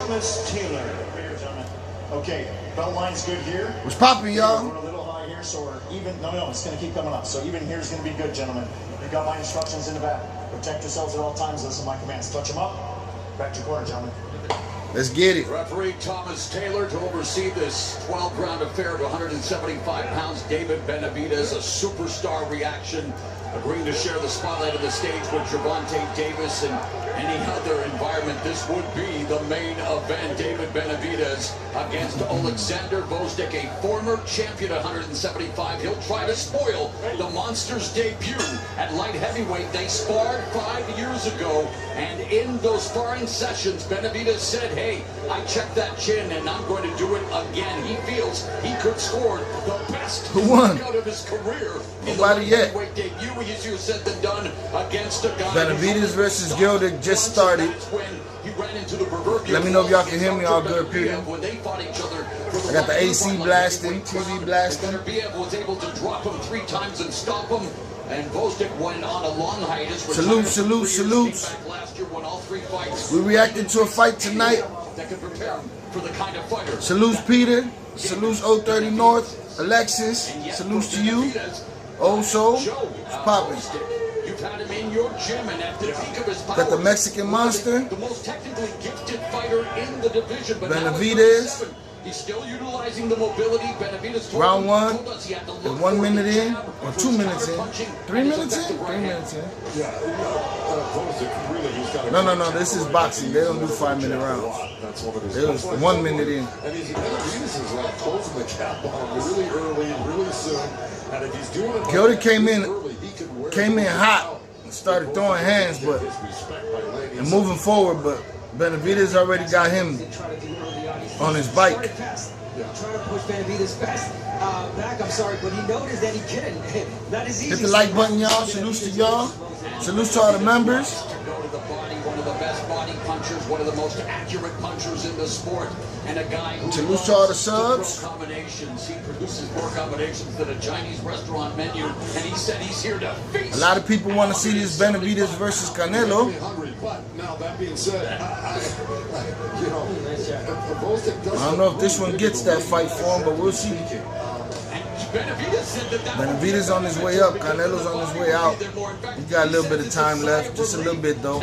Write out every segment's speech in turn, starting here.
Thomas Taylor. Okay, belt line's good here. What's poppin', y'all? We're a little high here, so we're even. No, it's going to keep coming up. So even here is going to be good, gentlemen. You've got my instructions in the back. Protect yourselves at all times. Listen to my commands. Touch them up. Back to your corner, gentlemen. Let's get it. Referee Thomas Taylor to oversee this 12-round affair to 175 pounds. David Benavidez, a superstar reaction, agreeing to share the spotlight of the stage with Gervonta Davis. And any other environment, this would be the main event. David Benavidez against Alexander Gvozdyk, a former champion at 175. He'll try to spoil the Monster's debut at light heavyweight. They sparred 5 years ago, and in those sparring sessions, Benavidez said, hey, I checked that chin, and I'm going to do it again. He feels he could score the best knockout of his career. Nobody yet. Debut, easier said than done against a guy. Benavidez versus Gvozdyk just started. Let me know if y'all can hear me all good, Peter. I got the AC blasting, TV blasting. Benavidez was able to drop him 3 times and stop him. And Gvozdyk went on a long hiatus. Salute, salute, salutes. We reacted to a fight tonight. Salutes, Peter. Salutes, 030 North. Alexis. Salutes to you. Also, it's popping. Got the Mexican Monster. The most technically gifted fighter in the division. Benavidez. He's still utilizing the mobility. Benavidez round 1 is 1 minute in, or 2 minutes in, 3 minutes in, 3 minutes in. No. This is boxing. They don't do 5-minute rounds. It was 1 minute in. And Benavidez is like closing the cap on him really early and really soon. And if he's doing it Gvozdyk came in hot and started throwing hands, but and moving forward. But Benavidez already got him on his bike. Trying to push Benavidez back, I'm sorry, but he noticed that he couldn't. Not as easy. Hit the like button, y'all. Salutes to y'all. Salutes to all the members. One of the best body punchers, one of the most accurate punchers in the sport, and a guy who salutes to all the subs. Combinations. He produces more combinations than a Chinese restaurant menu, and he said he's here to feast. A lot of people want to see this Benavidez versus Canelo. But now that being said, I don't know if this one gets that fight for him, but we'll see. Benavidez on his way up, Canelo's on his way out. He got a little bit of time left, just a little bit though.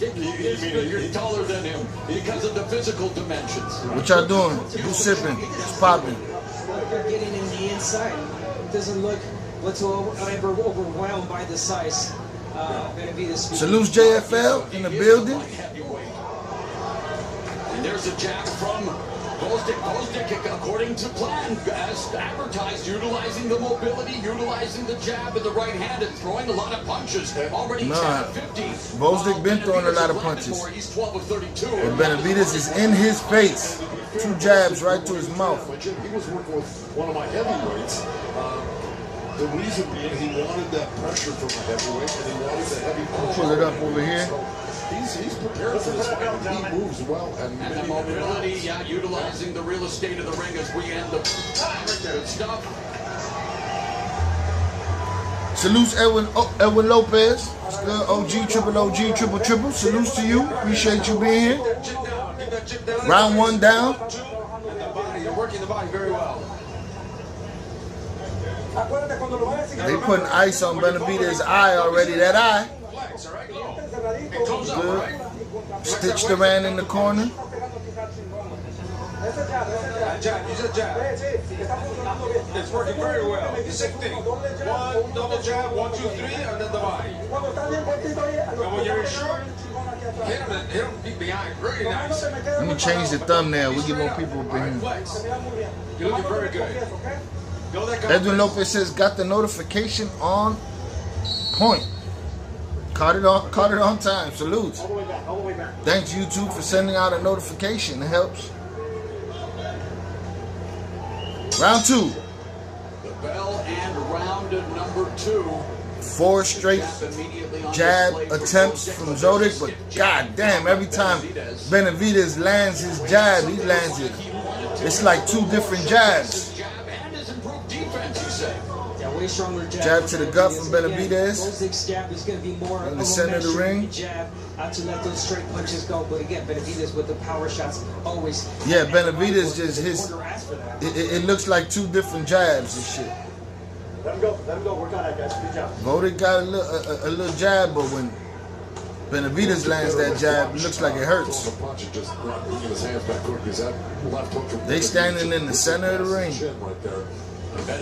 You're taller than him because of the physical dimensions. What y'all doing? Who's sipping? It's popping. They're getting in the inside. It doesn't look whatsoever overwhelmed by the size. Benavidez. Salutes JFL in the building. And there's a jab from Gvozdyk, according to plan, as advertised, utilizing the mobility, utilizing the jab and the right hand, and throwing a lot of punches. Already 10 of 50. Gvozdyk been throwing a lot of punches. He's 12 of 32. And Benavidez is in his face. 2 jabs right to his mouth. He was working with one of my heavyweights. The reason being he wanted that pressure from the heavyweight, and he wanted the heavy punch. Pull it up over here. He's prepared for this fight. He moves well. And the mobility, utilizing the real estate of the ring as we end the good stuff. Salutes Edwin Lopez. It's good. OG, triple OG, triple triple. Salutes to you. Appreciate you being here. Round 1 down. You're working the body very well. They putting ice on Benavidez's eye already. That eye. Good. Stitched around in the corner. It's working very well. The same thing. 1 double jab, 1, 2, 3, and then the body. And when you're short, hit him behind. Very nice. Let me change the thumbnail. We get more people up in here. You're looking very good. Edwin Lopez says, got the notification on point. Caught it on time. Salutes. Thanks YouTube for sending out a notification. It helps. Round 2. The bell and round number 2. 4 straight jab attempts from Gvozdyk, but goddamn, every time Benavidez lands his jab, he lands it. It's like 2 different jabs. way stronger jab. Jab to the gut from Benavidez. Gvozdyk's jab is going to be more in the center of the ring. Jab to let those straight punches go. But again, Benavidez with the power shots always. Yeah, Benavidez just his. It looks like two different jabs and shit. Let him go. Let him go. Work on that, guys. Good job. Gvozdyk got a little jab, but when Benavidez lands that jab, it looks like it hurts. They standing in the center of the ring.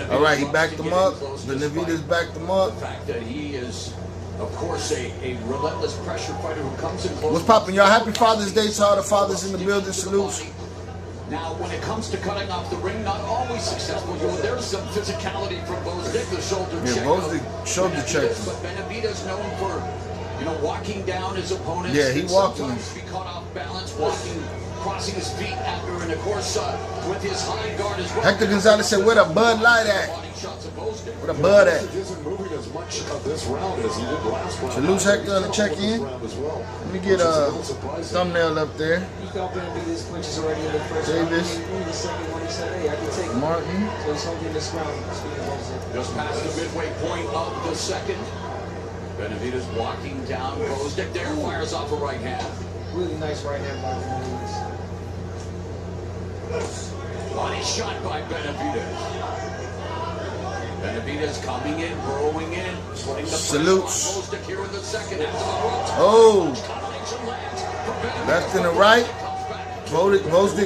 All right, he backed him up. Benavidez backed him up. The fact that he is, of course, a relentless pressure fighter who comes in close. What's poppin', y'all? Happy Father's Day to all the fathers in the building. Salutes. Now, when it comes to cutting off the ring, not always successful. There's some physicality from Gvozdyk, the shoulder check. Yeah, Gvozdyk shoulder check. But Benavidez known for, walking down his opponents. Yeah, he walking. Sometimes be caught off balance, crossing his feet after, and of course, with his high guard as well. Hector Gonzalez said, "Where the Bud Light at? Where the Bud at?" Salute Hector on the check-in. Let me get a thumbnail up there. He felt Benavidez punches already in the first Davis. round. In the second one, he said, "Hey, I can take it." Martin. So he's holding this round. Just past the midway point of the second. Benavidez walking down. Gvozdyk there, fires off a right hand. Really nice right hand by Benavidez. Body shot by Benavidez. Benavidez coming in, burrowing in, putting the Salutes. Gvozdyk here in the second. Oh, left and the right. Gvozdyk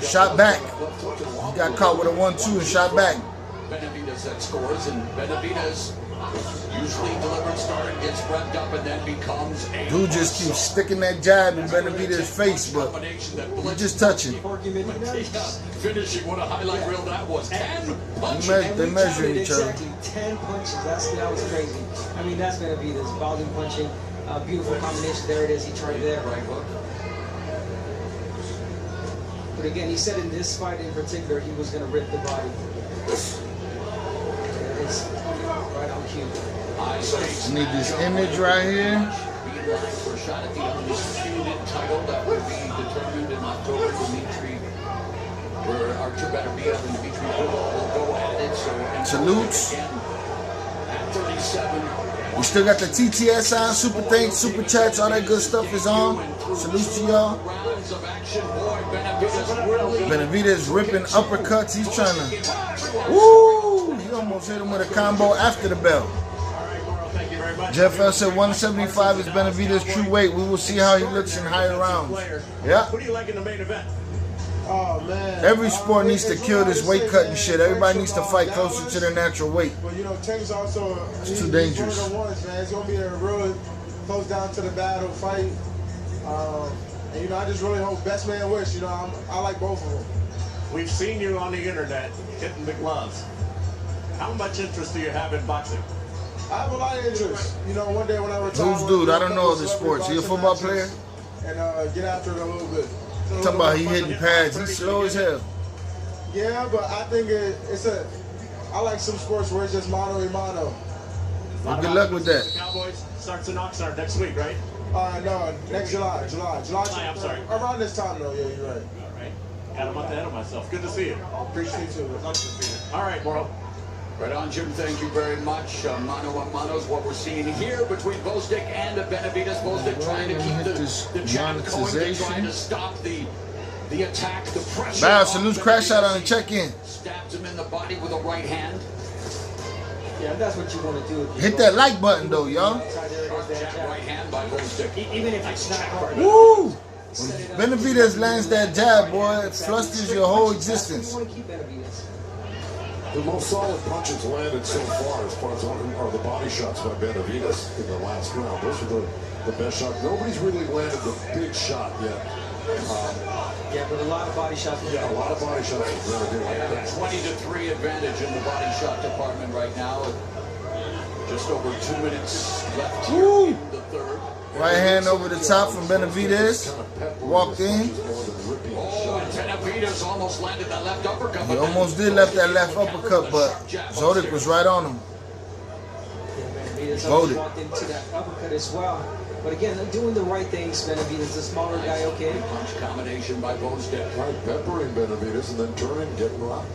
shot back. He got caught with a 1-2 and shot back. Benavidez that scores, and Benavidez usually delivers, starting, gets revved up, and then becomes a... Dude just keeps sticking that jab in Benavidez's face, but he's just touching. Finishing, what a highlight reel that was. 10 punches. They're measuring each other. Exactly, 10 punches. That was crazy. I mean, that's Benavidez. Volume punching. Beautiful combination. There it is. He tried there. Right hook. But again, he said in this fight in particular, he was going to rip the body. There it is. Right on cue. I need this image right here. For a shot at the undisputed title that will be determined in October. Dimitri, where Artur Benavidez and Dimitri will go at it. So salutes. At 37. We still got the TTS on, super thanks, super chats, all that good stuff is on. Salutes to y'all. Benavidez ripping uppercuts. He's trying to. Woo! He almost hit him with a combo after the bell. Jeff L said 175 is Benavidez' true weight. We will see how he looks in higher rounds. Yeah. Who do you like in the main event? Oh, man. Every sport needs to kill this weight cutting shit. Everybody needs to fight closer to their natural weight. But you know, Tank's also it's too dangerous. One of the ones, man. It's gonna be a real close down to the battle fight. And you know, I just really hope best man wish. You know, I like both of them. We've seen you on the internet hitting the gloves. How much interest do you have in boxing? I have a lot of interest. You know, one day when I retire, who's dude? I don't know other sports. He a football player? And get after it a little bit. Talking about he hitting pads. He's slow as hell. Yeah, but I think I like some sports where it's just mano a mano. Well, good luck with that. The Cowboys starts in Oxnard next week, right? No, next July. I'm sorry. Around this time, though. Yeah, you're right. All right. Got a month ahead of myself. Good to see you. Appreciate you. All right, Moro. Right on, Jim. Thank you very much. Mano a mano is what we're seeing here between Gvozdyk and Benavidez. Gvozdyk trying to keep the jab going, trying to stop the attack, the pressure. Bow, salutes, crash out on the check-in. Stabs him in the body with a right hand. Yeah, that's what you want to do. Hit that like button, though, y'all. Right hand by Gvozdyk. Even if it's not hard. Woo! When Benavidez lands that jab, boy, it flusters your whole existence. You want to keep Benavidez. The most solid punches landed so far are the body shots by Benavidez in the last round. Those are the best shots. Nobody's really landed the big shot yet. Yeah, but a lot of body shots. Yeah, a lot of body shots. Yeah, 20-3 advantage in the body shot department right now. Just over 2 minutes left here in the third. Right hand over the top from Benavidez. Walked in. Oh, and Benavidez almost landed that left uppercut. He almost did left that left uppercut, but Gvozdyk was right on him. Benavidez walked into that uppercut as well. But again, doing the right things, Benavidez, the smaller guy, okay. Punch combination by Gvozdyk. Right, peppering Benavidez and then turning, getting rocked.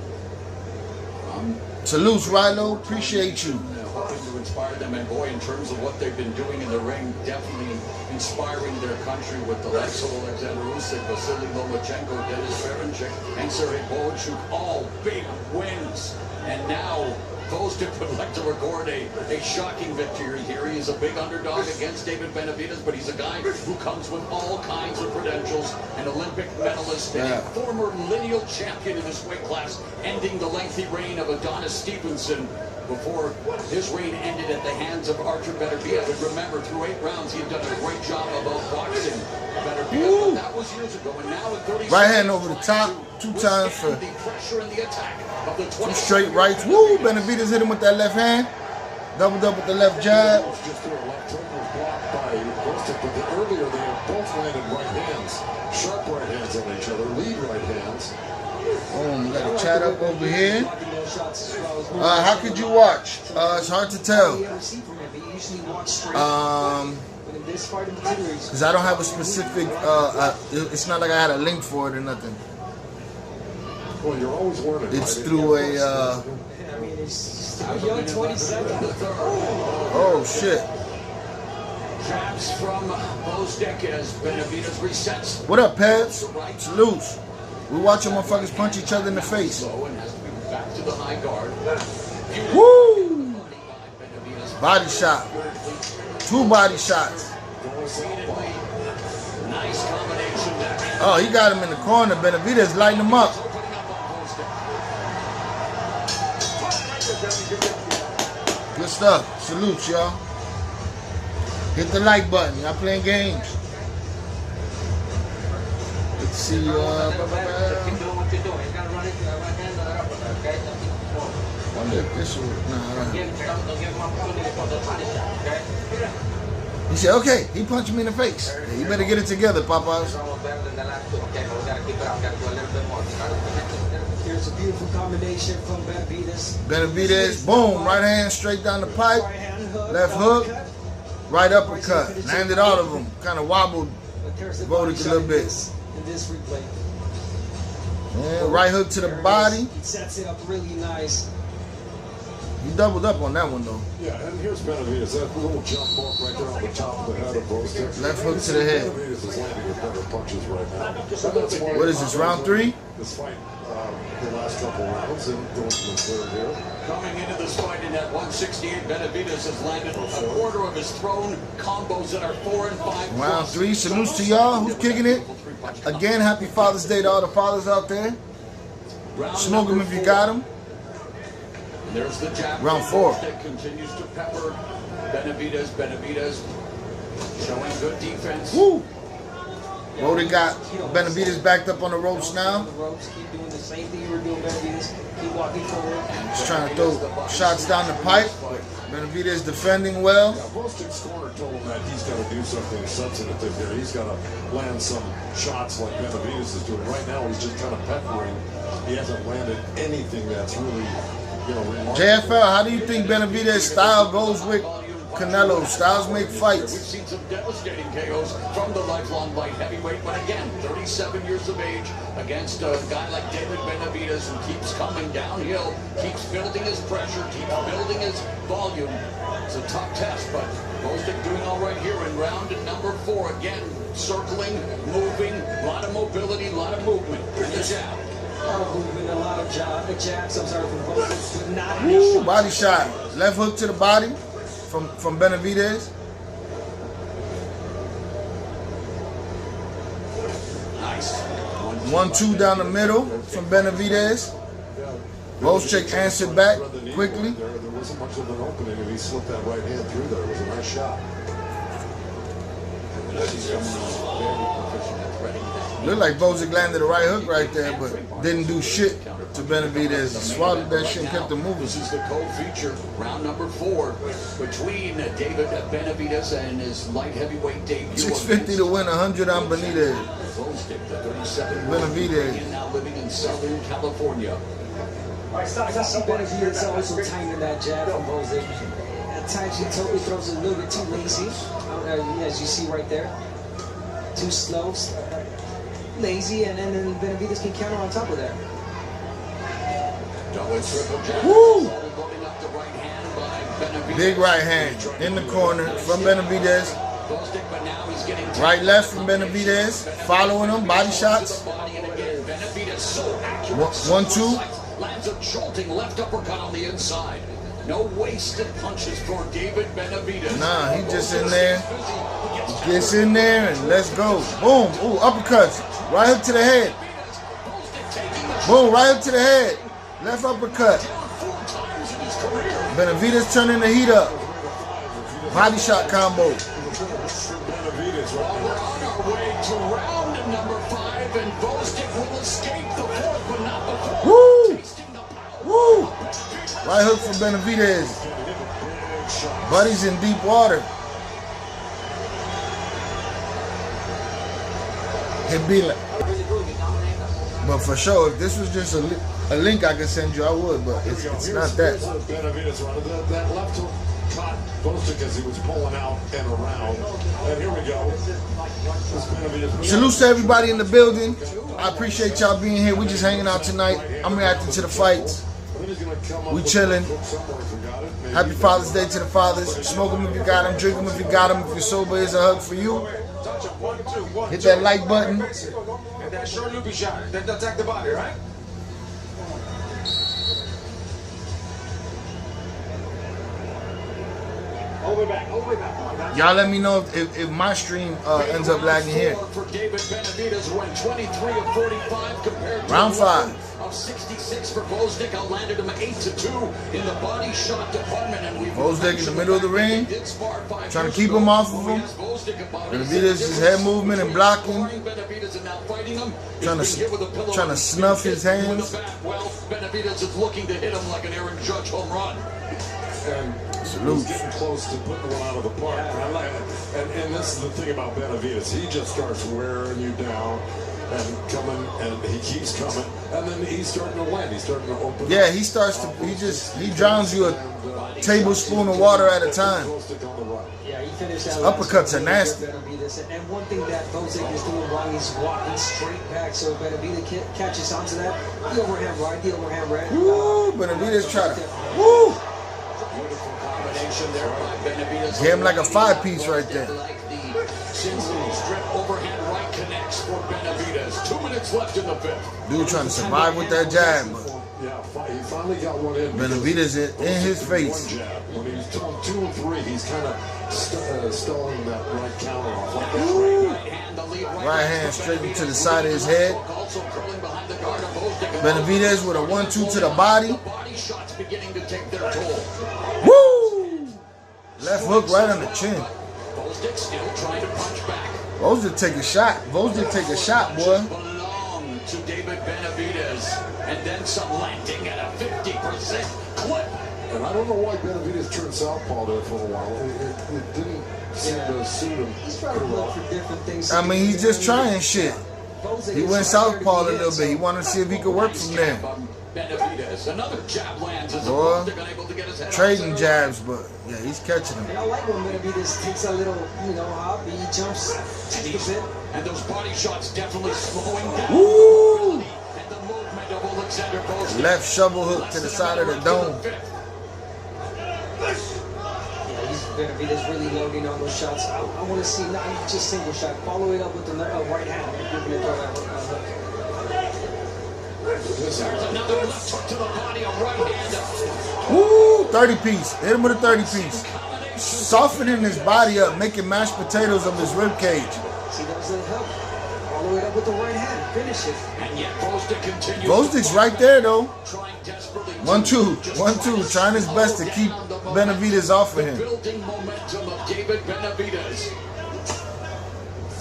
Salutes, Rilo. Appreciate you. Hoping to inspire them, and boy, in terms of what they've been doing in the ring, definitely inspiring their country with the likes of Alexander Usyk, Vasily Lomachenko, Denis Ferenchik, and Sergey Bohachuk, all big wins. And now Gvozdyk would like to record a shocking victory here. He is a big underdog against David Benavidez, but he's a guy who comes with all kinds of credentials, an Olympic medalist and a former lineal champion in this weight class, ending the lengthy reign of Adonis Stevenson before his reign ended at the hands of Artur Benavidez. But remember, through 8 rounds, he had done a great job of outboxing Benavidez. But that was years ago, and now at 36, right hand over the top, 2 times for the pressure and the attack of the 2 straight rights. Woo! Benavidez hit him with that left hand. Doubled up with the left jab. Just threw a left hook was blocked by Gvozdyk, but earlier they had both landed right hands, sharp right hands on each other, lead right hands. Boom, got a chat up over here. How could you watch? It's hard to tell. Because I don't have a specific, it's not like I had a link for it or nothing. Well, you're always learning. It's through a, oh shit. Jabs from Gvozdyk as Benavidez resets. What up, Pebs? Salutes. We watching motherfuckers punch each other in the face. Back to the high guard. Woo! Body shot. 2 body shots. Nice combination there. Oh, he got him in the corner. Benavidez lighting him up. Good stuff. Salutes, y'all. Hit the like button. Y'all playing games. Let's see. Wonder if this will. Nah, I don't. He said, okay, he punched me in the face. Yeah, you better get it together, Popeyes. Here's a beautiful combination from Benavidez. Benavidez, boom, right hand straight down the pipe. Left hook, right uppercut. Landed all of them. Kind of wobbled Gvozdyk a little bit. In this replay. Yeah, right hook to the body. He sets it up really nice. He doubled up on that one though. Yeah, and here's Benavidez. That little jump mark right there on the top of the head of Gvozdyk. Left hook to the head. Benavidez is landing with better punches right now. What is this, round 3? This fight, the last couple rounds, and going to the 3rd here. Coming into this fight in at 168, Benavidez has landed a quarter of his thrown combos that are 4 and 5. Round 3. Salutes to y'all. Who's kicking it? Again, happy Father's Day to all the fathers out there. Smoke them if you got them. There's the jab. Round 4. Continues to pepper Benavidez showing good defense. Woo! Brody got Benavidez backed up on the ropes now. Keep doing the same thing you were doing, Benavidez. Keep walking forward. He's trying to throw shots down the pipe. Benavidez defending well. Yeah, Gvozdyk scorer told him that he's got to do something substantive here. He's got to land some shots like Benavidez is doing. Right now, he's just kind of peppering. He hasn't landed anything that's really, remarkable. JFL, how do you think Benavidez's style goes with Canelo? Styles make fights. We've seen some devastating KOs from the lifelong light heavyweight, but again, 37 years of age against a guy like David Benavidez who keeps coming downhill, keeps building his pressure, keeps building his volume. It's a tough test, but Gvozdyk doing all right here in round number 4. Again, circling, moving, a lot of mobility, a lot of movement. And the jab. A lot of movement, a lot of jabs. I'm sorry, from Gvozdyk. Not Woo, body shot. Left hook to the body from Benavidez. Nice. 1-2 down the middle from Benavidez. Gvozdyk answered back quickly. There wasn't much of an opening, and he slipped that right hand through there. It was a nice shot. Looked like Gvozdyk landed a right hook right there, but didn't do shit to Benavidez. Swallowed that shit and kept it moving. This is the co-feature, round number 4, between David Benavidez and his light heavyweight debut. 650 to win, 100 on Benitez. Gvozdyk, the 37-year-old Benavidez. now living in Southern California. I see Benavidez also timing that jab from Gvozdyk. At times he totally throws it a little bit too lazy, as you see right there. Too slow, lazy, and then Benavidez can counter on top of that. Woo! Big right hand in the corner from Benavidez. Right, left from Benavidez. Following him, body shots. 1-2. Lands a jolting left uppercut on the inside. No wasted punches for David Benavidez. Nah, he just in there. He gets in there and let's go. Boom. Ooh, uppercuts. Right hook to the head. Boom, right hook to the head. Left uppercut. Benavidez turning the heat up. Body shot combo. We're on our way to round number 5, and Gvozdyk will escape the 4th, but not before. Woo! Woo! Right hook for Benavidez. Buddy's in deep water. It'd be like, but for sure, if this was just a link I could send you, I would, but it's not that. Benavidez running that left hook caught Gvozdyk as he was pulling out and around. And here we go. Salute to everybody in the building. I appreciate y'all being here. We just hanging out tonight. I'm reacting to the fights. We chilling. Happy Father's Day to the fathers. Smoke them if you got them. Drink them if you got them. If you're sober, here's a hug for you. Hit that like button. And that short loopy shot. Then attack the body, right? Y'all let me know if my stream ends up lagging here. For David Benavidez, who went 23 of 45 compared to Round 5. of 66 for Gvozdyk. Outlanded him 8-2 in the body shot department. And Gvozdyk in the middle of the ring, trying to keep him off of him. Benavidez his head movement and blocking, trying to snuff his hands. Benavidez is looking to hit him like an Aaron Judge home run. And Salute. getting close to putting one out of the park. And this is the thing about Benavidez. He just starts wearing you down and coming, and he keeps coming. And then he's starting to land. He's starting to open. Yeah, he starts to, he drowns you a tablespoon of water at a time. Yeah, he finished that Uppercuts are nasty. And one thing that Gvozdyk is doing wrong, he's walking straight back. So Benavidez catches onto that. The overhand right, the overhand right. Woo, Benavidez try to, woo! Get him like a 5-piece right there. Strip overhand right connects for Benavidez. 2 minutes left in the 5th. Dude trying to survive with that jab. Yeah, he finally got one in. Benavidez in his face. One jab. When he's doing 2 and 3, he's kind of stalling that right counter off. Like that. Right hand straight into the side of his head. Benavidez with a 1-2 to the body. Woo! Left hook right on the chin. Gvozdyk still trying to punch back. Gvozdyk take a shot. Gvozdyk take a shot, boy. Belong to David Benavidez, and then some landing at a 50% clip. And I don't know why Benavidez turned southpaw there for a while. It didn't seem to suit him. He's trying to look for different things. I mean, he's just trying shit. He went southpaw a little bit. He wanted to see if he could work from there. Benavidez, another jab lands as Boy, unable to get his head trading jabs, but yeah, he's catching him. And I like when Benavidez takes a little, hop. He jumps just a bit. And those body shots definitely slowing down. Woo! And the movement of Alexander Gvozdyk. Left shovel hook to the side of the dome. Benavidez really loading on those shots. I want to see not just single shot. Follow it up with the right hand. If you're going to throw that hook. There's another left hook to the body, a right hand. Woo! 30-piece. Hit him with a 30-piece. Softening his body up, making mashed potatoes of his rib cage. See, that was a hook. Follow it up with the right hand. Finish it. And yet Gvozdyk continues. Gvozdyk's right there, though. Trying desperately. 1-2. 1-2. Trying his best to keep Benavidez off of him. Building momentum of David Benavidez.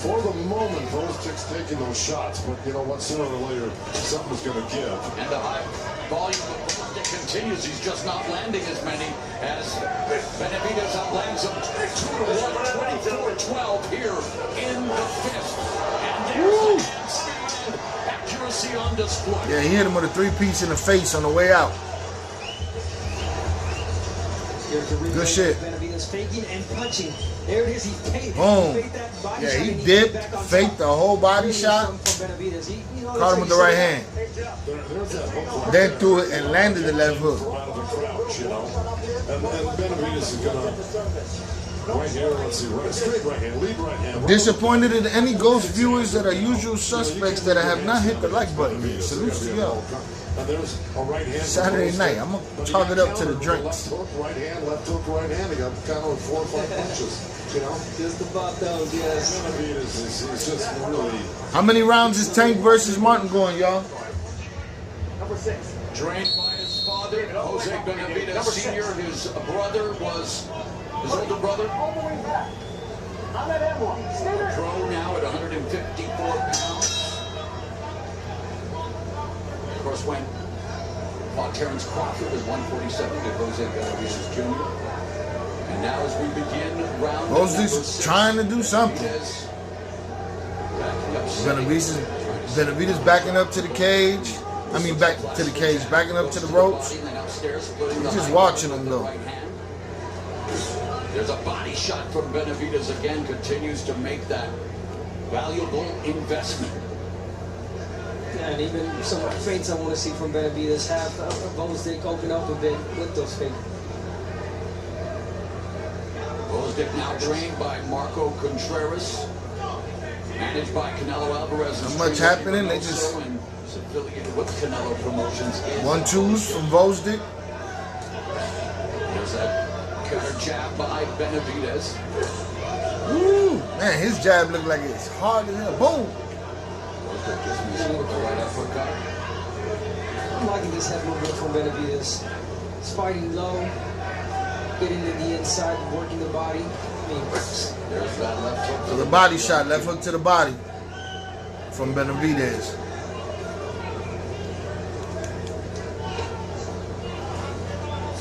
For the moment, Gvozdyk's taking those shots, but you know what? Sooner or later, something's going to give. And the high volume of Gvozdyk continues. He's just not landing as many as Benavidez outlands him 2-1, 24-12 here in the 5th. And there's accuracy on display. Yeah, he hit him with a 3-piece in the face on the way out. Good shit. Benavidez faking and punching. There it is. He faked, Boom. faked that body Yeah, shot he and dipped, came back on faked top. the whole body Really shot, from Benavidez. caught him with the right hand. There's that hook Then threw it and landed the left hook. out of the crouch, you know. And Benavidez is gonna right here. Let's see, right, straight right hand, lead right hand. Disappointed in any Ghost viewers that are usual suspects that have not hit the like button. Salute to y'all. And there's a right hand. Saturday night, I'm gonna chalk it up to the Left drinks. hook, right hand, left hook, right hand. He got kind of 4 or 5 punches, you know. Just about those, yes. Benavidez is just really. How many rounds is Tank versus Martin going, y'all? Trained by his father, Jose Benavidez Sr. His brother was his older brother. Pro now at 154 pounds. Of course, when fought Terrence Crawford at 147 to Jose Benavidez Jr. And now as we begin round number Gvozdyk 6, trying to do something. Benavidez backing up to the cage. I mean, back to the cage, backing up to the ropes. Just watching him though. There's a body shot from Benavidez again, continues to make that valuable investment. Yeah, and even some feints I want to see from Benavidez have Gvozdyk open up a bit with those feints. Gvozdyk now trained by Marco Contreras, managed by Canelo Alvarez. Not much happening. They just affiliated with Canelo Promotions. 1-2s from Gvozdyk. There's that cutter jab by Benavidez. Woo! Man, his jab looked like it's hard as hell. Boom! Gvozdyk just missing with the right uppercut. I'm liking this head movement from Benavidez. He's fighting low, getting to the inside, working the body. I mean, There's that left hook. So the body shot, left hook to the body from Benavidez.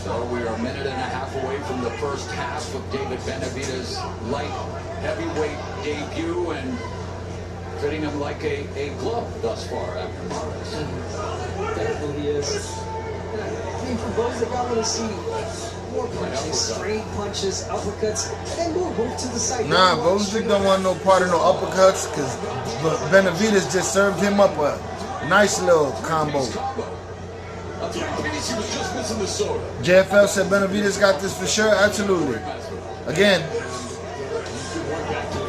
So we are a minute and a half away from the first half of David Benavidez's light heavyweight debut, and fitting him like a glove thus far after Mares. definitely is. I mean, for Gvozdyk, I want to see more punches, straight punches, uppercuts, and then move to the side. Nah, Gvozdyk don't want no part of no uppercuts because Benavidez just served him up a nice little combo. He was just missing the soda. JFL said Benavidez got this for sure. Absolutely. Again,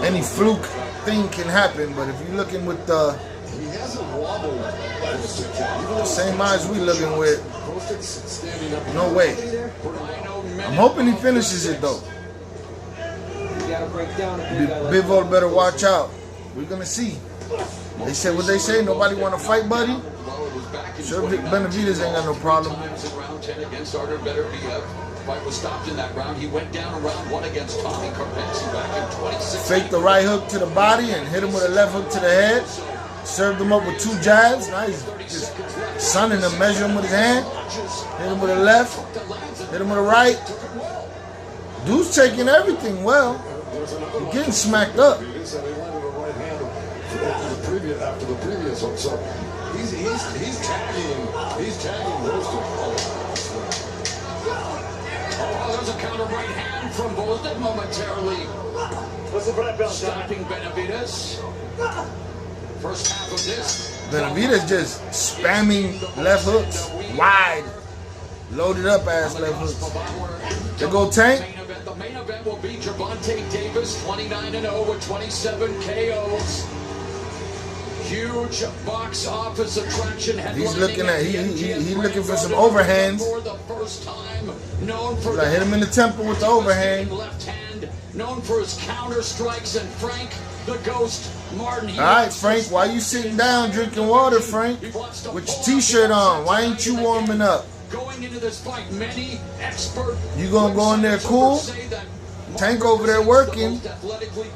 any fluke thing can happen, but if you're looking with the He hasn't wobbled. same eyes we looking with, no way. I'm hoping he finishes it though. You gotta break down a big guy like Bivol better watch out. We're gonna see. They said what they say. Nobody want to fight, buddy. Sure, Benavidez ain't got no problem. In round 10 against Artur Beterbiev. Fight was stopped in that round. He went down in round 1 against Tommy Karpenski back in 2016. Faked the right hook to the body and hit him with a left hook to the head. Served him up with 2 jabs. Now he's just sunning him, measure him with his hand. Hit him with a left. Hit him with a right. Dude's taking everything well. He's getting smacked up. He landed a right hand after the previous hook, so he's tagging Gvozdyk. Oh, there's a counter right hand from Gvozdyk momentarily stopping Benavidez. First half of this. Benavidez just spamming left hooks wide. Loaded up ass left hooks. There go Tank. The main event will be Gervonta Davis, 29-0 with 27 KOs. Huge box office attraction. He's looking at he looking for some overhands. For the first time, known for I hit him in the temple with the overhand. left hand, known for his counter strikes, and Frank the Ghost Martin. All right, Frank, why you sitting down drinking water, Frank? With your t-shirt on, why ain't you warming up? Going into this fight, many expert. You gonna go in there cool? Tank over there working.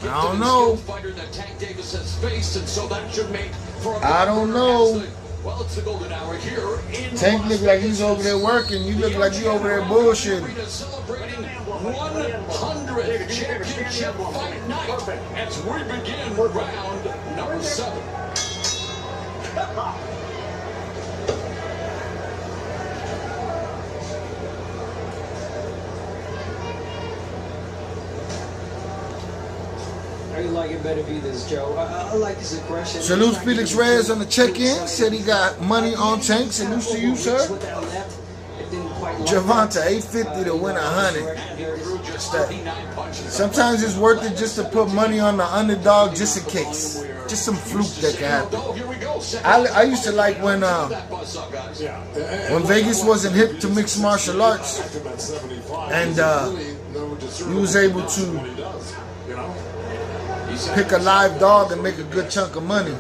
I don't know. I don't know. Well, it's the golden hour here in Tank look like he's over there working. You look like you over there bullshitting. Celebrating 100 championship fight night as we begin round number 7. you liking Benavidez, Joe? I like his aggression. Salute Felix Reyes on the check-in. Said he got money on Tank. Salute to you, sir. Javante, 850 to win 100. Sometimes it's worth it just to put money on the underdog just in case. Just some fluke that can happen. I used to like when Vegas wasn't hip to mixed martial arts, and you was able to pick a live dog and make a good chunk of money.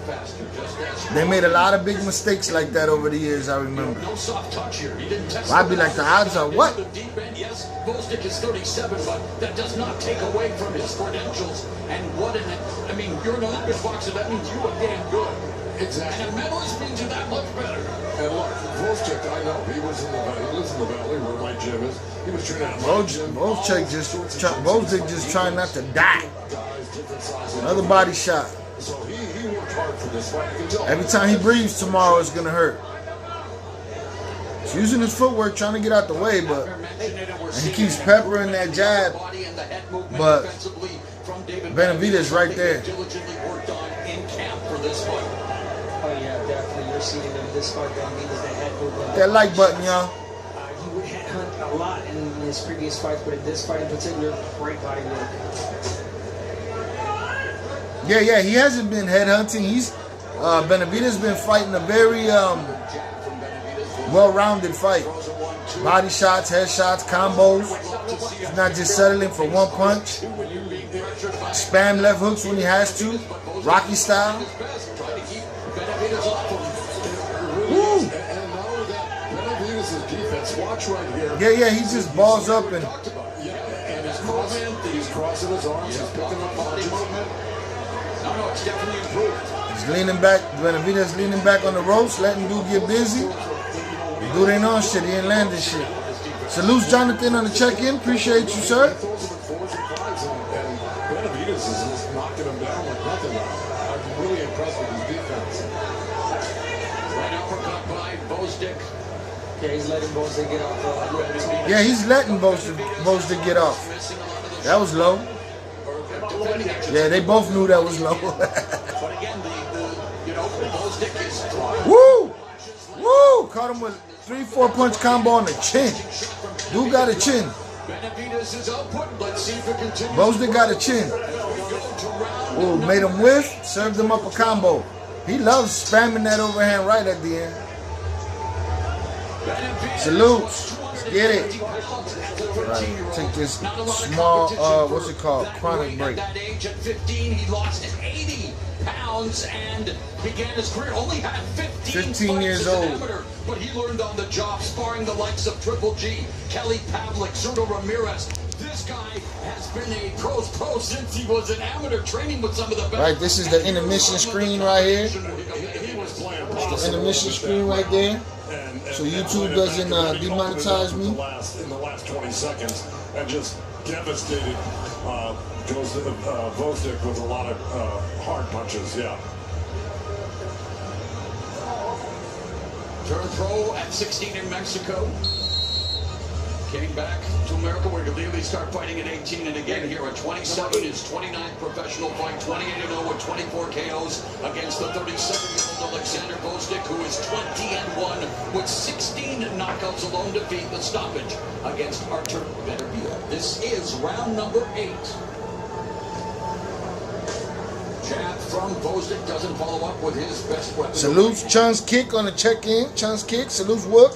They made a lot of big mistakes like that over the years, I remember. I'd be like, the odds are what? Yes, Gvozdyk is 37, but that does not take away from his credentials. And what I mean, you're an Olympic boxer, that means you are damn good. Exactly. And a medalist means you're that much better. And look, Gvozdyk, I know, he lives in the valley where my gym is. He was training at my gym. Gvozdyk just trying not to die. Another body shot. So he worked hard for this fight. Every time he breathes tomorrow, it's going to hurt. He's using his footwork, trying to get out the way, but and he keeps peppering that jab. But Benavidez right there. Oh yeah, definitely. You're seeing him this fight. Benavidez, the head movement. That like button, y'all. He would headhunt a lot in his previous fights, but in this fight in particular, great body work. Yeah, he hasn't been headhunting. Benavidez been fighting a very well-rounded fight. Body shots, head shots, combos. He's not just settling for one punch. Spam left hooks when he has to. Rocky style. Woo! Yeah, he just balls up and he's crossing his arms, he's picking up punches. No, it's definitely improved. He's leaning back. Benavidez leaning back on the ropes, letting dude get busy. Dude ain't on shit. He ain't landing shit. Salute Jonathan on the check-in. Appreciate you, sir. Benavidez is just knocking him down like nothing. I'm really impressed with his defense. Right uppercut by Gvozdyk. Yeah, he's letting Gvozdyk get off. Yeah, he's letting Gvozdyk get off. That was low. Yeah, they both knew that was low. Woo! Woo! Caught him with 3-4 punch combo on the chin. Dude got a chin. Gvozdyk got a chin. Ooh, made him whiff, served him up a combo. He loves spamming that overhand right at the end. Salute. Let's get it. Right, take this small, what's it called? Chronic break. At that age, at 15, he lost 80 pounds and began his career. Only had 15 years as an old. amateur, but he learned on the job, sparring the likes of Triple G, Kelly Pavlik, Zurdo Ramirez. This guy has been a pro since he was an amateur, training with some of the best. Right, this is the intermission screen right here. It's the intermission screen right there. So YouTube doesn't demonetize me. In the last 20 seconds, and just devastated Gvozdyk with a lot of hard punches. Yeah. Turned pro at 16 in Mexico. Came back to America where he could legally start fighting at 18, and again here at 27, his 29th professional fight, 28-0 with 24 KOs against the 37-year-old Alexander Gvozdyk, who is 20-1 with 16 knockouts alone to beat the stoppage against Artur Benavidez. This is round number 8. Jab from Gvozdyk doesn't follow up with his best weapon. Salutes Chun's kick on the check-in. Chun's kick. Salutes Whoop.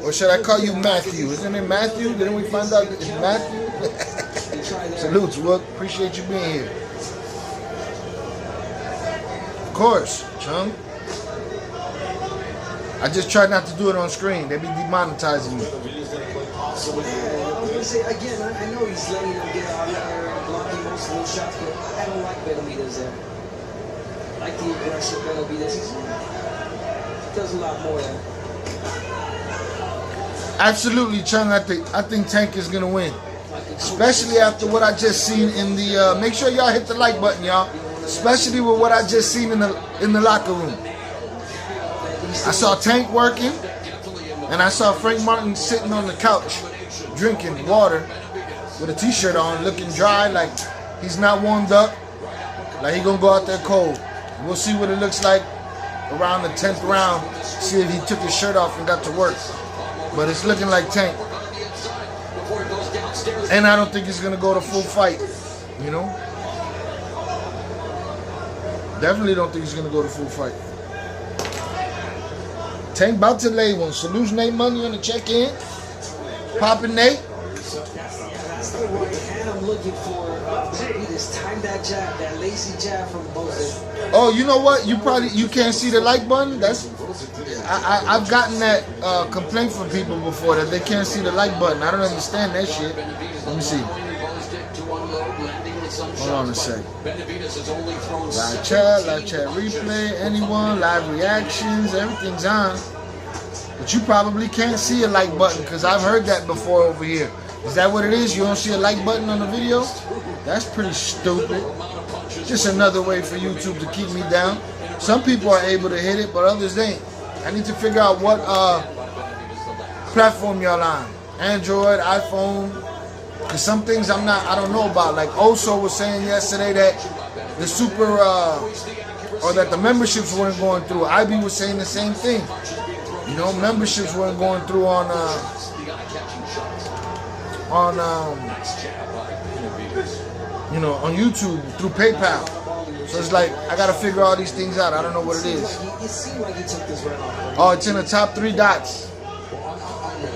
Or should I call you Matthew? Isn't it Matthew? Didn't we find out it's Matthew? Salutes, Whoop. Appreciate you being here. Of course, Chung. I just try not to do it on screen. They be demonetizing me. I was gonna say again. I know he's letting him get out there and blocking most of those shots, but I don't like Benavidez there. I like the aggressive Benavidez. He does a lot more there. Absolutely, Chung. I think Tank is gonna win, especially after what I just seen in the. Make sure y'all hit the like button, y'all. Especially with what I just seen in the locker room. I saw Tank working, and I saw Frank Martin sitting on the couch, drinking water, with a t-shirt on, looking dry, like he's not warmed up. Like he gonna go out there cold. We'll see what it looks like around the 10th round. See if he took his shirt off and got to work. But it's looking like Tank. And I don't think he's gonna go to full fight. You know? Definitely don't think he's gonna go to full fight. Tank about to lay one. Salute Nate Money on the check-in. Poppin' Nate. That's the right hand I'm looking for. Benavidez, time that jab, that lazy jab from Gvozdyk. Oh, you know what? You can't see the like button. I've gotten that complaint from people before that they can't see the like button. I don't understand that shit. Let me see. Hold on a sec. Live chat replay, anyone, live reactions, everything's on. But you probably can't see a like button because I've heard that before over here. Is that what it is? You don't see a like button on the video? That's pretty stupid. Just another way for YouTube to keep me down. Some people are able to hit it, but others ain't. I need to figure out what platform y'all on. Android, iPhone. Because some things I don't know about. Like Oso was saying yesterday that the super, or that the memberships weren't going through. IB was saying the same thing. You know, memberships weren't going through on YouTube through PayPal. So it's like I gotta figure all these things out. I don't know what it is. It seemed like he took this round off. Oh, it's in the top 3 dots.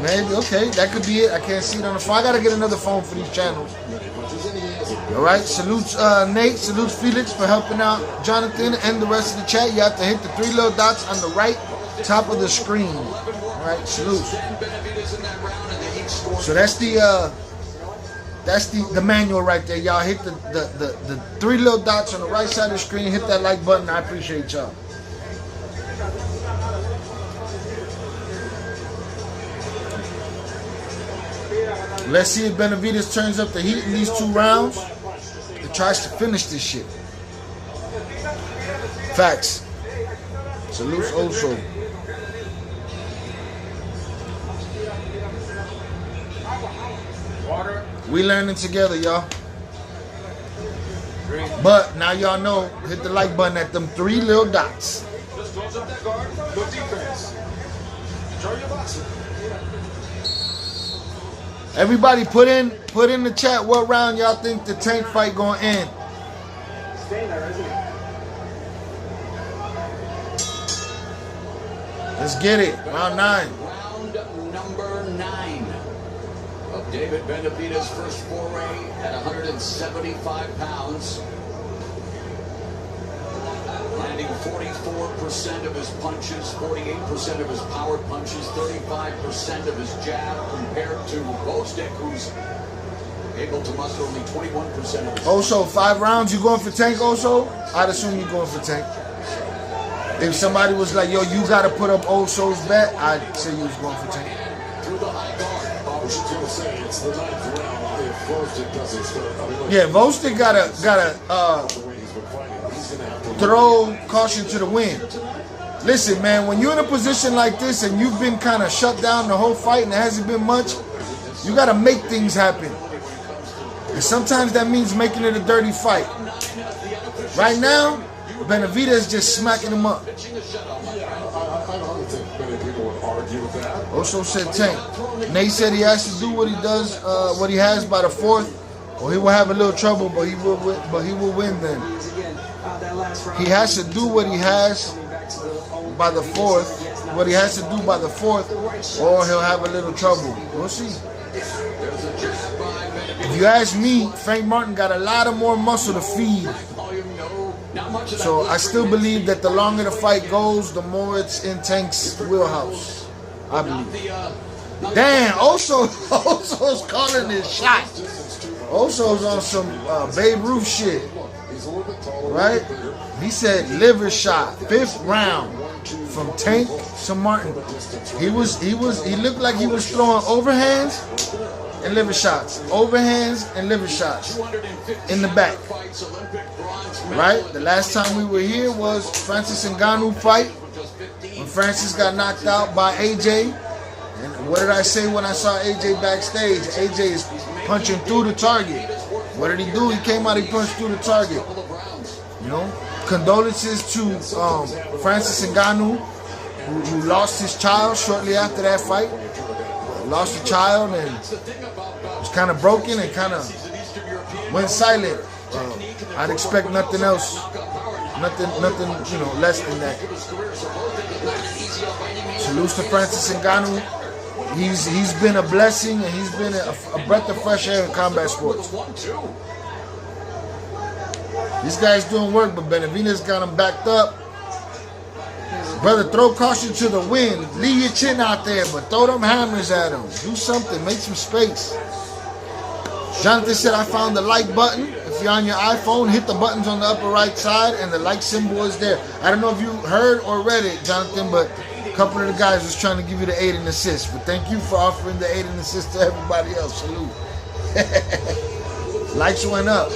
Maybe, okay, that could be it. I can't see it on the phone. I gotta get another phone for these channels. Alright, salutes Nate, salutes Felix for helping out Jonathan and the rest of the chat. You have to hit the 3 little dots on the right top of the screen. Alright, salutes. So that's the manual right there. Y'all hit the 3 little dots on the right side of the screen. Hit that like button. I appreciate y'all. Let's see if Benavidez turns up the heat in these 2 rounds and tries to finish this shit. Facts. Salutes also. We learning together, y'all. But now y'all know, hit the like button at them 3 little dots. Just close up that guard, no defense. Show your boxing. Everybody put in the chat what round y'all think the Tank fight gonna end. Let's get it. Round 9. Round number 9 of David Benavidez' first foray at 175 pounds. Landing 44% of his punches, 48% of his power punches, 35% of his jab, compared to Gvozdyk, who's able to muster only 21% of his. Oso, 5 rounds. You going for Tank, Oso? I'd assume you going for Tank. If somebody was like, yo, you got to put up Oso's bet, I'd say you was going for Tank. Through the high guard. I was just going to say, it's the 9th round if Gvozdyk doesn't start. Yeah, Gvozdyk gotta throw caution to the wind. Listen, man, when you're in a position like this and you've been kind of shut down the whole fight and there hasn't been much, you got to make things happen. And sometimes that means making it a dirty fight. Right now, Benavidez just smacking him up. I don't think many people would argue with that. Also said Tank. Nate said he has to do what he does, what he has by the 4th, or he will have a little trouble, but he will win then. He has to do what he has by the 4th, what he has to do by the 4th, or he'll have a little trouble. We'll see. If you ask me, Frank Martin got a lot of more muscle to feed. So I still believe that the longer the fight goes, the more it's in Tank's wheelhouse. I believe. Damn, Oso's calling his shot. Oso's on some Babe Ruth shit. Right? He said liver shot, 5th round from Tank to Martin. He looked like he was throwing overhands and liver shots. Overhands and liver shots in the back. Right? The last time we were here was Francis Ngannou fight when Francis got knocked out by AJ. And what did I say when I saw AJ backstage? AJ is punching through the target. What did he do? He came out, he punched through the target. You know, condolences to Francis Ngannou, who lost his child shortly after that fight. Lost a child and was kind of broken and kind of went silent. I'd expect nothing else, nothing, you know, less than that. Salute to Francis Ngannou. He's been a blessing and he's been a breath of fresh air in combat sports. This guy's doing work, but Benavidez got him backed up. Brother, throw caution to the wind. Leave your chin out there, but throw them hammers at him. Do something. Make some space. Jonathan said, I found the like button. If you're on your iPhone, hit the buttons on the upper right side, and the like symbol is there. I don't know if you heard or read it, Jonathan, but a couple of the guys was trying to give you the aid and assist. But thank you for offering the aid and assist to everybody else. Salute. Likes went up.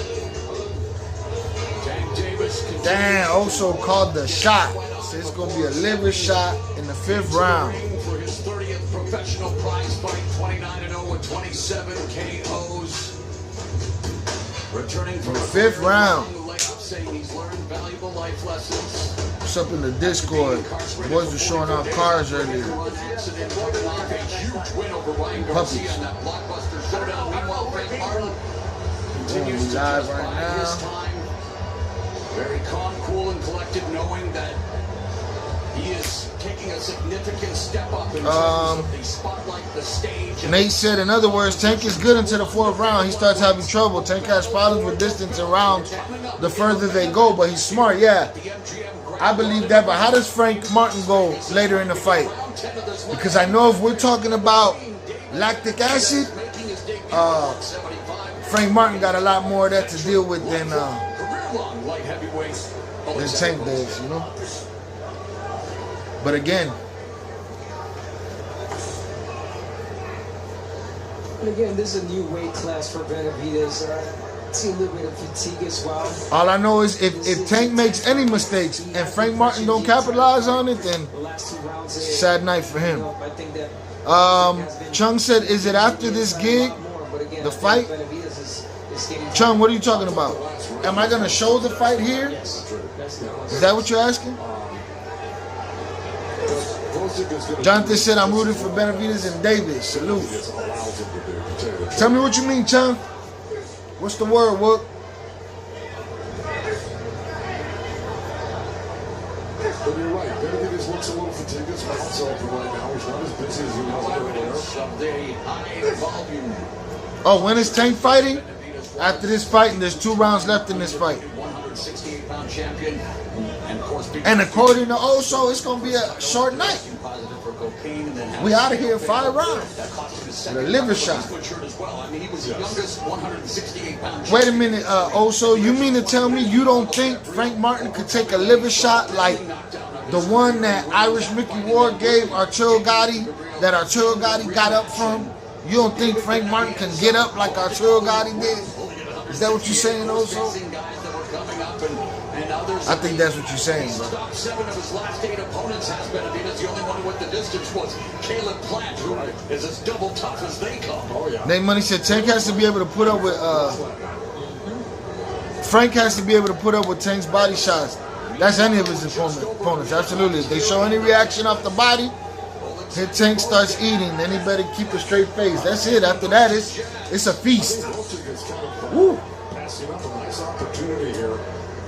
Damn, also called the shot. So it's going to be a liver shot in the 5th round. For his 30th professional prize fight, 29-0 with 27 KOs. Returning from the 5th round. Saying he's learned valuable life lessons. What's up in the Discord? Boys were showing off cars earlier. Puppies. Continues live right now. Very calm, cool, and collected, knowing that he is taking a significant step up in terms of the spotlight, the stage. Nate said, in other words, Tank is good until the 4th round. He starts having trouble. Tank has problems with distance and rounds the further they go, but he's smart, yeah. I believe that, but how does Frank Martin go later in the fight? Because I know if we're talking about lactic acid, Frank Martin got a lot more of that to deal with than Tank does, you know? But again, this is a new weight class for Benavidez. See a little bit of fatigue as well. All I know is if Tank makes any mistakes and Frank Martin don't capitalize on it, then sad night for him. Chung said, is it after this gig, the fight? Chung, what are you talking about? Am I going to show the fight here? Is that what you're asking? Jonathan said, I'm rooting for Benavidez and Davis. Salute. Tell me what you mean, Chung. What's the word, Wook? But you're right. Benavidez looks a little fatigued. His mouth's open right now. He's not as busy as he was earlier. Oh, when is Tank fighting? After this fight, and there's 2 rounds left in this fight. And according to Oso, it's going to be a short night. We out of here 5 rounds. The liver shot. Wait a minute, Oso. You mean to tell me you don't think Frank Martin could take a liver shot like the one that Irish Mickey Ward gave Arturo Gotti, that Arturo Gotti got up from? You don't think Frank Martin can get up like Arturo Gotti did? Is that what you're saying, Oso? I think that's what you're saying, bro. Top 7 of his last 8 opponents has Benavidez. The only one who went the distance was Caleb Plant, who is as double tough as they come. Oh, yeah. Nate Money said Tank has to be able to put up with Frank has to be able to put up with Tank's body shots. That's any of his opponents. Absolutely. If they show any reaction off the body, his Tank starts eating, then he better keep a straight face. That's it. After that, it's a feast. Woo. Passing up a nice opportunity here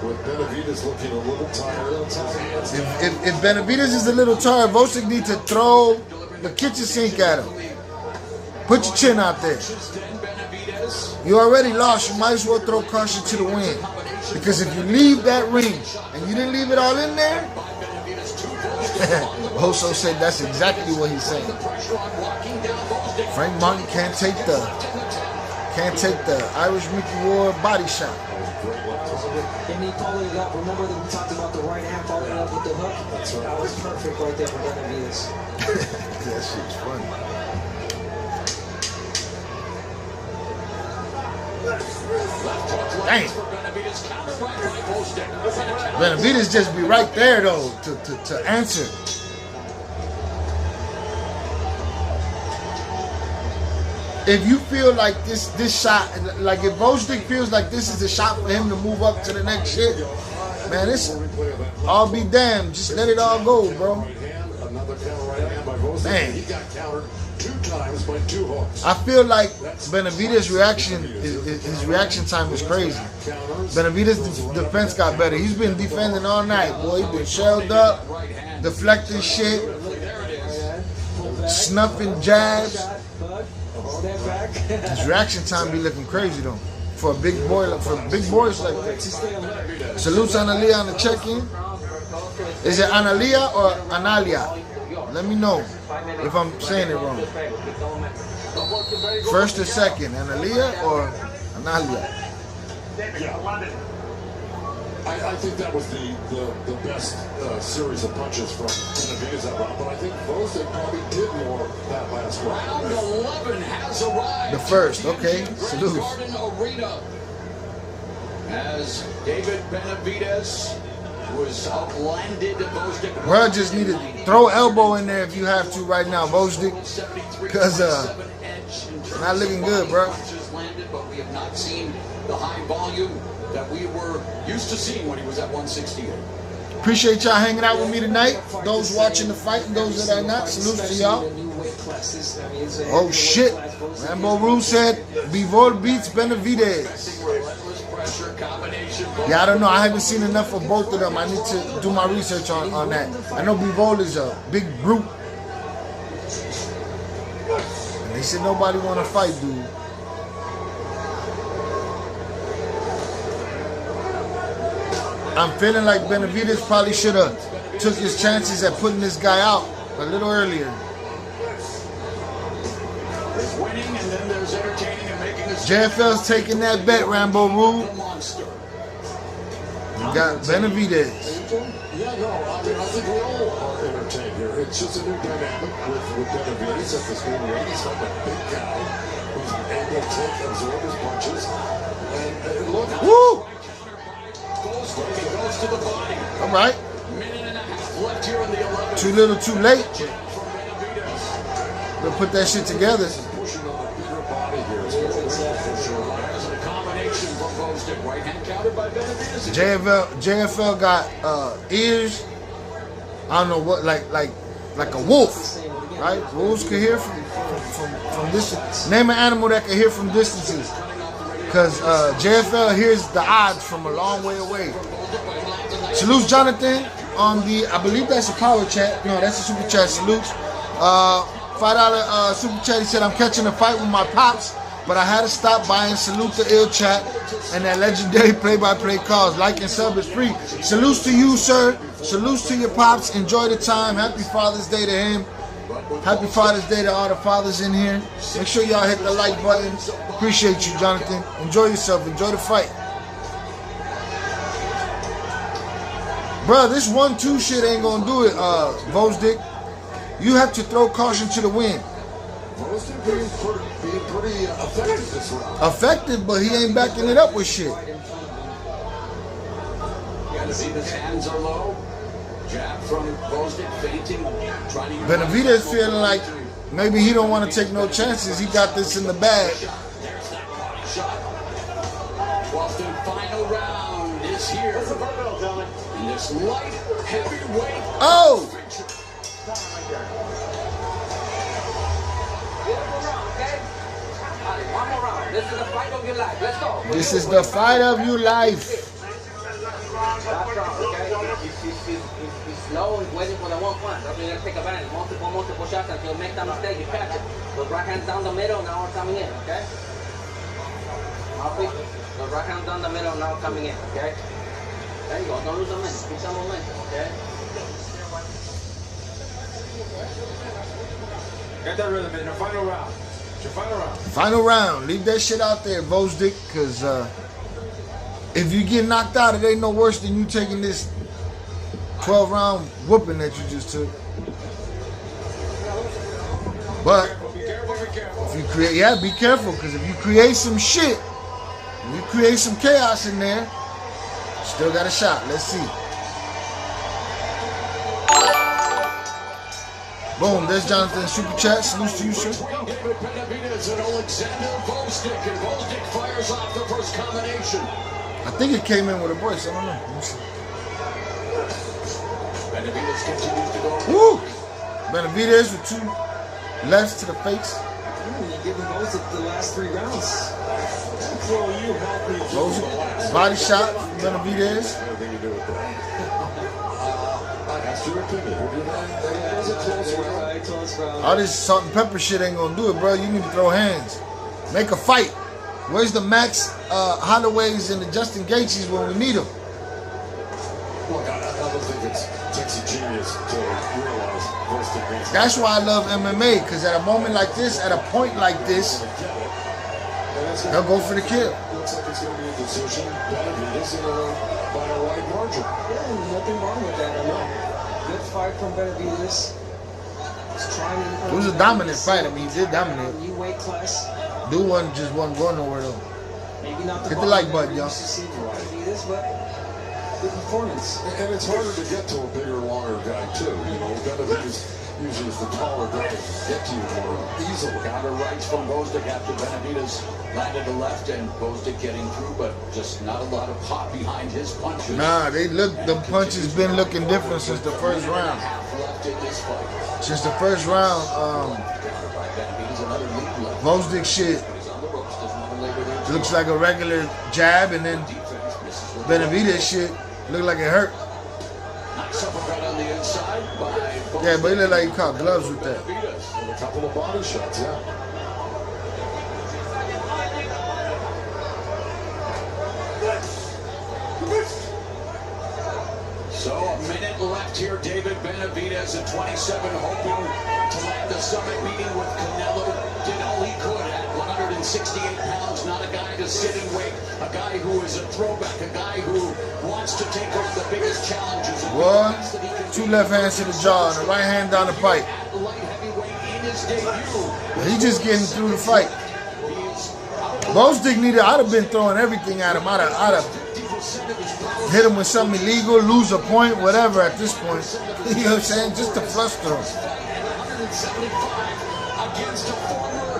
with Benavidez looking a little tired. If Benavidez is a little tired, Gvozdyk needs to throw the kitchen sink at him. Put your chin out there. You already lost. You might as well throw caution to the wind. Because if you leave that ring and you didn't leave it all in there, Oso said that's exactly what he's saying. Frank Martin can't take the Irish Mickey Ward body shot. And he followed it up. Remember that we talked about the right hand following up with the hook? That was perfect right there for Benavidez. That shit's funny. Dang. Benavidez just be right there though to answer. If you feel like this shot, like if Gvozdyk feels like this is a shot for him to move up to the next shit, man, it's all be damned. Just let it all go, bro. Right hand, another counter right hand by Gvozdyk. Man. He got countered 2 times by 2 hooks. I feel like Benavidez' reaction, his reaction time is crazy. Benavidez' defense got better. He's been defending all night, boy. He's been shelled up, deflecting shit, snuffing jabs. His reaction time be looking crazy though. For a big boy, for big boys like that. Salutes Analia on the check-in. Is it Analia or Analia? Let me know if I'm saying it wrong. First or second, Analia or Analia? I think that was the best series of punches from Benavidez that round, but I think Gvozdyk probably did more that last round. Round 11 has arrived. The first, okay. Salute. Garden Arena. As David Benavidez was outlanded Gvozdyk. Bro, just need to throw elbow in there if you have to right now, Gvozdyk. Because not looking good, bro. Landed, but we have not seen the high volume that we were used to seeing when he was at 168. Appreciate y'all hanging out with me tonight. Those watching the fight and those that are not, salute to y'all. Oh shit. Rambo Rule said Bivol beats Benavidez. Yeah, I don't know. I haven't seen enough of both of them. I need to do my research on that. I know Bivol is a big brute. And they said nobody want to fight, dude. I'm feeling like Benavidez probably should have took his chances at putting this guy out a little earlier. There's winning and then there's entertaining and making a JFL's taking that bet, Rambo Rule. You got Benavidez. Yeah, no, I mean, I think we all are entertained here. It's just a new dynamic with Benavidez at this new weight. He's like a big guy who's able to absorb his punches. And look, Woo! goes to the body. All right. Minute and a half left here in the 11th. Too little, too late. We'll put that shit together. pushing on the bigger body here. It's for sure. There's a combination from Gvozdyk. Right hand countered by Benavidez. JFL got ears. I don't know what, like a wolf, right? Wolves can hear from distance. Name an animal that can hear from distances. Because JFL hears the odds from a long way away. Salutes Jonathan on the, I believe that's a power chat. No, that's a super chat. Salutes. $5 super chat. He said, I'm catching a fight with my pops, but I had to stop by and salute the ill chat and that legendary play-by-play calls. Like and sub is free. Salutes to you, sir. Salutes to your pops. Enjoy the time. Happy Father's Day to him. Happy Father's Day to all the fathers in here. Make sure y'all hit the like button. Appreciate you, Jonathan. Enjoy yourself. Enjoy the fight. Bruh, this 1-2 shit ain't gonna do it, Gvozdyk. You have to throw caution to the wind. Gvozdyk being pretty effective this round. Effective, but he ain't backing it up with shit. You gotta see his hands are low. Jab from Gvozdyk, fainting, trying to... Benavidez feeling like maybe he don't want to take no chances. He got this in the bag. There's that body shot. 12th and final round is here. In this light heavyweight. Oh! One more round. This is the fight of your life. Let's go. This is the fight of your life. That's wrong, okay? He's slow, he's waiting for the 1 punch. That's when you're going to take advantage. Multiple shots until you make that mistake, you catch it. Those right hands down the middle, now we're coming in, okay? Those right hands down the middle, now coming in, okay? There you go, don't lose momentum. Keep some momentum, okay? Get that rhythm in the final round. It's your final round. Final round. Leave that shit out there, Gvozdyk, because if you get knocked out, it ain't no worse than you taking this 12-round whooping that you just took. But if you create, be careful, because if you create some shit, if you create some chaos in there, still got a shot. Let's see. Boom, there's Jonathan super chat. Salutes to you, sir. Benavidez and Alexander Gvozdyk, and Gvozdyk fires off the first combination. I think it came in with a voice. I don't know. Let me see. Benavidez continues to go. Woo! Benavidez with 2 lefts to the face. You're giving Gvozdyk the last 3 rounds. Gvozdyk, body shot, Benavidez. Nothing to do with that. That's your opinion. That was a close round. Close round. All this salt and pepper shit ain't gonna do it, bro. You need to throw hands. Make a fight. Where's the Max Holloways and the Justin Gaethjes when we need them? Look, I don't think it takes a genius to realize Gvozdyk needs. That's why I love MMA, because at a moment like this, at a point like this, they'll go for the kill. Looks like it's going to be a decision. Benavidez by a wide margin. Yeah, nothing wrong with that. I mean, good fight from Benavidez. It was a dominant fight. I mean, he did dominate. New weight class. Dude wasn't going nowhere though. Maybe not the Hit the like button, y'all. Benavidez, but good performance. And it's harder to get to a bigger, longer guy too. You know, Benavidez usually is the taller guy to get to you more easily. Counter rights from Gvozdyk after Benavidez landed the left, and Gvozdyk getting through, but just not a lot of pop behind his punches. Nah, the punches been looking different since the first round. Left in this fight. Since the first round, Gvozdyk shit looks like a regular jab, and then Benavidez shit look like it hurt. Nice uppercut on the inside by Gvozdyk. Yeah, but it looked like he caught gloves with that. And a couple of body shots, yeah. So a minute left here. David Benavidez at 27, hoping to land the summit meeting with Canelo. Did all he could at 168 pounds. Not a guy to sit and wait. A guy who is a throwback. A guy who wants to take on the biggest challenges. One, 2 left hands to the jaw and the right hand down the pipe. Light heavyweight in his debut. He just getting through the fight. Gvozdyk needed. I'd have been throwing everything at him. I'd have hit him with something illegal, lose a point, whatever at this point. You know what I'm saying? Just to fluster him. 175 against a former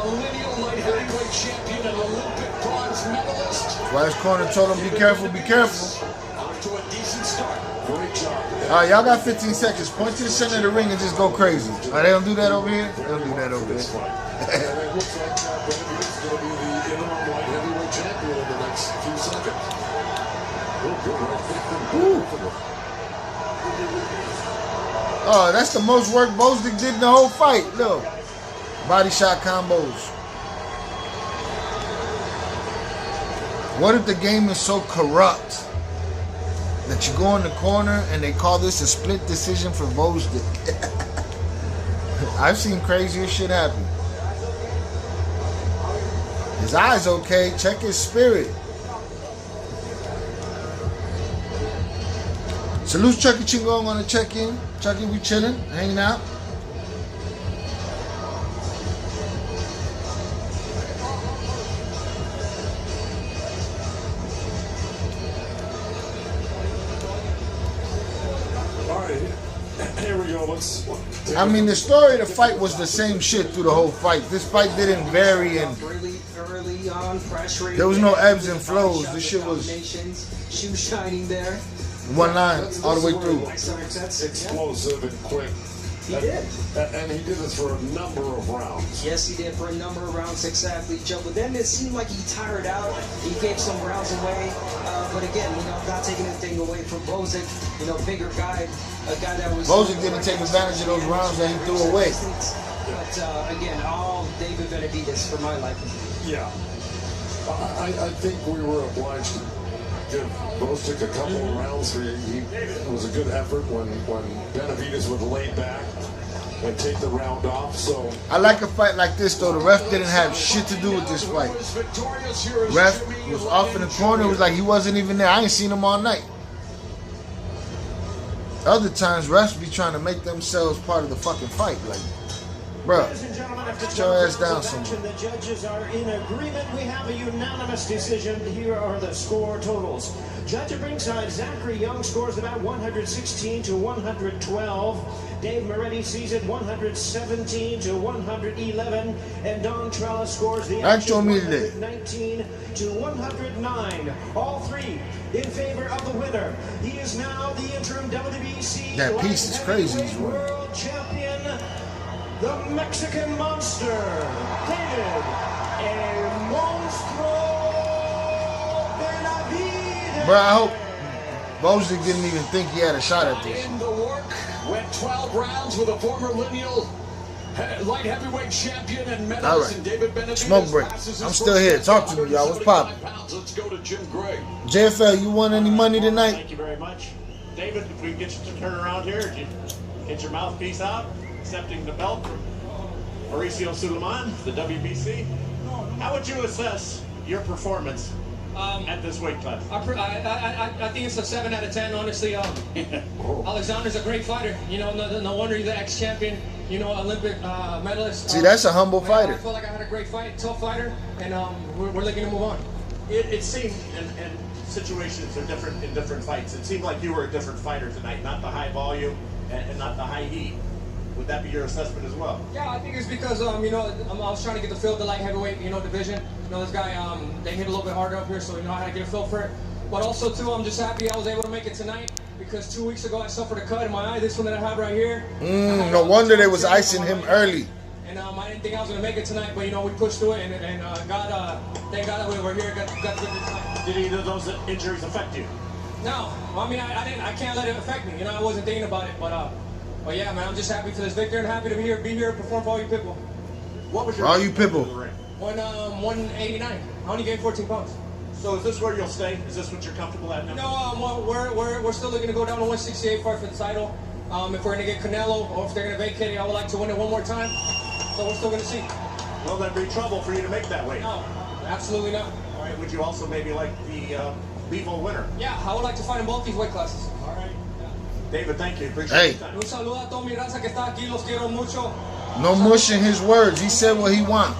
lineal light heavyweight champion and Olympic bronze medalist. That's why his corner told him, be careful, be careful. Off to a decent start. Great job. All right, y'all got 15 seconds. Point to the center of the ring and just go crazy. They don't do that over here? They don't do that over This here. fight. And it looks like Benavidez is going to be the interim light heavyweight champion in the next few seconds. Oh, that's the most work Gvozdyk did in the whole fight. Look. Body shot combos. What if the game is so corrupt that you go in the corner and they call this a split decision for Gvozdyk? I've seen crazier shit happen. His eyes okay. Check his spirit. Salute Chucky Chingong on the check-in. Chucky, we chilling, hanging out. All right, here we go. I mean, the story of the fight was the same shit through the whole fight. This fight didn't vary, and Early on, pressure. there was no ebbs and flows. This shit was shoe shining there. one line all the way through. Explosive and quick. He did. And he did this for a number of rounds. Yes, he did for a number of rounds, exactly, Joe. But then it seemed like he tired out. He gave some rounds away. But again, not taking anything away from Gvozdyk. Bigger guy, a guy that was. Gvozdyk didn't take advantage of those rounds that he threw away. But again, all David Benavidez for my liking. Yeah. I think we were obliged to give Gvozdyk a couple of rounds. It was a good effort when Benavidez would lay back and take the round off. So I like a fight like this though. The ref didn't have shit to do with this fight. Ref was off in the corner. It was like he wasn't even there. I ain't seen him all night. Other times refs be trying to make themselves part of the fucking fight. Like, bro, put your ass down somewhere. The judges are in agreement. We have a unanimous decision. Here are the score totals. Judge at ringside, Zachary Young scores the bout 116 to 112. Dave Moretti sees it 117 to 111. And Don Trella scores the action 119 to 109. All three in favor of the winner. He is now the interim WBC that piece is crazy. World Champion, the Mexican Monster, David El Monstro Benavidez. Bro, I hope Gvozdyk didn't even think he had a shot at this. In the work, went 12 rounds with a former lineal light heavyweight champion and medalist in David Benavidez. Smoke break. I'm still here. Talk to me, y'all. What's poppin'? Let's go to Jim Gray. JFL, you won any money tonight? Thank you very much. David, if we can get you to turn around here, get your mouthpiece out, accepting the belt from Mauricio Suleiman, the WBC. How would you assess your performance at this weight class? I think it's a 7 out of 10, honestly. Alexander's a great fighter. You know, no wonder he's the ex-champion, you know, Olympic medalist. See, that's a humble fighter. I feel like I had a great fight, tough fighter, and we're looking to move on. It seemed, and situations are different in different fights. It seemed like you were a different fighter tonight, not the high volume and not the high heat. Would that be your assessment as well? Yeah, I think it's because, you know, I was trying to get the feel of the light heavyweight, you know, division. You know, this guy, they hit a little bit harder up here, so, you know, I had to get a feel for it. But also, too, I'm just happy I was able to make it tonight because 2 weeks ago I suffered a cut in my eye, this one that I have right here. No wonder they was icing him early. And I didn't think I was going to make it tonight, but, you know, we pushed through it, and God, thank God that we were here, got good tonight. Did either of those injuries affect you? No. Well, I mean, I can't let it affect me. You know, I wasn't thinking about it, but yeah, man, I'm just happy for this victory and happy to be here, perform for all you people. What was your all you people? 189. I only gained 14 pounds. So is this where you'll stay? Is this what you're comfortable at now? No, we're still looking to go down to 168 fight for the title. If we're gonna get Canelo or if they're gonna vacate it, I would like to win it one more time. So we're still gonna see. Will there be trouble for you to make that weight? No, absolutely not. All right. Would you also maybe like the Bevo winner? Yeah, I would like to fight in both these weight classes. All right. David, thank you. Appreciate your time. Un saludo a toda mi raza que está aquí, los quiero mucho. No mushing his words. He said what he want.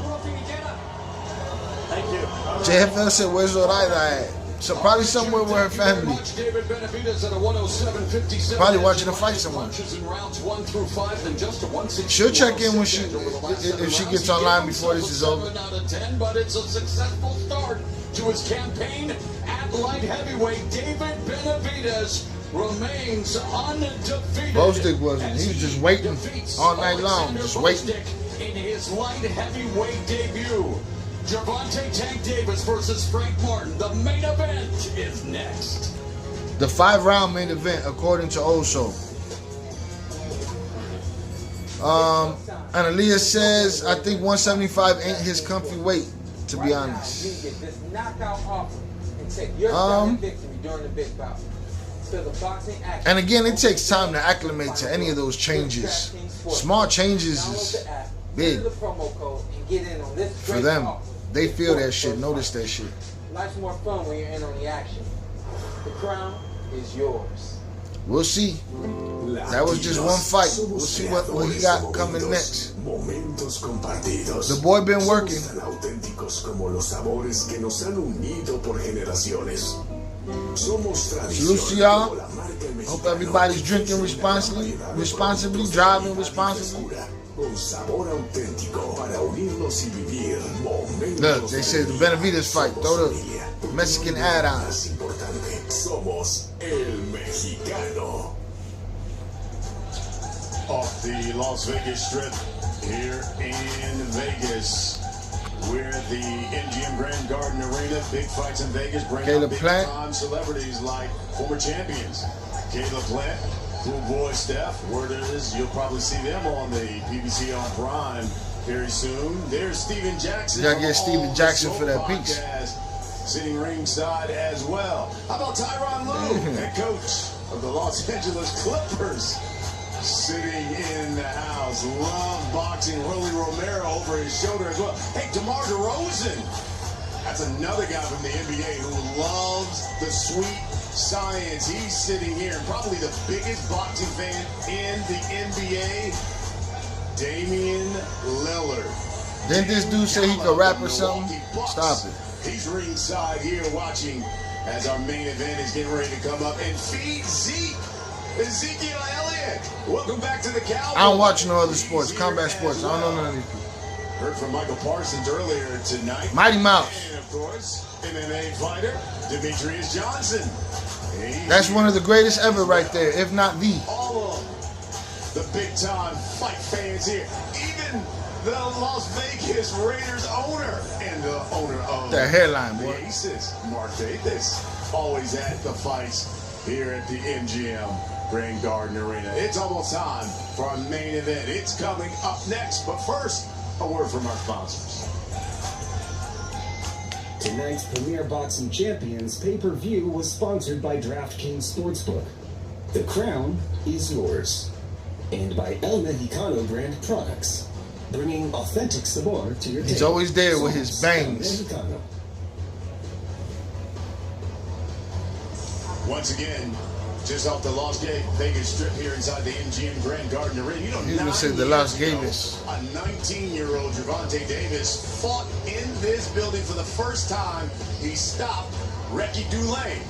Thank you. JFL said, where's Zoraida at? So probably somewhere with her family. Probably watching a fight somewhere. She'll check in when if she gets online before this is over. But it's a successful start to his campaign at light heavyweight. David Benavidez remains undefeated. Gvozdyk wasn't. He was just waiting all night long, just waiting. In his light heavyweight debut, Gervonta Tank Davis versus Frank Martin. The main event is next. The 5-round main event, according to Oso. Analia says, I think 175 ain't his comfy weight, to be honest. And again, it takes time to acclimate to any of those changes. Small changes is big for them. They feel that shit, notice that shit. Life's more fun when you're in on the action. The crown is yours. We'll see. That was just one fight. We'll see what he got coming next. The boy been working. Salute to y'all. Hope everybody's drinking responsibly, driving responsibly. Look, they said the Benavidez fight. Throw the Mexican ad on. Off the Las Vegas Strip here in Vegas. We're at the MGM Grand Garden Arena. Big fights in Vegas bring out big-time celebrities like former champions. Caleb Plant, Cool Boy Steph. Word is you'll probably see them on the PBC on Prime very soon. There's Steven Jackson. You gotta get Steven Jackson for that piece. Sitting ringside as well. How about Tyronn Lue, head coach of the Los Angeles Clippers? Sitting in the house. Love boxing. Rolly Romero over his shoulder as well. Hey, DeMar DeRozan. That's another guy from the NBA who loves the sweet science. He's sitting here. Probably the biggest boxing fan in the NBA. Damian Lillard. Didn't this dude say he could rap or something? Stop it. He's ringside here watching as our main event is getting ready to come up and feed Zeke. Ezekiel Elliott, welcome back to the Cowboys. I don't watch no other sports, combat sports. I don't know none of these people. Heard from Michael Parsons earlier tonight. Mighty Mouse. And of course, MMA fighter Demetrius Johnson. That's one of the greatest ever right there, if not the. All of the big-time fight fans here. Even the Las Vegas Raiders owner and the owner of that hairline, boy. The Aces, Mark Davis, always at the fights here at the MGM Grand Garden Arena. It's almost time for our main event. It's coming up next, but first, a word from our sponsors. Tonight's Premier Boxing Champions pay-per-view was sponsored by DraftKings Sportsbook. The crown is yours. And by El Mexicano brand products, bringing authentic sabor to your table. He's always there with his bangs. Once again, just off the Las Vegas Strip here inside the MGM Grand Garden Arena. You know, He's gonna say the Las Vegas. A 19-year-old Gervonta Davis fought in this building for the first time. He stopped Ricky Dulane.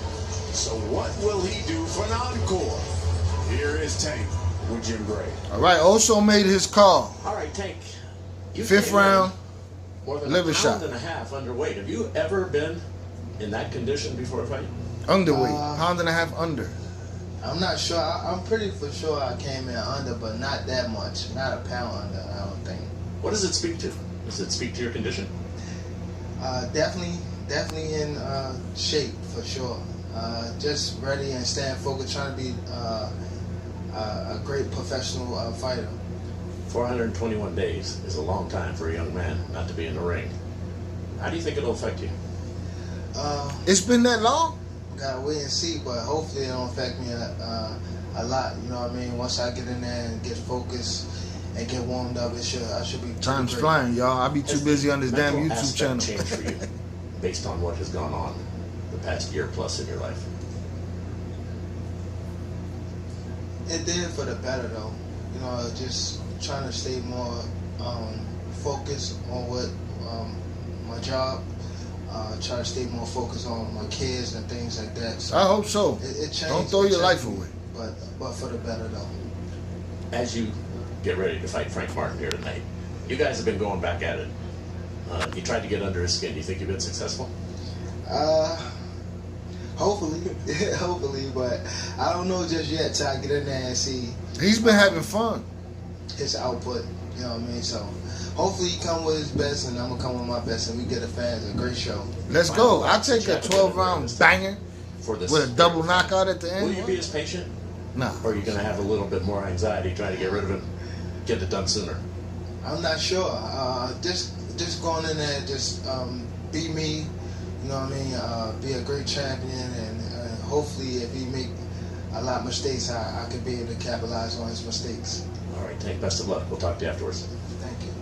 So what will he do for an encore? Here is Tank with Jim Gray. All right, also made his call. All right, Tank. Fifth round, more than liver a shot. pound and a half underweight. Have you ever been in that condition before a fight? Underweight, pound and a half under. I'm not sure. I'm pretty for sure I came in under, but not that much. Not a pound under, I don't think. What does it speak to? Does it speak to your condition? Definitely in shape for sure. Just ready and staying focused, trying to be a great professional fighter. 421 days is a long time for a young man not to be in the ring. How do you think it'll affect you? It's been that long? Gotta wait and see, but hopefully it don't affect me a lot. You know what I mean? Once I get in there and get focused and get warmed up, I should be. Time's flying, y'all. I be too busy on this damn YouTube channel. Change for you, based on what has gone on the past year plus in your life. It did for the better though. You know, just trying to stay more focused on what my job. Try to stay more focused on my kids and things like that. So I hope so. It changed. Don't throw your life away. But for the better though. As you get ready to fight Frank Martin here tonight, you guys have been going back at it. You tried to get under his skin. Do you think you've been successful? Hopefully, hopefully, but I don't know just yet till I get in there and see. He's been having fun. His output, you know what I mean? So hopefully he come with his best and I'm going to come with my best and we get the fans a great show. Let's go. I'll take a 12-round banger with a double knockout at the end. Will you be as patient? No. Or are you going to have a little bit more anxiety trying to get rid of him, get it done sooner? I'm not sure. Just going in there, just be me, you know what I mean? Be a great champion and hopefully if he make a lot of mistakes, I could be able to capitalize on his mistakes. All right, Tank, best of luck. We'll talk to you afterwards. Thank you.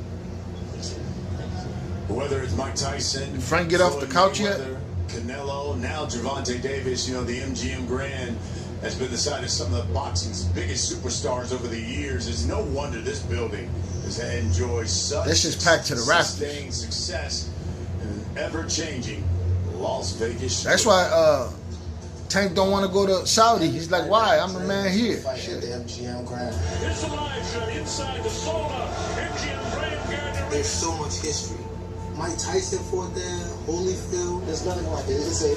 Whether it's Mike Tyson, did Frank get off the couch yet? Canelo, now Gervonta Davis, you know, the MGM Grand has been the site of some of the boxing's biggest superstars over the years. It's no wonder this building has enjoyed such this is packed to the rafters. Sustained success in an ever-changing Las Vegas. That's why Tank don't want to go to Saudi. He's like, why? I'm the man here. Shit. The MGM Grand. It's a live shot inside the Sola MGM Grand Garden. There's so much history. Mike Tyson fought there, Holyfield. There's nothing like it. It's a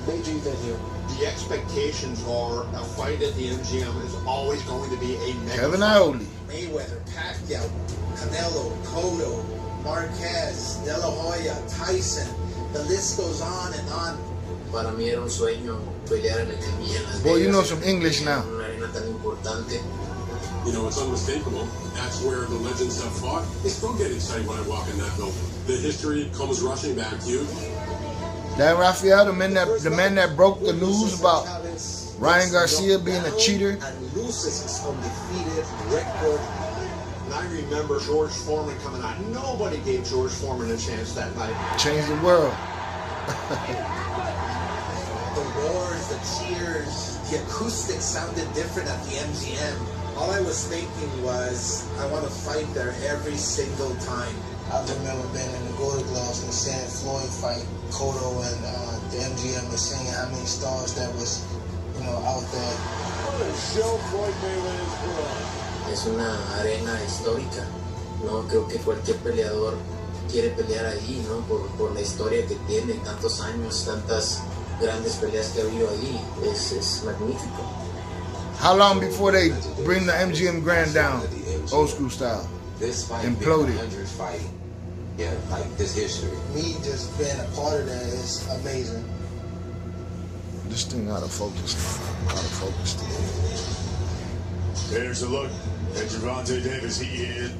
major event here. The expectations are a fight at the MGM is always going to be a mega Kevin fight. Ioli. Mayweather, Pacquiao, Canelo, Cotto, Marquez, De La Hoya, Tyson. The list goes on and on. Para mí era un sueño pelear en el MGM. Boy, you know some English now. Una arena tan importante. You know, it's unmistakable. That's where the legends have fought. I still get excited when I walk in that building. The history comes rushing back to you. That Rafael, the man that broke the news about Ryan Garcia being a cheater. And loses his undefeated record. And I remember George Foreman coming out. Nobody gave George Foreman a chance that night. Changed the world. The roars, the cheers, the acoustics sounded different at the MGM. all I was thinking was, I want to fight there every single time. I remember being in the Golden Gloves and seeing Floyd fight Cotto and the MGM and seeing how many stars that was, out there. Es una arena histórica, ¿no? Creo que cualquier peleador quiere pelear ahí, ¿no? Por la historia que tiene, tantos años, tantas grandes peleas que ha habido ahí. Es magnífico. How long before they bring the MGM Grand down, old school style? This fight imploded. Being 100 fight, yeah, like this history. Me just being a part of that is amazing. This thing out of focus. Out of focus today. There's a look at Gervonta Davis. He is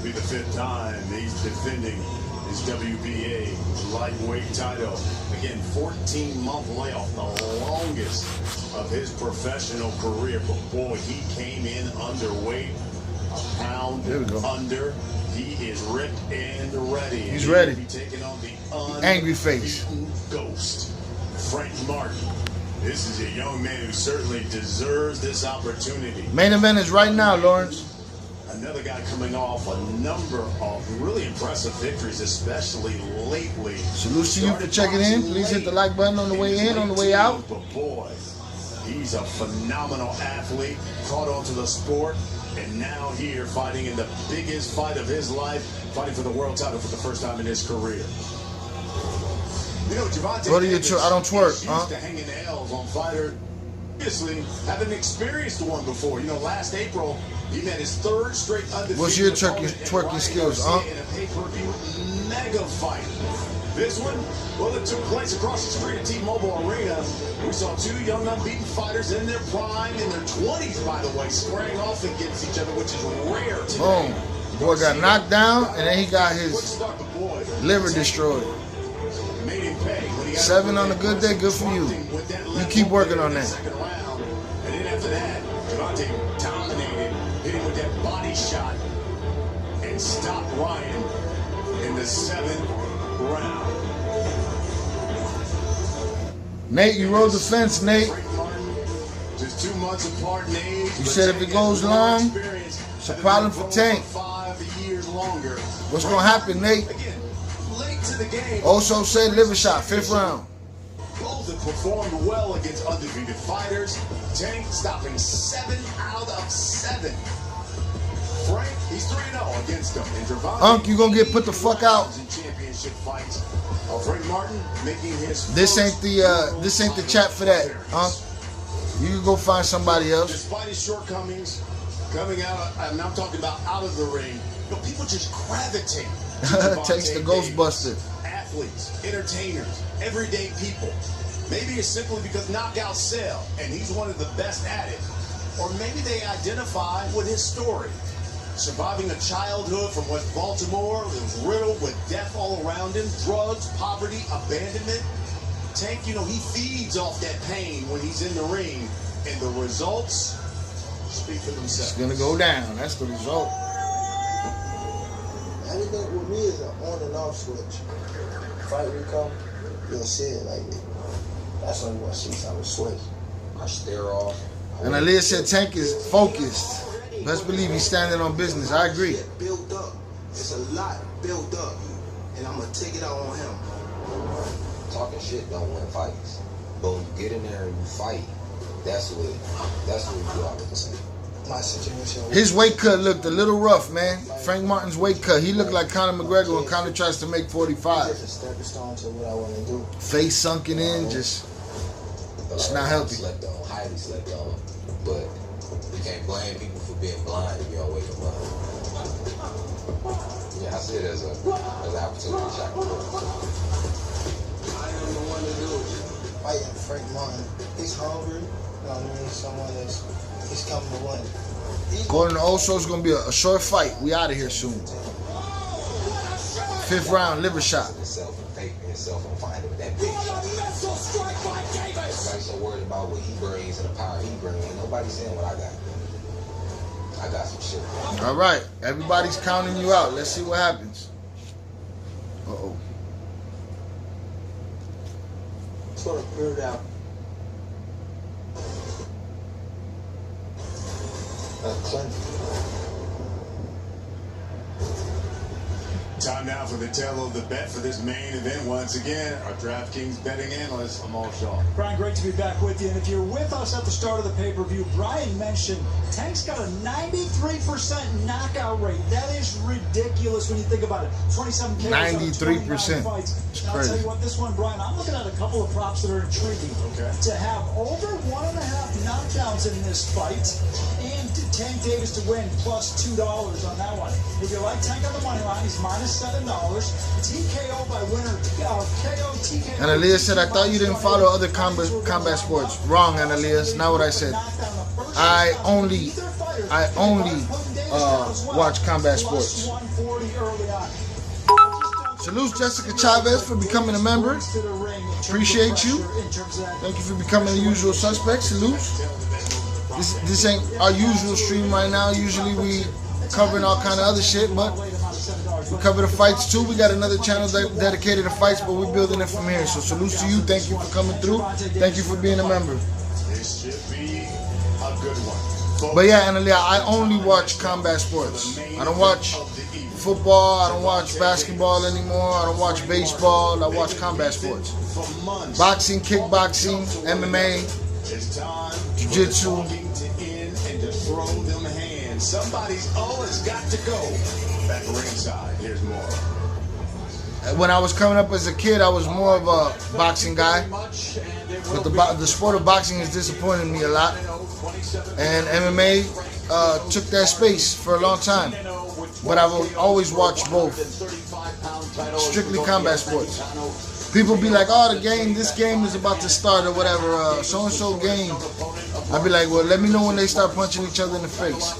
be the 5th time he's defending his WBA lightweight title. Again, 14-month layoff, the longest of his professional career. But boy, he came in underweight, a pound under. He is ripped and ready. He's ready. He'll be taking on the angry face ghost, Frank Martin. This is a young man who certainly deserves this opportunity. Main event is right now, Lawrence. Another guy coming off a number of really impressive victories, especially lately. Salute to you for checking in. Please hit the like button on the way in, on the way out. But boy, he's a phenomenal athlete, caught on to the sport, and now here fighting in the biggest fight of his life, fighting for the world title for the first time in his career. You know, Gervonta Go to your Davis I don't twerk, used to hanging L's on fighters. Obviously, haven't experienced one before. You know, last April, he met his 3rd straight undefeated. What's your twerking skills, in a pay-per-view mega fight. This one, well, it took place across the street at T-Mobile Arena. We saw 2 young unbeaten fighters in their prime, in their 20s, by the way, squaring off against each other, which is rare today. Boom. Boy got knocked down, and then he got his liver destroyed. 7 on a good day, good for you. You keep working on that. And then after that, Gervonta dominated, hitting with that body shot, and stopped Ryan in the 7th round. Nate, you rode the fence, Nate. Just 2 months apart in age. You said if it goes long, it's a problem for Tank. 5 years longer. What's going to happen, Nate? Late to the game. Also said liver shot, 5th round. Both have performed well against undefeated fighters. Tank stopping 7 out of 7. Frank, he's 3-0 against them. And Gervonta, you gonna get put the fuck out. In championship fights. Frank Martin making his This ain't the chat for that, You can go find somebody else. Despite his shortcomings, coming out, I'm talking about out of the ring, but people just gravitate. Takes the Ghostbuster. Athletes, entertainers, everyday people. Maybe it's simply because knockouts sell, and he's one of the best at it. Or maybe they identify with his story. Surviving a childhood from West Baltimore that was riddled with death all around him, drugs, poverty, abandonment. Tank, he feeds off that pain when he's in the ring, and the results speak for themselves. It's gonna go down. That's the result. Anything with me is an on and off switch. Fight will come, you'll see it like it. That's only what she's on the switch. I stare off. And Aaliyah said Tank is focused. Best believe he's standing on business. I agree. Built up. It's a lot built up. And I'm going to take it out on him. Talking shit don't win fights. But when you get in there and you fight, that's what you are looking at. My situation. His weight cut looked a little rough, man. Frank Martin's weight cut. He looked like Conor McGregor when Conor tries to make 45. It's a stepping stone to what I want to do. Face sunken in, just it's not healthy. Highly slept on. But you can't blame people for being blind if you don't wake them up. Yeah, I see it as an opportunity shot. I am the one to do it. Fighting Frank Martin. He's hungry. Someone that's he's coming to win. According to Oso, it's gonna be a short fight. We out of here soon. 5th round, liver shot. Himself on finding that big shot. Everybody's so worried about what he brings and the power he brings. Ain't nobody saying what I got. I got some shit. All right, everybody's counting you out. Let's see what happens. Uh-oh. Sort of cleared out. Clinton. Time now for the tell of the bet for this main event. Once again, our DraftKings betting analyst, Amal Shaw. Brian, great to be back with you. And if you're with us at the start of the pay-per-view, Brian mentioned Tank's got a 93% knockout rate. That is ridiculous when you think about it. 27 KOs 93%. Fights. It's Now, I'll crazy. tell you what, this one, Brian, I'm looking at a couple of props that are intriguing. Okay. To have over 1.5 knockdowns in this fight, and to Tank Davis to win plus $2 on that one. If you like Tank on the money line, he's minus $7. TKO by winner, KO, TKO. And Elias said, I thought you didn't follow other combat sports. Wrong, and Elias. Not what I said. I only watch combat sports. Salute Jessica Chavez for becoming a member. Appreciate you. Thank you for becoming the usual suspect. Salute. This ain't our usual stream right now. Usually we covering all kind of other shit, but we cover the fights too. We got another channel dedicated to fights, but we're building it from here. So salute to you. Thank you for coming through. Thank you for being a member. This should be a good one. But yeah, Analia, I only watch combat sports. I don't watch football. I don't watch basketball anymore. I don't watch baseball. I watch combat sports. Boxing, kickboxing, MMA, jiu-jitsu. Somebody's always got to go. Back ringside, here's more. When I was coming up as a kid, I was more of a boxing guy. But the sport of boxing has disappointed me a lot. And MMA took that space for a long time. But I will always watch both. Strictly combat sports. People be like, oh, this game is about to start or whatever, so-and-so game. I'd be like, well, let me know when they start punching each other in the face.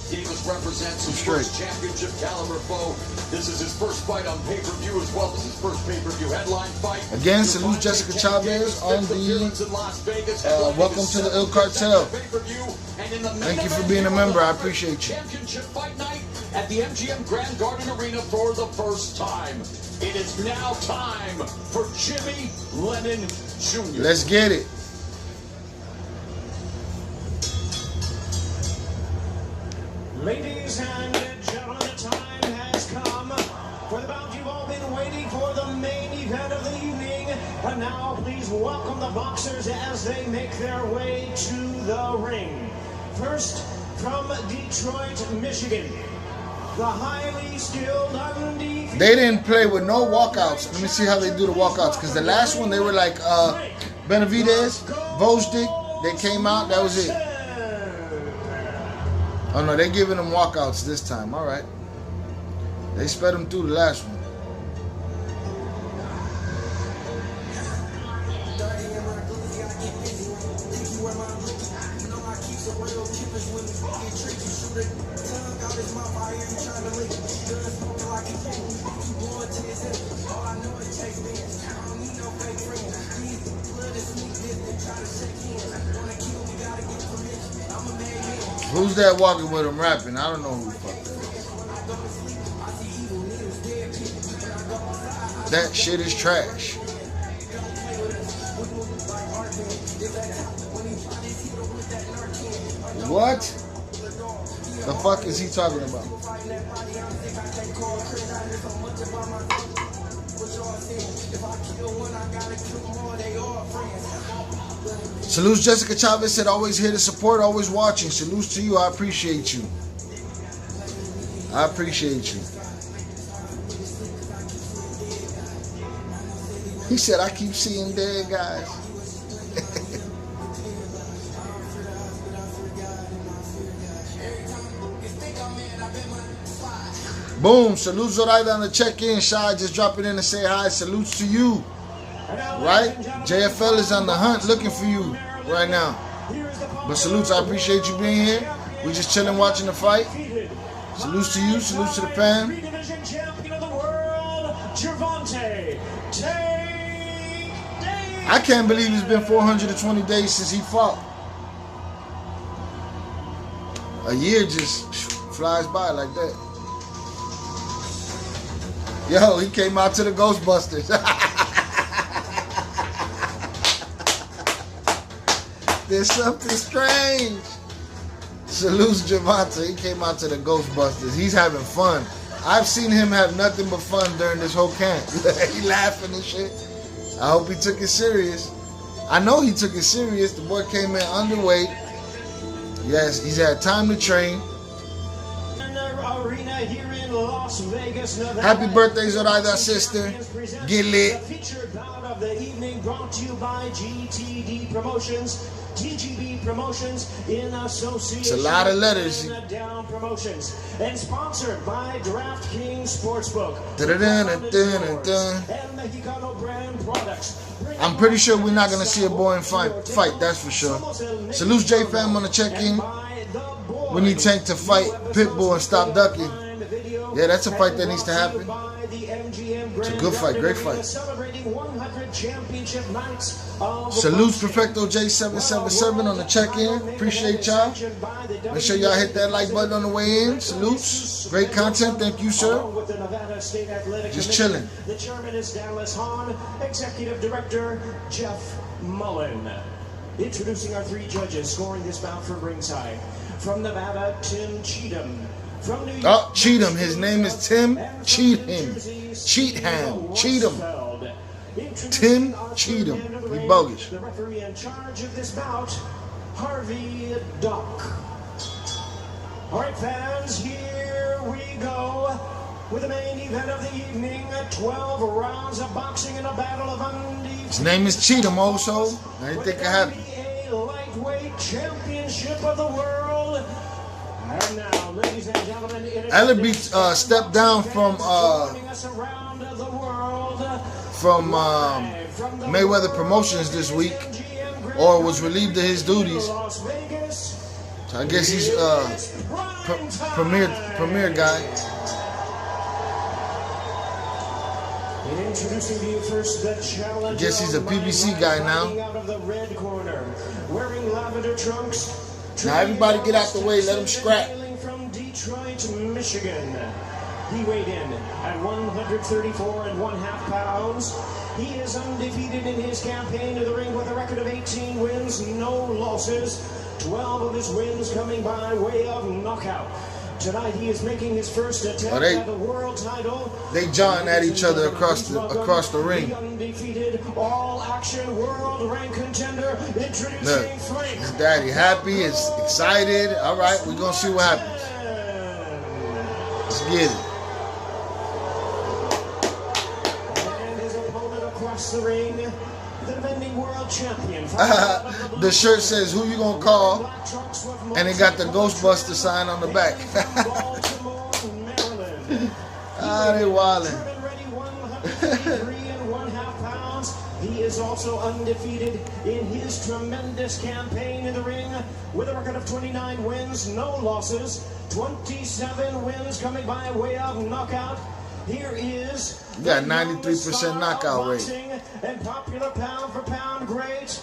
Davis represents his first championship caliber foe. This is his first fight on pay-per-view as well as his first pay-per-view headline fight. Again, salute Jessica Chavez on the welcome to the Il Cartel. Thank you for being a member. I appreciate you. Championship fight night at the MGM Grand Garden Arena for the first time. It is now time for Jimmy Lennon Jr. Let's get it. Ladies and gentlemen, the time has come for the bout you've all been waiting for, the main event of the evening. And now please welcome the boxers as they make their way to the ring. First, from Detroit, Michigan, the highly skilled, undefeated. They didn't play with no walkouts. Let me see how they do the walkouts. Because the last one, they were like Benavidez, Gvozdyk. They came out. That was it. Oh, no. They're giving them walkouts this time. All right. They sped them through the last one. Who's that walking with him rapping? I don't know who the fuck that is. That shit is trash. What? The fuck is he talking about? Salutes Jessica Chavez said, always here to support, always watching. Salutes to you. I appreciate you. I appreciate you. He said, I keep seeing dead guys. Boom. Salute Zoraida on the check-in. Shy just dropping in to say hi. Salutes to you. Right? JFL is on the hunt looking for you right now. But salutes, I appreciate you being here. We're just chilling watching the fight. Salutes to you, salutes to the fam. I can't believe it's been 420 days since he fought. A year just flies by like that. Yo, he came out to the Ghostbusters. There's something strange. Salutes Gervonta. He came out to the Ghostbusters. He's having fun. I've seen him have nothing but fun during this whole camp. He laughing and shit. I hope he took it serious. I know he took it serious. The boy came in underweight. Yes, he's had time to train. Arena here in Las Vegas, Nevada. Happy birthday, Zoraida sister. Get lit. The featured bout of the evening brought to you by GTD Promotions, TGB Promotions in association. It's a lot of letters. With Down Promotions and sponsored by DraftKings Sportsbook. And Mexicano brand products. I'm pretty sure we're not gonna see a boring fight. That's for sure. Salute J Fam on the check-in. We need Tank to fight Pitbull and stop ducking. Yeah, that's a fight that needs to happen. It's a good fight, great fight. Salutes Perfecto J777 on the check-in. Appreciate y'all. Make sure y'all hit that like button on the way in. Salutes. Great content. Thank you, sir. Just chilling. The chairman is Dallas Hahn. Executive Director Jeff Mullen. Introducing our three judges scoring this bout from ringside. From Nevada, Tim Cheatham. From New York, oh, Cheatham. His name is Tim Cheatham. Cheatham. Tim Cheatham. He bogus. The referee in charge of this bout, Harvey Dock. All right, fans, here we go with the main event of the evening. 12 rounds of boxing in a battle of undefeated. His name is Cheatham also. Anything can happen. Lightweight championship of the world. And now, ladies and gentlemen, Ellerby stepped down from Mayweather Promotions this week, or was relieved of his duties. So I guess he's premier guy. Introducing to you first the challenger. I guess he's a PBC guy now. Out of the red corner, wearing lavender trunks. Now everybody get out the way, let him scrap. From Detroit, Michigan. He weighed in at 134 1/2 pounds. He is undefeated in his campaign to the ring with a record of 18 wins, no losses. 12 of his wins coming by way of knockout. Tonight he is making his first attempt at the world title. They jawing at each other across the ring. The undefeated all-action world rank contender introducing Frank. His daddy happy, is excited. All right, we're gonna see what happens. Let's get it. And his opponent across the ring, the defending world champion. The shirt says, "Who you gonna call?" And it got the Ghostbuster sign on the back. Ah, they wildin'. 133 1/2 pounds. He is also undefeated in his tremendous campaign in the ring with a record of 29 wins, no losses, 27 wins coming by way of knockout. Here is you got 93% knockout rate. And popular pound for pound great.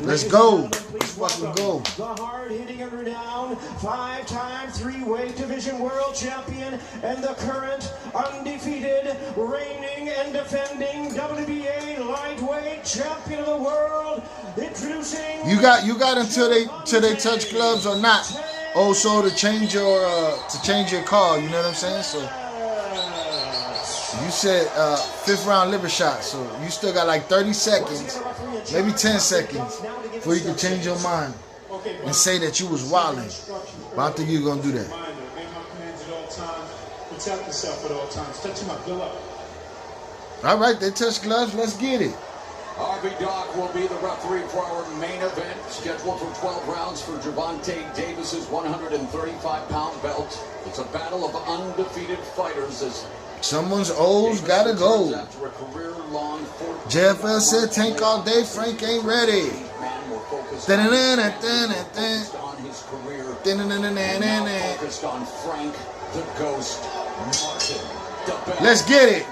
Let's go. Let's fucking go. The hard-hitting and renowned 5-time three-weight division world champion and the current undefeated, reigning and defending WBA lightweight champion of the world. Introducing. You got until they touch gloves or not. Also to change your call. You know what I'm saying? So you said 5th round liver shot. So you still got like 30 seconds. Maybe 10 seconds before you can change your mind and say that you was wilding. But I don't think you're going to do that. Protect yourself at all times. Touch him up. Go up. All right, they touch gloves. Let's get it. Harvey Dock will be the referee for our main event, scheduled for 12 rounds for Gervonta Davis's 135-pound belt. It's a battle of undefeated fighters as someone's O's gotta go. JFL said tank all day, Frank ain't ready. Focused on Frank the Ghost Martin. Let's get it.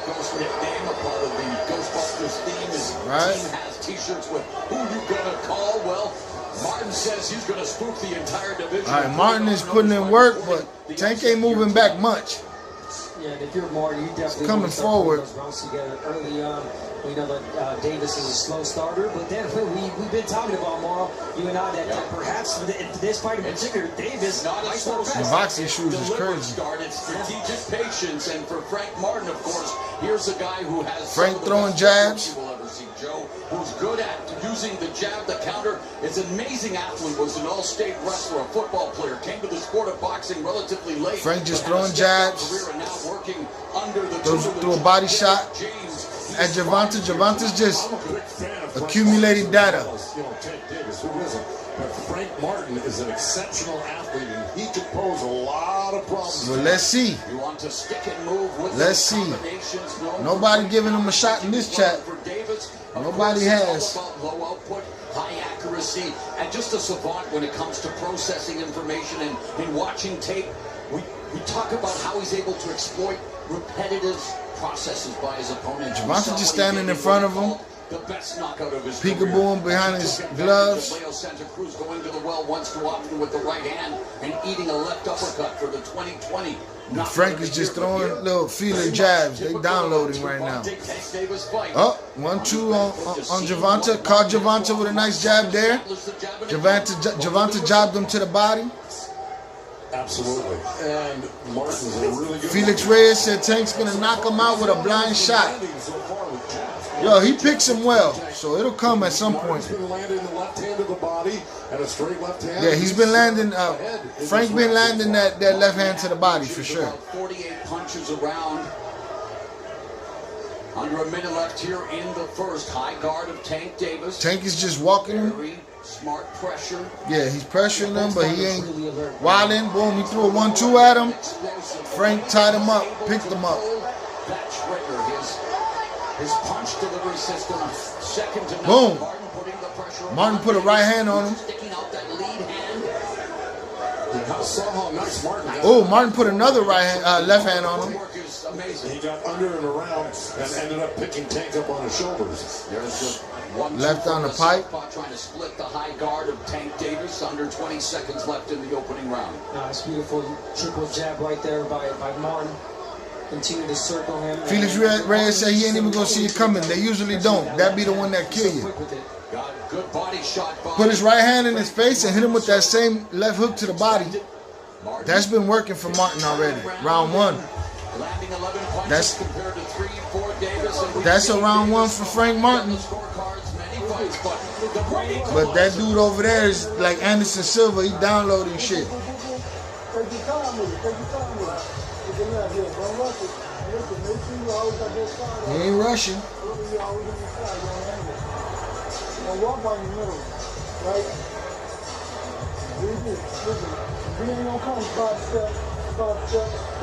Ghost nickname, a part of the Ghostbusters theme is right. Team has t-shirts with who you gonna call? Well, Martin says he's gonna spook the entire division. All right, Martin is putting in work, but Tank ain't moving back much. Yeah, if you're Martin, you definitely coming forward. Those rounds together early on. We know that Davis is a slow starter, but then we've been talking about, Mauro, you and I, that perhaps for this fight in particular, Davis not a slow The boxing shoes is crazy. Start. It's strategic patience, and for Frank Martin, of course, here's a guy who has Frank throwing jabs. you will ever see. Joe, who's good at using the jab, the counter, is an amazing athlete. Was an all-state wrestler, a football player, came to the sport of boxing relatively late. Frank just throwing jabs. Career and now working under the Threw a body shot at Gvozdyk. Gvozdyk just accumulating data. You know, Tank Davis, who isn't? But Frank Martin is an exceptional athlete, and he could pose a lot of problems. Well, let's see. You want to stick and move with Let's see. Nobody giving him a shot in this chat. Nobody has. Low output, high accuracy, and just a savant when it comes to processing information and watching tape. We talk about how he's able to exploit repetitive processes by his opponent. Gvozdyk just standing in front of him. The best knockout of his peekabooing behind his gloves. Leo Santa Cruz going to the well once too often with the right hand and eating a left uppercut for the 2020. Frank is just throwing little feeler jabs. They downloading right now. Oh, 1-2 on Gvozdyk. Caught Gvozdyk with a nice jab there. Gvozdyk jabbed him to the body. Absolutely. And Martin's a really good Felix Reyes said Tank's going to knock him out with a blind shot. Yo, he picks him well, so it'll come at some point. He's been landing the left hand of the body and a straight left hand. Yeah, he's been landing, Frank been landing that left hand to the body for sure. 48 punches around. Under a minute left here in the first. High guard of Tank Davis. Tank is just walking him. Very smart pressure. Yeah, he's pressuring him, but he ain't wilding. Boom, he threw a 1-2 at him. Frank tied him up, picked him up. That trigger, his punch delivery system, second to none. Boom. Martin putting the pressure on. Martin put a right hand on him. Sticking out that lead hand. Nice Martin. Oh, Martin put another left hand on him. Amazing. He got under and around and ended up picking Tank up on his shoulders. There's just one left on the pipe. Trying to split the high guard of Tank Davis. Under 20 seconds left in the opening round. Nice, beautiful triple jab right there by Martin. Continue to circle him. Felix Reyes said he ain't even gonna see it coming. They usually don't. That be the one that kill you. Got a good body shot. Put his right hand in his face and hit him with that same left hook to the body. That's been working for Martin already. Round one. Landing 11 punches compared to 3-4 Davis. That's a round one for Frank Martin. But that dude over there is like Anderson Silva. He downloading shit. He ain't rushing.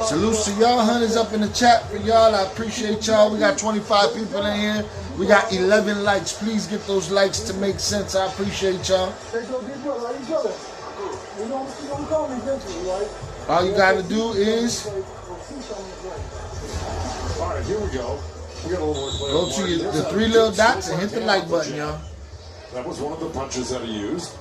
Salutes to y'all, hunters up in the chat for y'all. I appreciate y'all. We got 25 people in here. We got 11 likes. Please get those likes to make sense. I appreciate y'all. All you gotta do is all right, here we go. We got a little more play. Go to the three little dots and hit the like button, y'all. That was one of the punches that he used.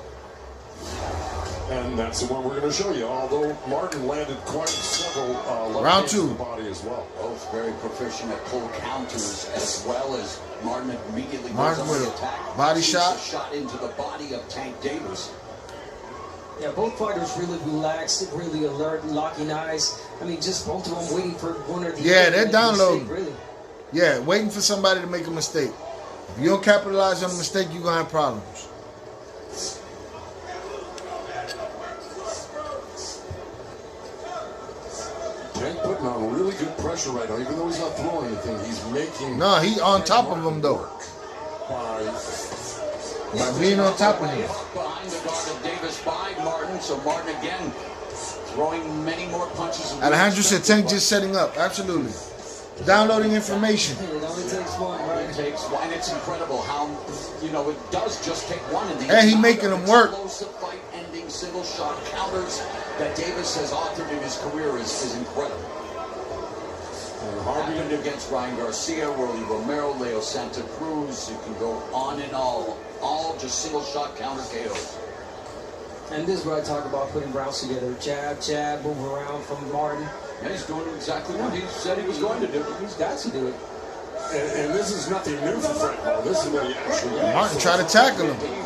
And that's the one we're going to show you. Although Martin landed quite several round two in the body as well. Both very proficient at pull counters as well as Martin immediately Martin goes on with the attack. a body shot. A shot into the body of Tank Davis. Yeah, both fighters really relaxed, really alert, locking eyes. I mean, just both of them waiting for one or the other. Yeah, they're downloading. Mistake, really. Yeah, waiting for somebody to make a mistake. If you don't capitalize on the mistake, you're going to have problems. Tank putting on really good pressure right now. Even though he's not throwing anything, he's making... No, he on top of him, though. By being on top of him. Behind the guard of Davis by Martin. So Martin again throwing many more punches. Alejandro said Tank just setting up. Absolutely. Downloading information. It only takes one, right? It takes one. And it's incredible how, you know, it does just take one. And he making them work. Explosive fight ending single shot counters that Davis has authored in his career is incredible. Happened against Ryan Garcia, Rolly Romero, Leo Santa Cruz. You can go on and all just single shot counter KOs. And this is what I talk about, putting rounds together. Jab, jab, move around from Martin. Yeah, he's doing exactly what he said he was going to do. He's got to do it. And this is nothing new for Frank. This is what he actually does. Martin tried to tackle him.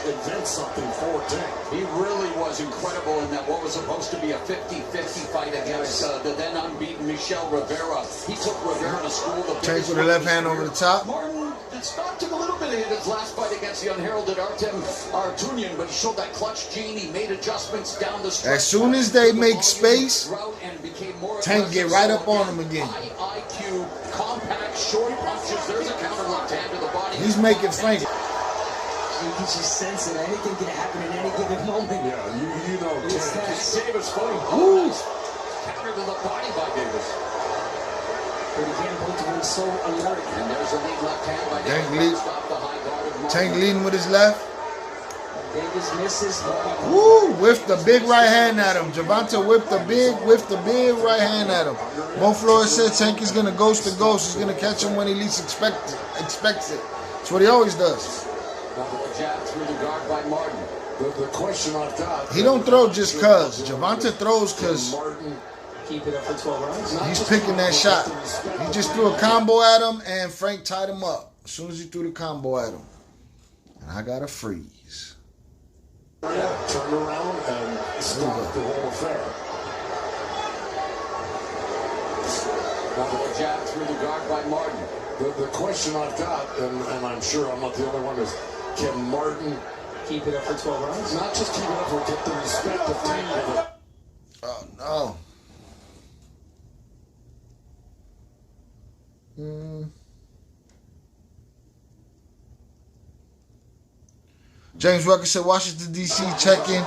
Invent something for Tank. He really was incredible in that what was supposed to be a 50-50 fight against the then unbeaten Michel Rivera. He took Rivera to school. Tank with the left hand over the top. Martin took a little bit of hit his last fight against the unheralded Artem Artunian, but he showed that clutch gene. He made adjustments down the stretch. As soon as they make space, Tank get right up on him again. High IQ, compact, short punches. There's a counter left hand to the body. He's making Frank. You can just sense it. Anything can happen in any given moment. Yeah, you know. Davis fighting. Counter to the body by Davis. But again, both of them so alert. And there's a lead left hand by Davis. Stop the high guard of Martin. Tank leading with his left. Davis misses. Woo! Whiffed the big right hand at him. Gervonta whiffed the big right hand at him. Mo Flores said Tank is going to ghost the ghost. He's going to catch him when he least expects it. That's what he always does. Jab through the guard by Martin. The question I've got. He don't throw just cause. Gervonta throws cause keep it up for 12 rounds. He's picking that shot. He just threw a combo at him and Frank tied him up as soon as he threw the combo at him. And I got a freeze. Turn around and stop the whole affair. Jab through the guard by Martin. The question I've got, and I'm sure I'm not the only one, is can Martin keep it up for 12 rounds? Not just keep it up, but get the respect of Tank. Oh, no. James Rucker said, Washington, D.C. checking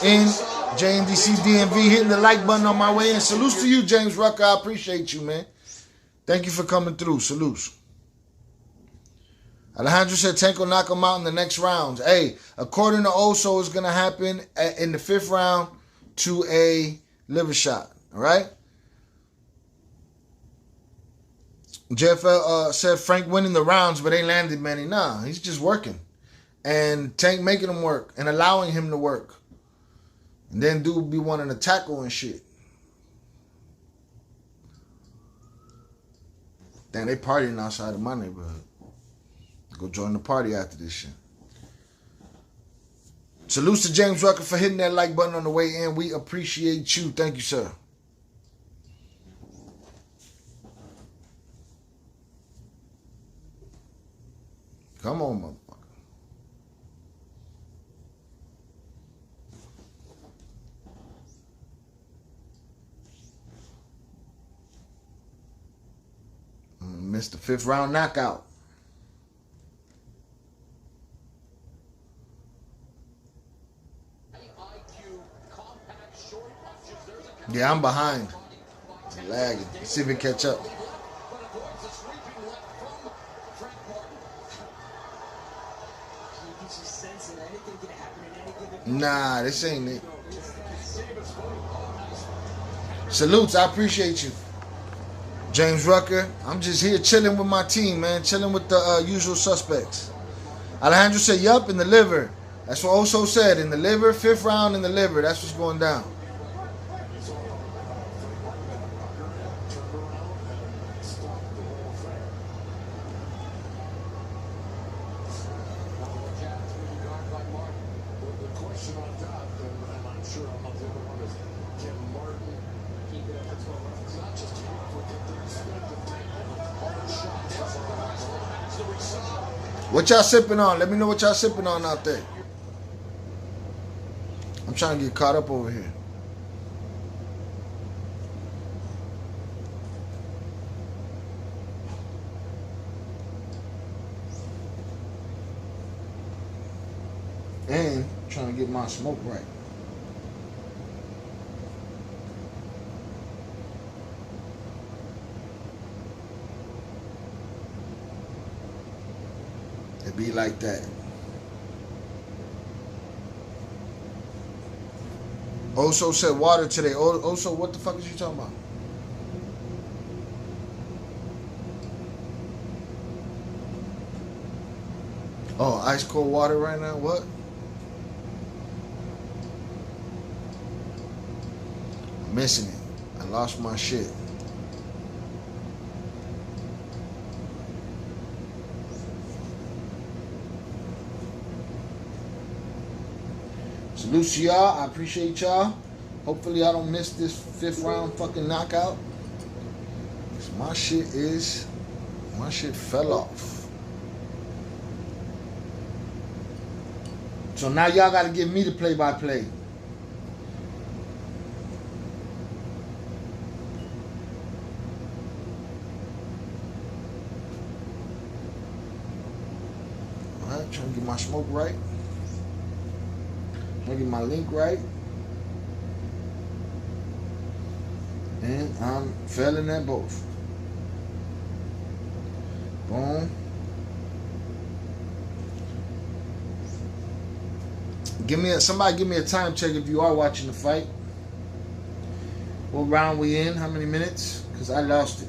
in. JNDC DMV hitting the like button on my way in. Salutes to you, James Rucker. I appreciate you, man. Thank you for coming through. Salutes. Alejandro said Tank will knock him out in the next rounds. Hey, according to Oso, it's going to happen in the 5th round to a liver shot. All right? JFL said Frank winning the rounds, but ain't landed many. Nah, he's just working. And Tank making him work and allowing him to work. And then dude be wanting to tackle and shit. Damn, they partying outside of my neighborhood. Go join the party after this shit. Salutes to James Rucker for hitting that like button on the way in. We appreciate you. Thank you, sir. Come on, motherfucker. Missed the 5th round knockout. Yeah, I'm behind. I'm lagging. Let's see if we catch up. Nah, this ain't it. Salutes, I appreciate you. James Rucker, I'm just here chilling with my team, man. Chilling with the usual suspects. Alejandro said, yup, in the liver. That's what Oso said. In the liver, 5th round in the liver. That's what's going down. What y'all sipping on? Let me know what y'all sipping on out there. I'm trying to get caught up over here. And trying to get my smoke right. It be like that. Oso said water today. Oso, what the fuck is you talking about? Oh, ice cold water right now? What? I'm missing it. I lost my shit. Salute to y'all. I appreciate y'all. Hopefully I don't miss this 5th round fucking knockout. My shit fell off. So now y'all got to give me the play-by-play. All right, trying to get my smoke right. Trying to get my link right. And I'm failing at both. Boom. Somebody give me a time check if you are watching the fight. What round we in? How many minutes? Because I lost it.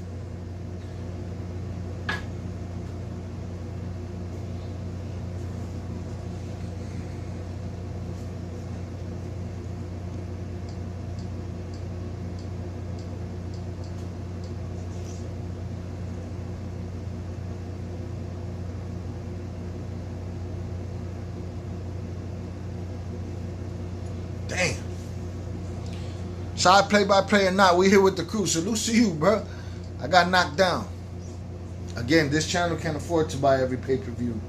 Damn. Side play-by-play or not, we here with the crew. Salute to you, bro. I got knocked down. Again, this channel can't afford to buy every pay-per-view.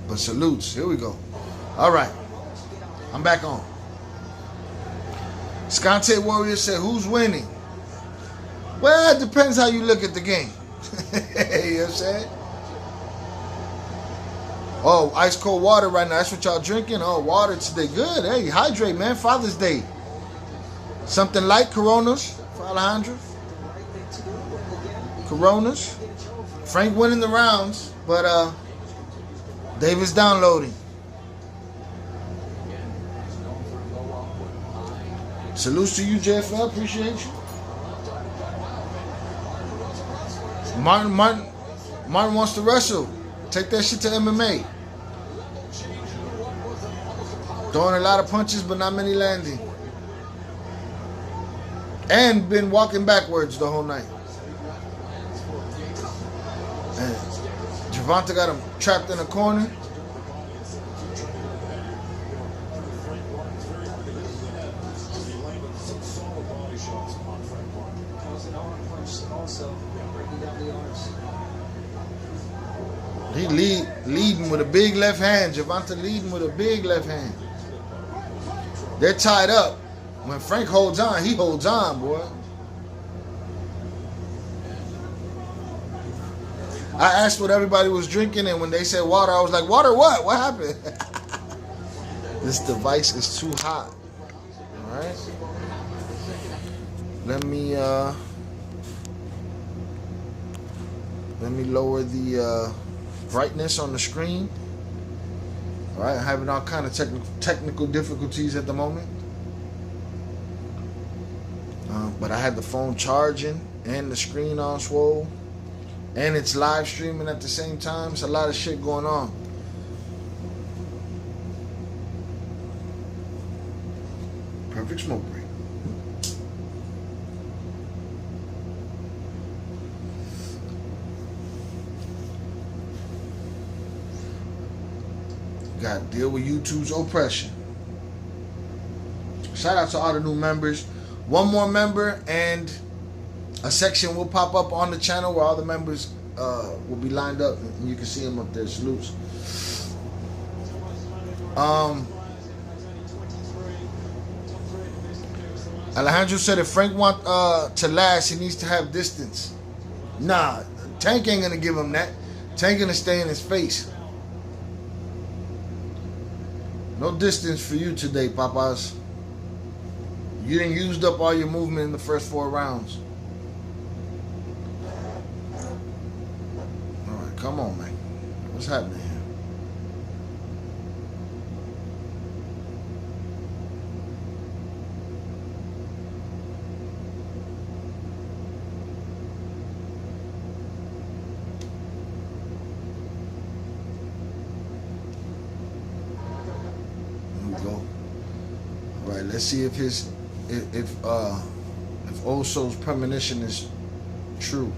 But salutes. Here we go. All right. I'm back on. Scante Warrior said, who's winning? Well, it depends how you look at the game. You know what I'm saying? Oh, ice cold water right now. That's what y'all drinking? Oh, water today. Good. Hey, hydrate, man. Father's Day. Something light, Coronas for Alejandro. Coronas. Frank winning the rounds, but Davis downloading. Salutes to you, JFL. Appreciate you. Martin wants to wrestle. Take that shit to MMA. Throwing a lot of punches, but not many landing. And been walking backwards the whole night. And Gervonta got him trapped in a corner. He leading with a big left hand. Gervonta leading with a big left hand. They're tied up. When Frank holds on, he holds on, boy. I asked what everybody was drinking, and when they said water, I was like, water what? What happened? This device is too hot. All right. Let me lower the brightness on the screen. All right, I'm having all kind of technical difficulties at the moment. But I had the phone charging and the screen on swole. And it's live streaming at the same time. It's a lot of shit going on. Perfect smoke break. Got to deal with YouTube's oppression. Shout out to all the new members. One more member and a section will pop up on the channel where all the members will be lined up, and you can see them up there. Salutes. Alejandro said if Frank want to last, he needs to have distance. Nah, Tank ain't gonna give him that. Tank gonna stay in his face. No distance for you today, Papas. You didn't used up all your movement in the first 4 rounds. All right, come on, man. What's happening here? There we go. All right, let's see if Oso's premonition is true.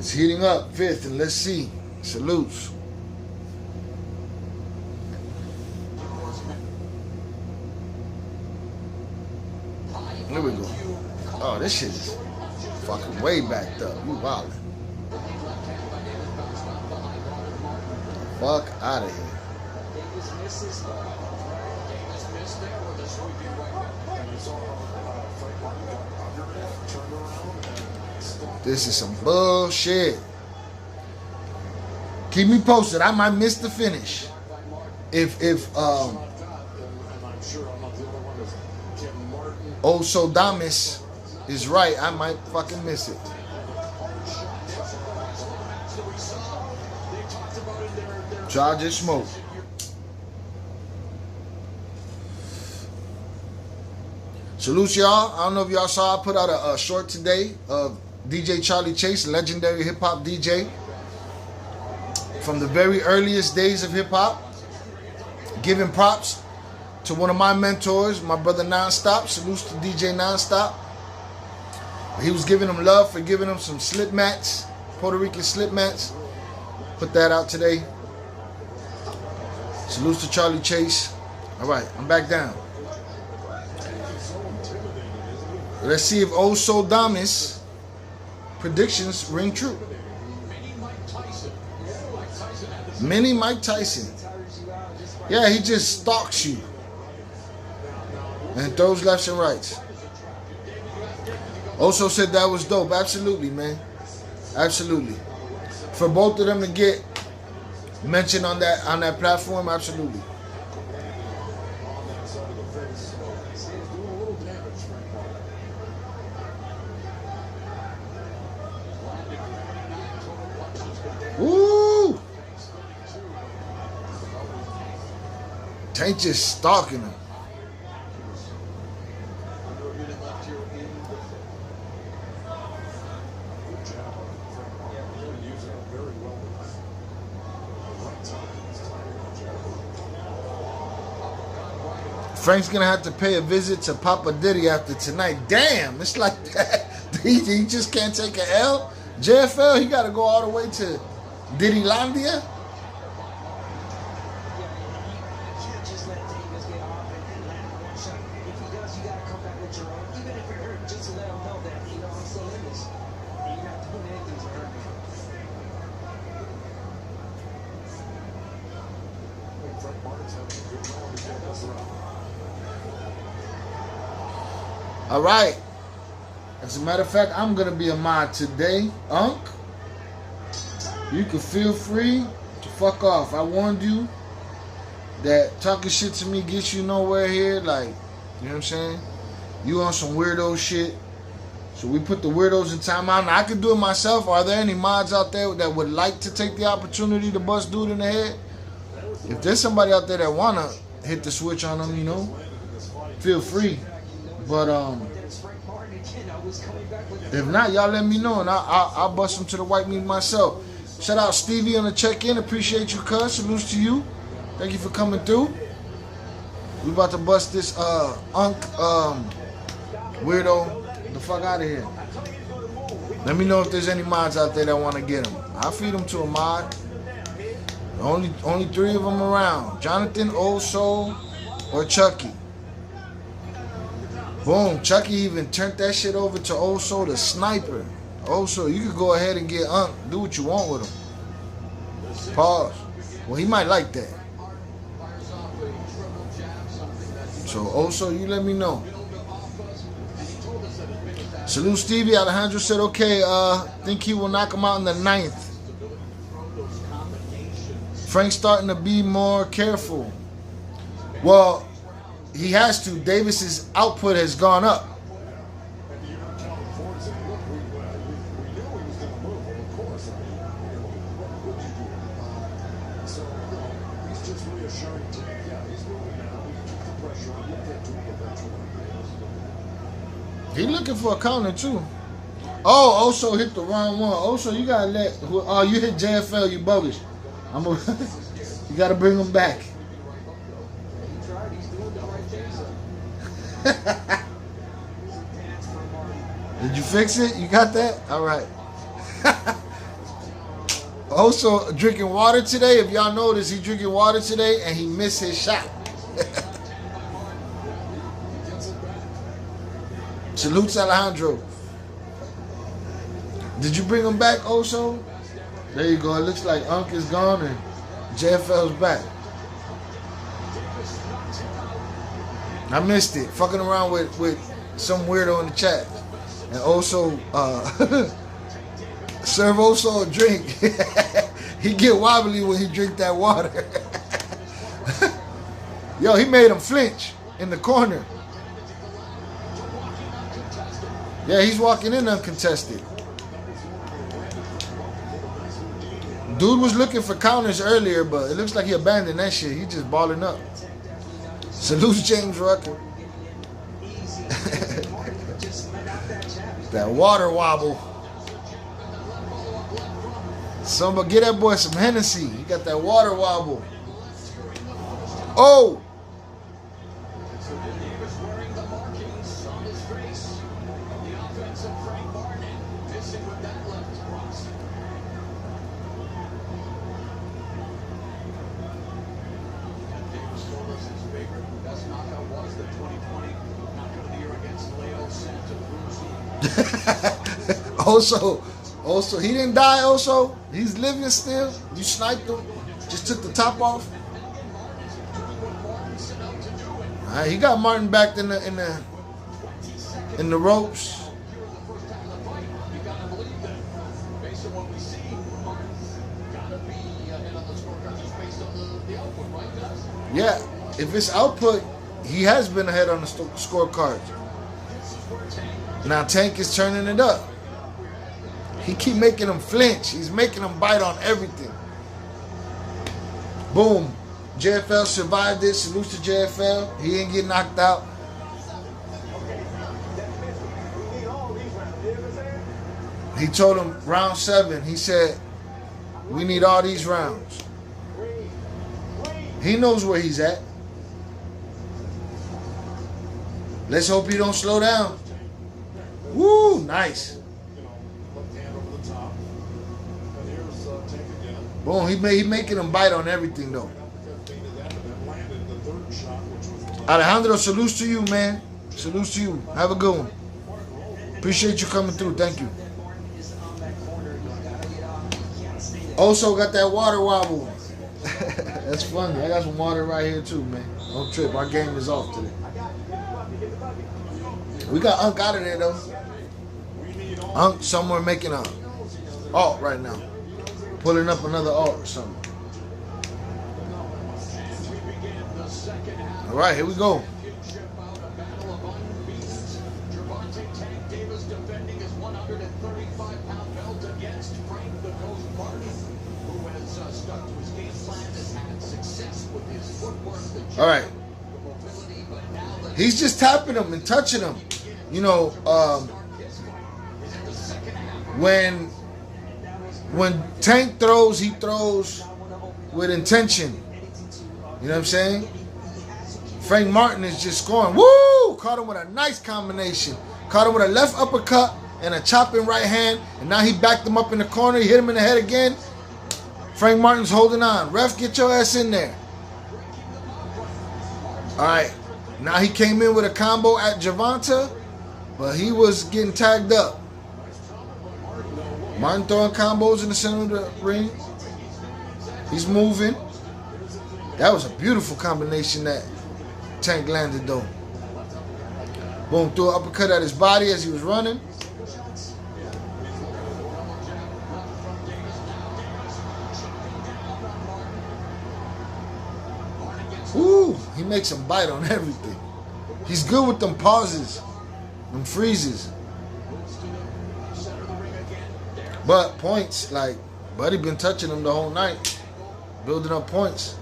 It's heating up, 5th, and let's see. Salutes. Here we go. Oh, this shit is fucking way backed up. You wildin'. Fuck out of here. This is some bullshit. Keep me posted. I might miss the finish. If Osodamis is right, I might fucking miss it. So I just smoke. Salute y'all. I don't know if y'all saw, I put out a short today of DJ Charlie Chase, legendary hip-hop DJ from the very earliest days of hip-hop, giving props to one of my mentors, my brother Nonstop. Salutes to DJ Nonstop. He was giving him love for giving him some slip mats, Puerto Rican slip mats. Put that out today. Salutes to Charlie Chase. All right, I'm back down. Let's see if Osodamis predictions ring true. Mini Mike Tyson. Yeah, he just stalks you and throws lefts and rights. Also said that was dope. Absolutely, man. Absolutely. For both of them to get mentioned on that platform, absolutely. Woo! Tank just stalking him. Frank's gonna have to pay a visit to Papa Diddy after tonight. Damn, it's like that. He just can't take an L. JFL, he gotta go all the way to Diddylandia. All right. As a matter of fact, I'm going to be a mod today. Unc, you can feel free to fuck off. I warned you that talking shit to me gets you nowhere here. Like, you know what I'm saying? You on some weirdo shit. So we put the weirdos in timeout. Now, I can do it myself. Are there any mods out there that would like to take the opportunity to bust dude in the head? If there's somebody out there that want to hit the switch on them, you know, feel free. But if not, y'all let me know and I'll bust them to the white meat myself. Shout out Stevie on the check-in. Appreciate you, cuz. Salutes to you. Thank you for coming through. We about to bust this weirdo the fuck out of here. Let me know if there's any mods out there that want to get him. I'll feed them to a mod. Only 3 of them around. Jonathan, Old Soul, or Chucky. Boom. Chucky even turned that shit over to Old Soul, the sniper. Old Soul, you could go ahead and get Unc. Do what you want with him. Pause. Well, he might like that. So, Old Soul, you let me know. Salute Stevie. Alejandro said, okay, think he will knock him out in the 9th. Frank's starting to be more careful. Well, he has to. Davis's output has gone up. He looking for a counter too. Oh, also hit the wrong one. Also, you gotta let. Oh, you hit JFL. You bogus. You gotta bring him back. Did you fix it? You got that? All right. Also drinking water today. If y'all notice, he drinking water today and he missed his shot. Salutes Alejandro. Did you bring him back, Oso? There you go. It looks like Unk is gone and JFL's back. I missed it. Fucking around with some weirdo in the chat. And Oso, serve Oso a drink. He get wobbly when he drink that water. Yo, he made him flinch in the corner. Yeah, he's walking in uncontested. Dude was looking for counters earlier, but it looks like he abandoned that shit. He just balling up. Salute James Rucker. That water wobble. Somebody get that boy some Hennessy. He got that water wobble. Oh! Also, he didn't die. Also, he's living still. You sniped him. Just took the top off. All right, he got Martin back in the ropes. Yeah, if it's output, he has been ahead on the scorecards. Now Tank is turning it up. He keep making him flinch. He's making him bite on everything. Boom. JFL survived it. Salutes to JFL. He ain't get knocked out. He told him round 7. He said, we need all these rounds. He knows where he's at. Let's hope he don't slow down. Woo, nice. Boom, he making him bite on everything though. Alejandro, salutes to you, man. Salutes to you. Have a good one. Appreciate you coming through. Thank you. Also got that water wobble. That's funny. I got some water right here too, man. Don't trip. Our game is off today. We got Unk out of there though. Unk somewhere making a alt right now. Pulling up another alt or something. All right, here we go. All right. He's just tapping him and touching him. You know, when Tank throws, he throws with intention. You know what I'm saying? Frank Martin is just scoring. Woo! Caught him with a nice combination. Caught him with a left uppercut and a chopping right hand. And now he backed him up in the corner. He hit him in the head again. Frank Martin's holding on. Ref, get your ass in there. All right. Now he came in with a combo at Gervonta, but he was getting tagged up. Martin throwing combos in the center of the ring. He's moving. That was a beautiful combination that Tank landed though. Boom, threw an uppercut at his body as he was running. Ooh, he makes him bite on everything. He's good with them pauses, them freezes. But points, like, Buddy been touching him the whole night. Building up points.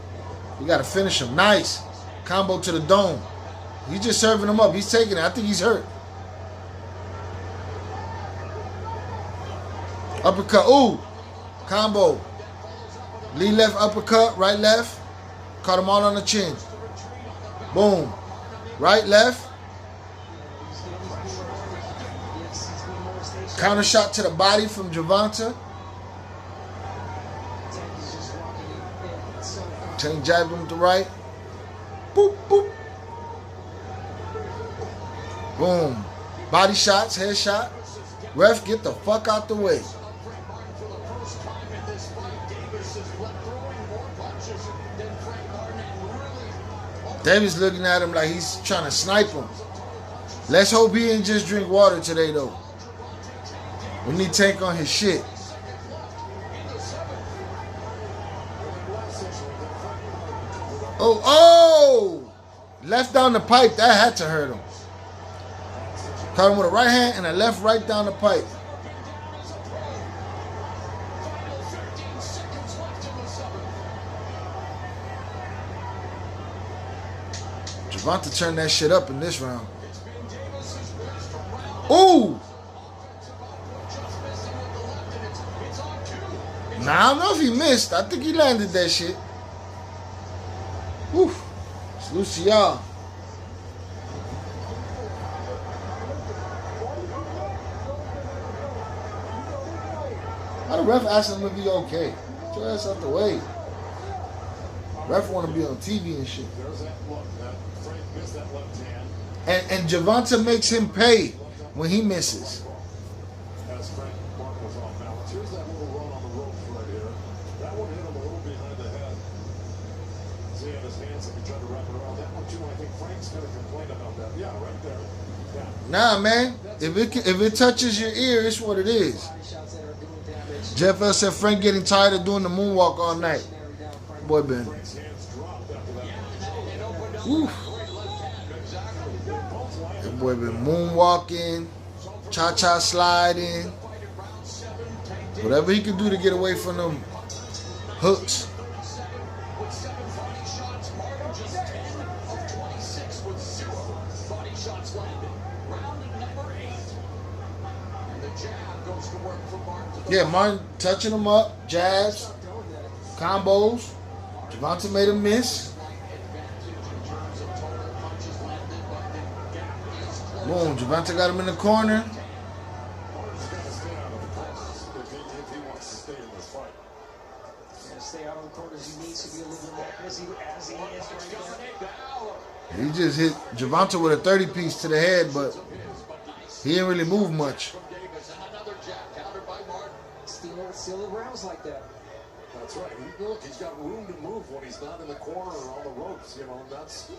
You got to finish him. Nice. Combo to the dome. He's just serving him up. He's taking it. I think he's hurt. Uppercut. Ooh. Combo. Lead left uppercut. Right left. Caught him all on the chin. Boom. Right left. Counter shot to the body from Gervonta. Tank jabbed him with the right. Boop, boop. Boom. Body shots, head shot. Ref, get the fuck out the way. Davis looking at him like he's trying to snipe him. Let's hope he didn't just drink water today, though. We need Tank on his shit. Oh! Left down the pipe. That had to hurt him. Caught him with a right hand and a left right down the pipe. Gervonta turned that shit up in this round. Ooh! Nah, I don't know if he missed. I think he landed that shit. Whew. Salute to y'all. How the ref asking him if he's okay? Get your ass out the way. Ref want to be on TV and shit. And Gervonta makes him pay when he misses. As Frank Martin was off balance. Here's that little run on the ropes right here. That one hit him a little behind the head. See, he had his hands up, he tried to wrap it around. That one too, I think Frank's going to complain about that. Yeah, right there. Yeah. Nah, man. If it touches your ear, it's what it is. Jeff L said Frank getting tired of doing the moonwalk all night. Boy, Ben. Oof. That boy been moonwalking, cha-cha sliding, whatever he could do to get away from them hooks. Yeah, Martin touching him up, jabs, combos. Gervonta made him miss. Boom, Gervonta got him in the corner. He just hit Gervonta with a 30-piece to the head, but he didn't really move much. Stealing rounds like that. That's right. Look, he's got room to move when he's not in the corner or on the ropes. You know, that's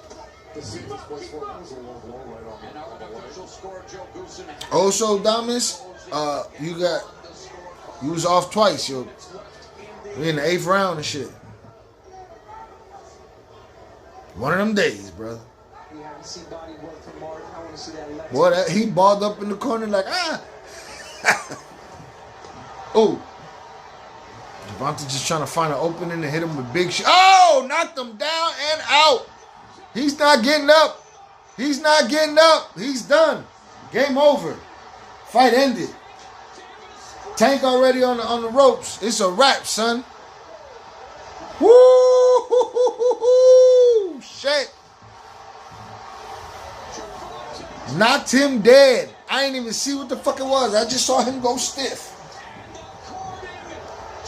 the safest place for him. Was a low blow right on the way. Also, Damas, you was off twice, yo. We in the 8th round and shit. One of them days, brother. We haven't seen body work from Martin. I want to see that left. Boy, he balled up in the corner like, ah. Oh. Gervonta just trying to find an opening to hit him with big shit. Oh, knocked him down and out. He's not getting up. He's not getting up. He's done. Game over. Fight ended. Tank already on the ropes. It's a wrap, son. Woo! Shit. Knocked him dead. I ain't even see what the fuck it was. I just saw him go stiff.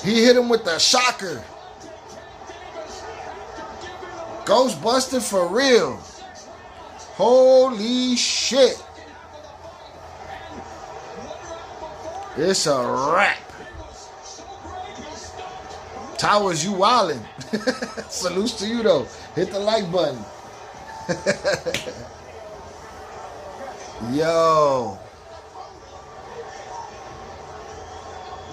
He hit him with the shocker. Ghostbuster for real. Holy shit. It's a wrap. Towers, you wildin'. Salutes to you though. Hit the like button. Yo.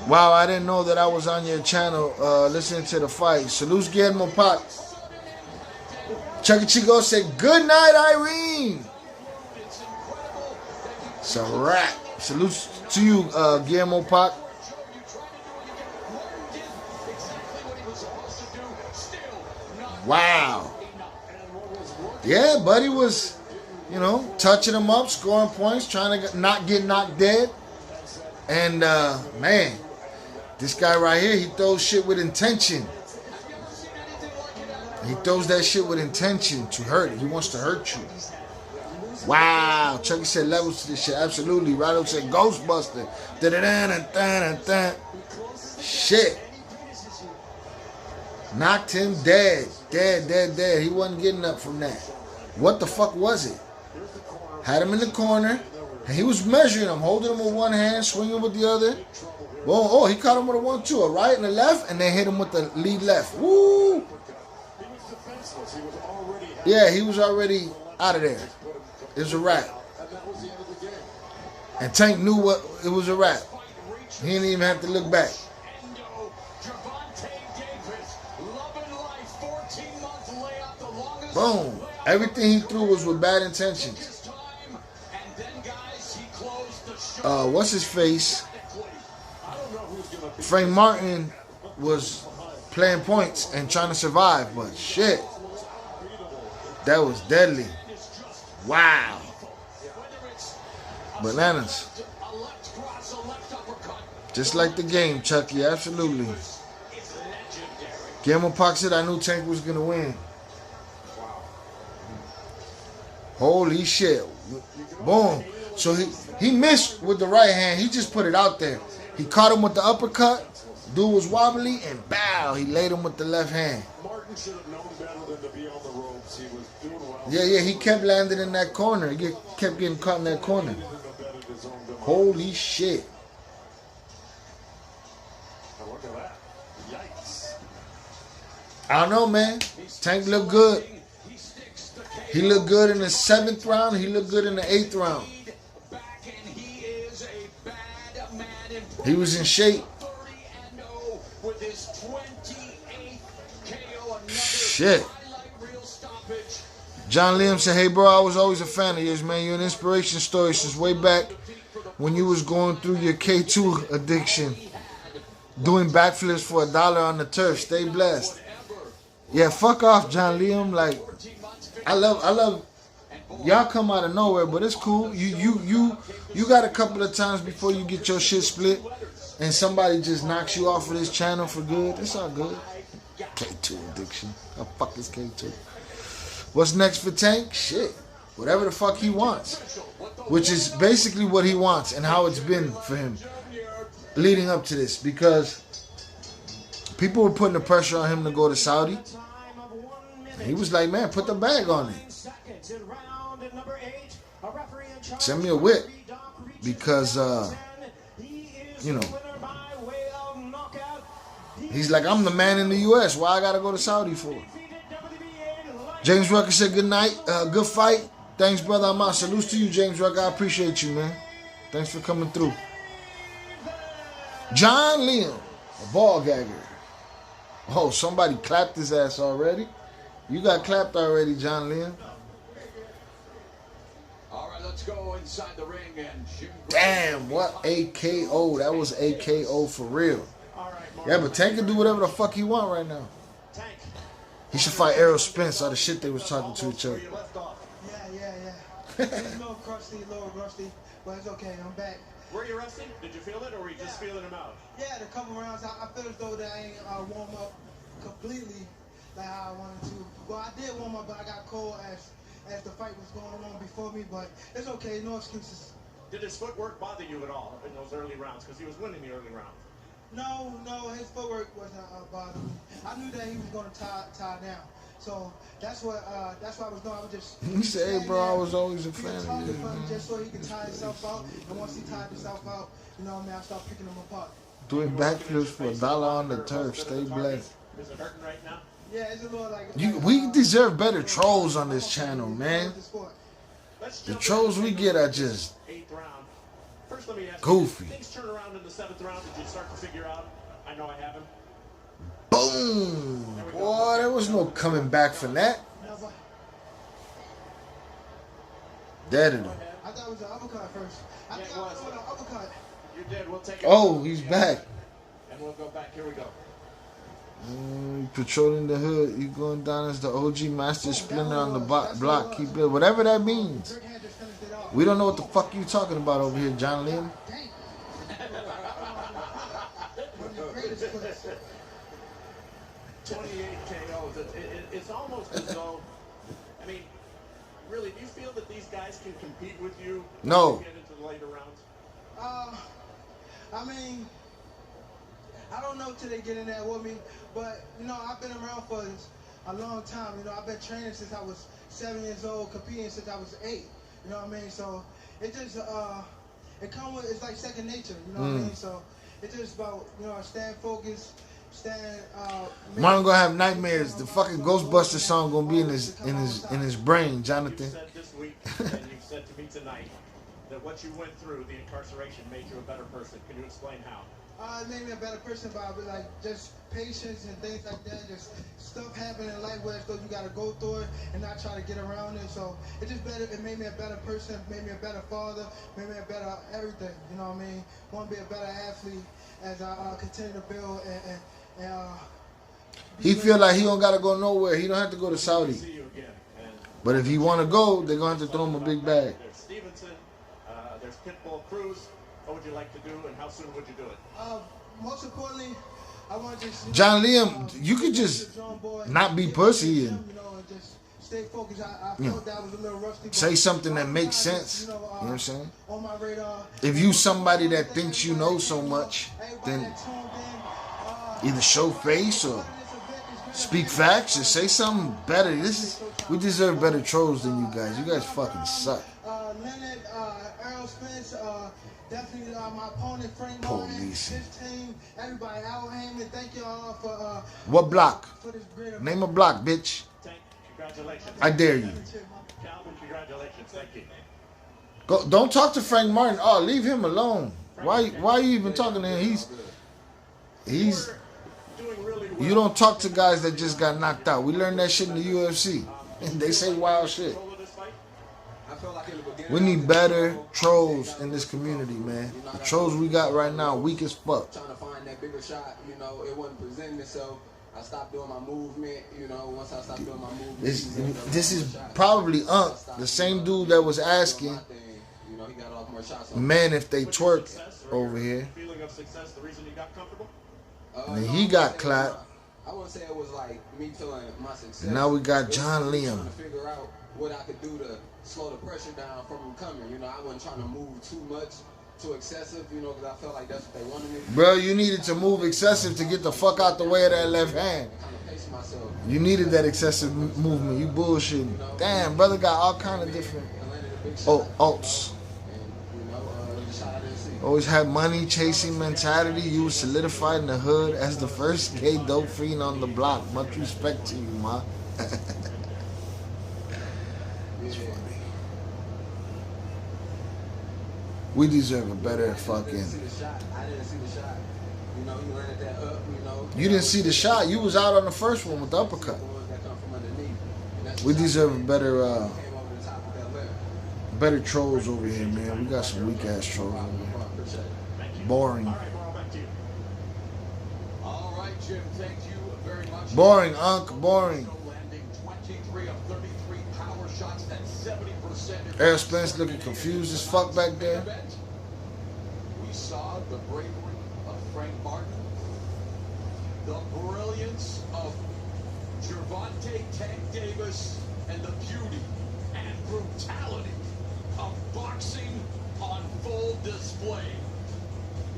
Wow, I didn't know that I was on your channel listening to the fight. Salutes Guillermo Pop. Chucky Chico said, good night, Irene. It's a wrap. Salutes to you, Guillermo Pop. Wow. Yeah, buddy was, touching him up, scoring points, trying to not get knocked dead. And, man, this guy right here, he throws shit with intention. He throws that shit with intention to hurt. He wants to hurt you. Wow. Chucky said levels to this shit. Absolutely. Rado said Ghostbuster. Da-da-da-da-da-da-da. Shit. Knocked him dead. Dead. He wasn't getting up from that. What the fuck was it? Had him in the corner, and he was measuring him, holding him with one hand, swinging with the other. Oh, he caught him with a 1-2, a right and a left, and then hit him with the lead left. Woo! Yeah, he was already out of there. It was a wrap. And Tank knew what it was a wrap. He didn't even have to look back. Boom. Everything he threw was with bad intentions. What's his face? Frank Martin was playing points and trying to survive, but shit, that was deadly. Wow. Bananas. Just like the game, Chucky, absolutely. Gamble Park said I knew Tank was gonna win. Holy shit. Boom. So he missed with the right hand. He just put it out there. He caught him with the uppercut. Dude was wobbly, and bow, he laid him with the left hand. Martin should have known better than to be on the ropes. He was doing well. Yeah, he kept landing in that corner. He kept getting caught in that corner. Holy shit. Look at that. Yikes. I don't know, man. Tank looked good. He looked good in the 7th round. He looked good in the 8th round. He was in shape. Shit. John Liam said, hey, bro, I was always a fan of yours, man. You're an inspiration story since way back when you was going through your K2 addiction. Doing backflips for $1 on the turf. Stay blessed. Yeah, fuck off, John Liam. Like, I love y'all come out of nowhere, but it's cool. You got a couple of times before you get your shit split and somebody just knocks you off of this channel for good. It's all good. K2 addiction. The fuck is K2? What's next for Tank? Shit. Whatever the fuck he wants. Which is basically what he wants and how it's been for him leading up to this, because people were putting the pressure on him to go to Saudi. And he was like, man, put the bag on it. Send me a whip. Because, you know, he's like, I'm the man in the U.S. Why I got to go to Saudi for? James Rucker said, good night. Good fight. Thanks, brother. I'm out. Salutes to you, James Rucker. I appreciate you, man. Thanks for coming through. John Liam, a ball gagger. Oh, somebody clapped his ass already. You got clapped already, John Liam. All right, let's go inside the ring and Jim. Damn, what a KO. That was a KO for real. Yeah, but Tank can do whatever the fuck he want right now. He should fight Errol Spence or the shit they was talking to each other. Yeah. It's a little rusty, but it's okay. I'm back. Were you rusty? Did you feel it, or were you just feeling him out? Yeah, the couple rounds, I feel as though that I ain't warm up completely like how I wanted to. Well, I did warm up, but I got cold as the fight was going on before me. But it's okay, no excuses. Did his footwork bother you at all in those early rounds? Because he was winning the early rounds. No, his footwork wasn't bothering me. I knew that he was going to tie down. So that's why I was doing. I was just. He said, hey, bro, I was always a fan of you. Just so he could tie himself out. And once he tied himself out, you know what I mean, I started picking him apart. Doing backflips for $1 on the turf. Stay blessed. Is it hurting right now? Yeah, it's a little like. We deserve better trolls on this channel, man. The trolls we get are just First, let me ask goofy. You, things turn around in the 7th round. Did you start to figure out? I know I haven't. Boom! Boy, there was no coming back from that. Dead in him. I thought it was an uppercut first. I thought it was an uppercut. You did. We'll take it. Oh, he's back. And we'll go back. Here we go. Patrolling the hood. You going down as the OG master splinter on the block. Keep it. Whatever that means. We don't know what the fuck you talking about over here, John Liam. 28 KOs. It's almost as though, I mean, really, do you feel that these guys can compete with you? No. When you get into the later rounds? I mean, I don't know till they get in there with me, but you know, I've been around for a long time. You know, I've been training since I was 7 years old, competing since I was 8. You know what I mean? So it just it comes with, it's like second nature. You know what I mean? So it's just about, you know, staying focused, staying. Martin gonna have nightmares. The fucking Ghostbusters song gonna be in his brain, Jonathan. You said this week, and you said to me tonight, that what you went through, the incarceration, made you a better person. Can you explain how? It made me a better person, but like just patience and things like that. Just stuff happening in life where it's though you gotta go through it and not try to get around it. So it just better. It made me a better person. Made me a better father. Made me a better everything. You know what I mean? Want to be a better athlete as I continue to build and he feel like he don't gotta go nowhere. He don't have to go to Saudi. But if he wanna go, they're gonna have to throw him a big bag. There's Stevenson. There's Pitbull Cruz. What would you like to do, and how soon would you do it? Most importantly, I want to just John Liam, you could just not be pussy and stay focused. I felt that was a little rusty. say something that makes sense. You know what I'm saying? If you somebody that thinks you know so much, then either show face or speak facts or say something better. We deserve better trolls than you guys. You guys fucking suck. Leonard, Earl Spence, definitely my opponent Frank Martin, his team, everybody, Al Heyman. Thank y'all for what block? For this great Name a block, bitch. Congratulations. I dare you. Calvin, congratulations. Thank you. Go, don't talk to Frank Martin. Oh, leave him alone. Why are you even talking to him? He's you don't talk to guys that just got knocked out. We learned that shit in the UFC. And they say wild shit. We need better trolls in this community, man. The trolls we got right now, weak as fuck. Trying to find that bigger shot, you know, it wasn't presenting itself. I stopped doing my movement, you know, once I stopped doing my movement. This is probably the same dude that was asking men if they twerk over here. Feeling of success, the reason you got comfortable? And he got clapped. I wouldn't say it was like me feeling my success. And now we got John Liam. Trying to figure out what I could do to slow the pressure down from him coming. You know, I wasn't trying to move too much, too excessive, you know, because I felt like that's what they wanted me to do. Bro, you needed to move excessive to get the fuck out the way of that left hand. You needed that excessive movement. You bullshitting. Damn, brother got all kind of different alts. Always had money chasing mentality. You was solidified in the hood as the first gay dope fiend on the block. Much respect to you, ma. We deserve a better fucking. I didn't see the shot. You know, he landed that up, you know. You didn't see the shot. You was out on the first one with the uppercut. We deserve a better trolls over here, man. We got some weak ass trolls over here. Boring. All right, Jim. Thank you very much. Boring, Unc. Boring. Landing 23 of 33 power shots at 70%. Errol Spence looking confused as fuck back there. We saw the bravery of Frank Martin, the brilliance of Gervonta Tank Davis, and the beauty and brutality of boxing on full display.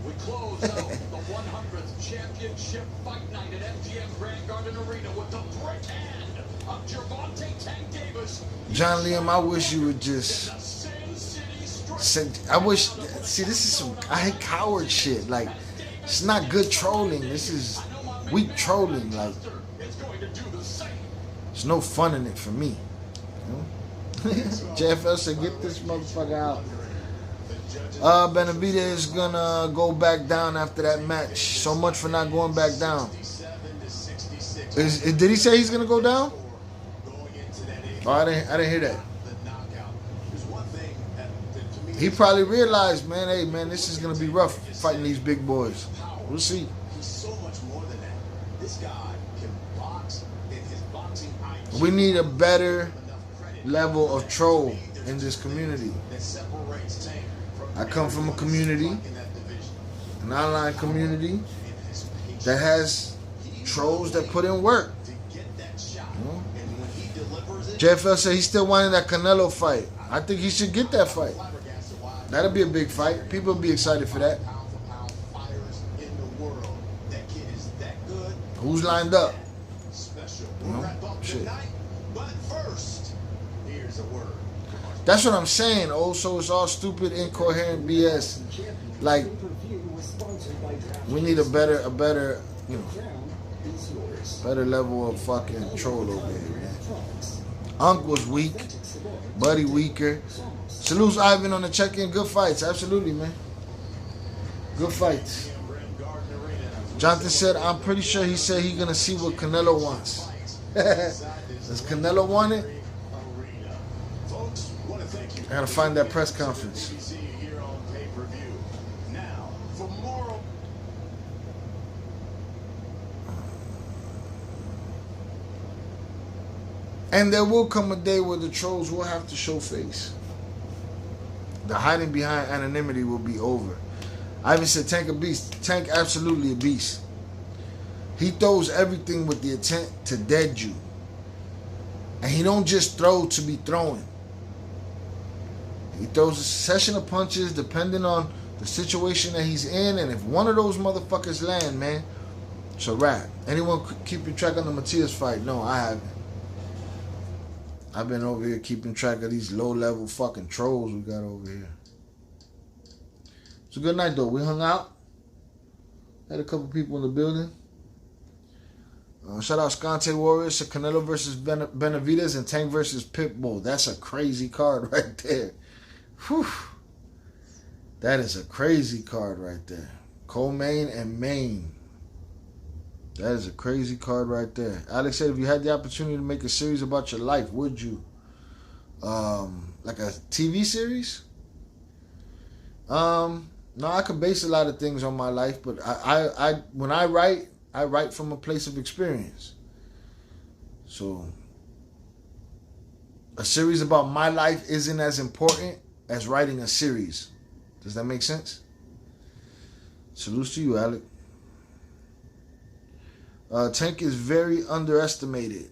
We close out the 100th championship fight night at MGM Grand Garden Arena with the brick hand of Gervonta Tank Davis. John Liam, I wish you would just say, see, this is some, I hate coward shit. Like, it's not good trolling. This is weak trolling. Like, there's no fun in it for me. You know? JFL said, get this motherfucker out. Benavidez is gonna go back down after that match. So much for not going back down. Did he say he's gonna go down? Oh, I didn't hear that. He probably realized, man, hey man, this is gonna be rough fighting these big boys. We'll see. We need a better level of troll in this community. I come from a community, an online community, that has trolls that put in work. You know? JFL said he's still wanting that Canelo fight. I think he should get that fight. That'll be a big fight. People will be excited for that. Who's lined up? You know? Shit. But first, here's a word. That's what I'm saying. Also, it's all stupid, incoherent BS. Like, we need a better, you know, better level of fucking troll over here, man. Unc was weak. Buddy weaker. Salutes Ivan on the check-in. Good fights. Absolutely, man. Good fights. Jonathan said, I'm pretty sure he said he's going to see what Canelo wants. Does Canelo want it? I got to find that press conference. And there will come a day where the trolls will have to show face. The hiding behind anonymity will be over. Ivan said, Tank a beast. Tank absolutely a beast. He throws everything with the intent to dead you. And he don't just throw to be throwing. He throws a succession of punches depending on the situation that he's in. And if one of those motherfuckers land, man, it's a wrap. Anyone keeping track on the Matias fight? No, I haven't. I've been over here keeping track of these low-level fucking trolls we got over here. It's a good night, though. We hung out. Had a couple people in the building. Shout out Scante Warriors to Canelo versus Benavidez and Tank versus Pitbull. That's a crazy card right there. Whew. That is a crazy card right there. Co-main and main. That is a crazy card right there. Alex said, if you had the opportunity to make a series about your life, would you? Like a TV series? No, I could base a lot of things on my life, but I when I write from a place of experience. So a series about my life isn't as important as writing a series. Does that make sense? Salutes to you, Alec. Tank is very underestimated.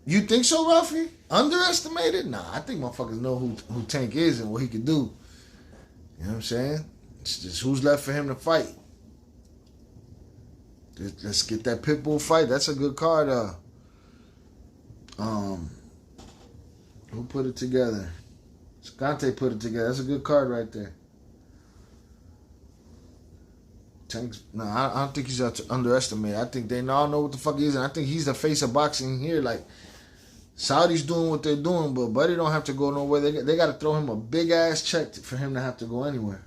You think so, Ruffy? Underestimated? Nah, I think motherfuckers know who Tank is and what he can do. You know what I'm saying? It's just who's left for him to fight. Let's get that Pitbull fight. That's a good card. Who put it together? Scante put it together. That's a good card right there. Tank's, no, I don't think he's underestimated. I think they all know what the fuck he is, and I think he's the face of boxing here. Like, Saudi's doing what they're doing, but Buddy don't have to go nowhere. They got to throw him a big ass check for him to have to go anywhere.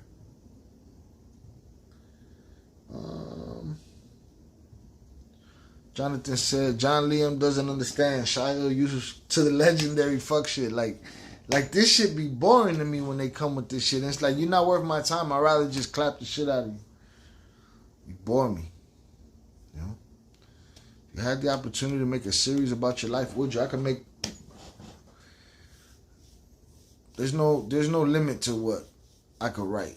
Jonathan said, John Liam doesn't understand. Shia used to the legendary fuck shit. Like this shit be boring to me when they come with this shit. And it's like, you're not worth my time. I'd rather just clap the shit out of you. You bore me. You know? If you had the opportunity to make a series about your life, would you? I could make... There's no limit to what I could write.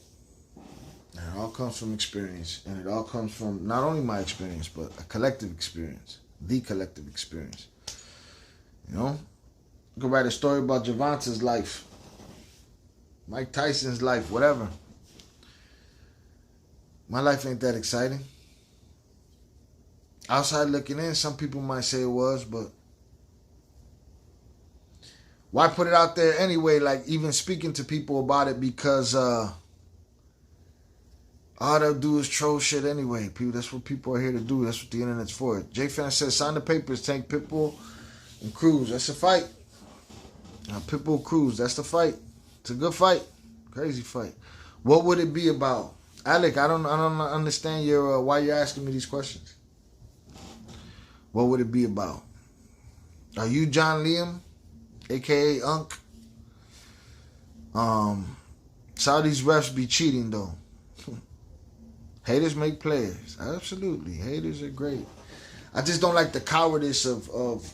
And it all comes from experience. And it all comes from not only my experience, but a collective experience. The collective experience. You know? You could write a story about Gervonta's life. Mike Tyson's life, whatever. My life ain't that exciting. Outside looking in, some people might say it was, but why put it out there anyway? Like, even speaking to people about it, because all they'll do is troll shit anyway. People, that's what people are here to do. That's what the internet's for. J-Fan says, sign the papers, Tank, Pitbull, and Cruz. That's a fight. Pitbull, Cruz, that's the fight. It's a good fight. Crazy fight. What would it be about? Alec, I don't understand your why you're asking me these questions. What would it be about? Are you John Liam, aka Unc? Saudi's refs be cheating though. Haters make players. Absolutely, haters are great. I just don't like the cowardice of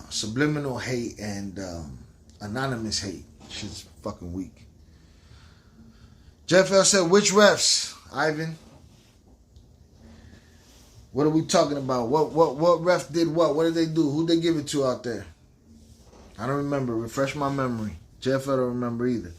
subliminal hate and anonymous hate. Shit's fucking weak. Jeff L said, which refs, Ivan? What are we talking about? What ref did what? What did they do? Who'd they give it to out there? I don't remember. Refresh my memory. Jeff L don't remember either.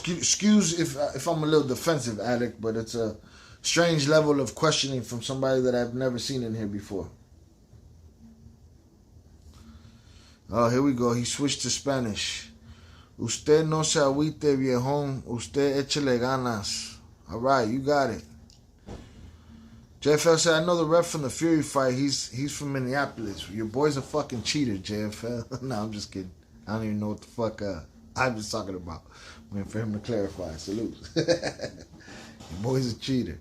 excuse if I'm a little defensive, Alec, but it's a strange level of questioning from somebody that I've never seen in here before. Oh, here we go. He switched to Spanish. Usted no se agüite, viejón. Usted échele ganas. All right, you got it. JFL said, I know the ref from the Fury fight. He's from Minneapolis. Your boy's a fucking cheater, JFL. No, I'm just kidding. I don't even know what the fuck I was talking about. Waiting for him to clarify. Salute. Your boy's a cheater.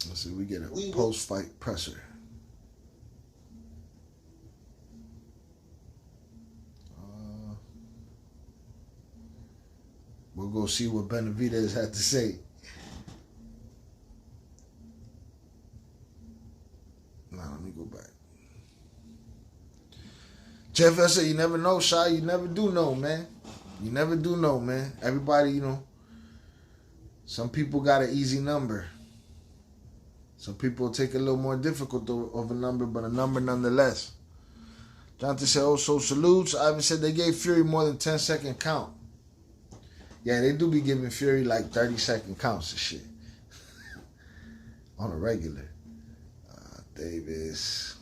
Let's see, we get a post-fight presser. We'll go see what Benavidez had to say. Now, let me go back. Jeff said, you never know, Shy. You never do know, man. You never do know, man. Everybody, you know, some people got an easy number. Some people take a little more difficult of a number, but a number nonetheless. Jonathan said, oh, so salutes. Ivan said they gave Fury more than 10-second count. Yeah, they do be giving Fury like 30-second counts of shit. On a regular. Davis.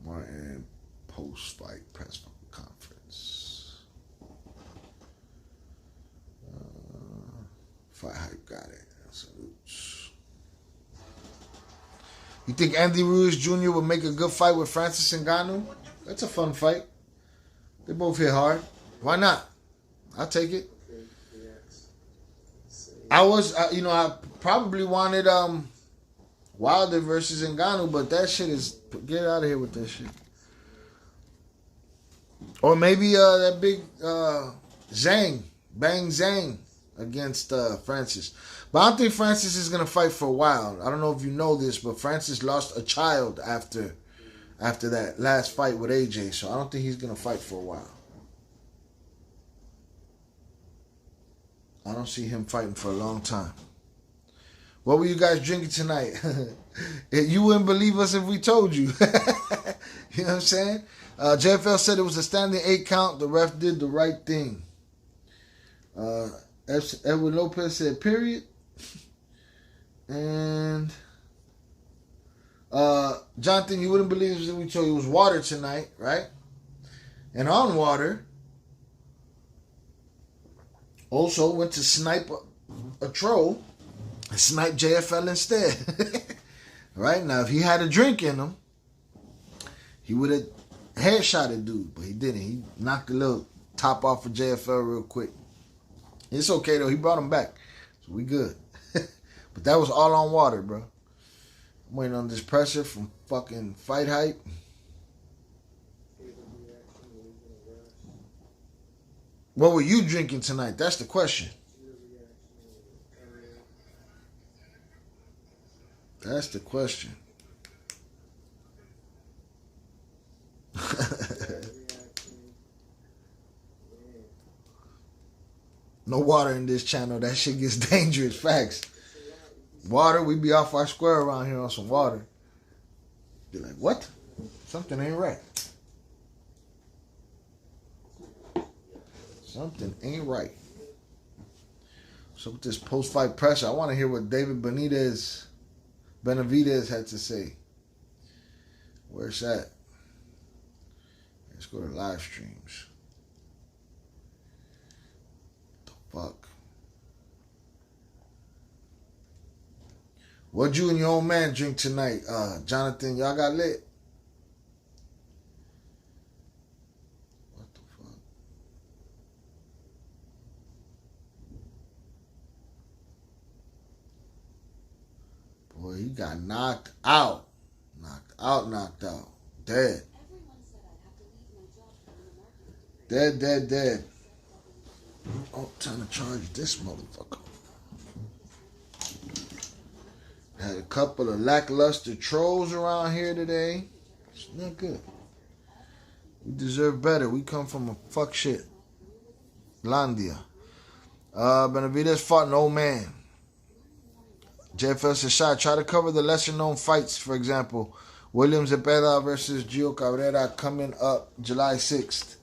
Martin, post-fight press conference. Fight Hype got it. Salutes. You think Andy Ruiz Jr. would make a good fight with Francis Ngannou? That's a fun fight. They both hit hard. Why not? I'll take it. I probably wanted Wilder versus Ngannou, but that shit is, get out of here with that shit. Or maybe that big Bang Zhang against Francis. But I don't think Francis is going to fight for a while. I don't know if you know this, but Francis lost a child after that last fight with AJ, so I don't think he's going to fight for a while. I don't see him fighting for a long time. What were you guys drinking tonight? You wouldn't believe us if we told you. You know what I'm saying? JFL said it was a standing 8 count. The ref did the right thing. Edwin Lopez said period. And Jonathan, you wouldn't believe us if we told you it was water tonight, right? And on water, also went to snipe a troll and snipe JFL instead. Right? Now, if he had a drink in him, he would have headshotted dude, but he didn't. He knocked the little top off of JFL real quick. It's okay, though. He brought him back. So we good. But that was all on water, bro. I'm waiting on this pressure from fucking Fight Hype. What were you drinking tonight? That's the question. That's the question. No water in this channel. That shit gets dangerous. Facts. Water, we be off our square around here on some water. Be like, what? Something ain't right. Something ain't right. So with this post-fight pressure, I want to hear what David Benavidez had to say. Where's that? Let's go to live streams. The fuck? What'd you and your old man drink tonight, Jonathan? Y'all got lit? What the fuck? Boy, he got knocked out. Knocked out. Dead. Dead. Oh, time to charge this motherfucker. Had a couple of lackluster trolls around here today. It's not good. We deserve better. We come from a fuck shit Landia. Benavidez fought an old man. JFL says, Shot, try to cover the lesser known fights, for example, William Zepeda versus Gio Cabrera coming up July 6th.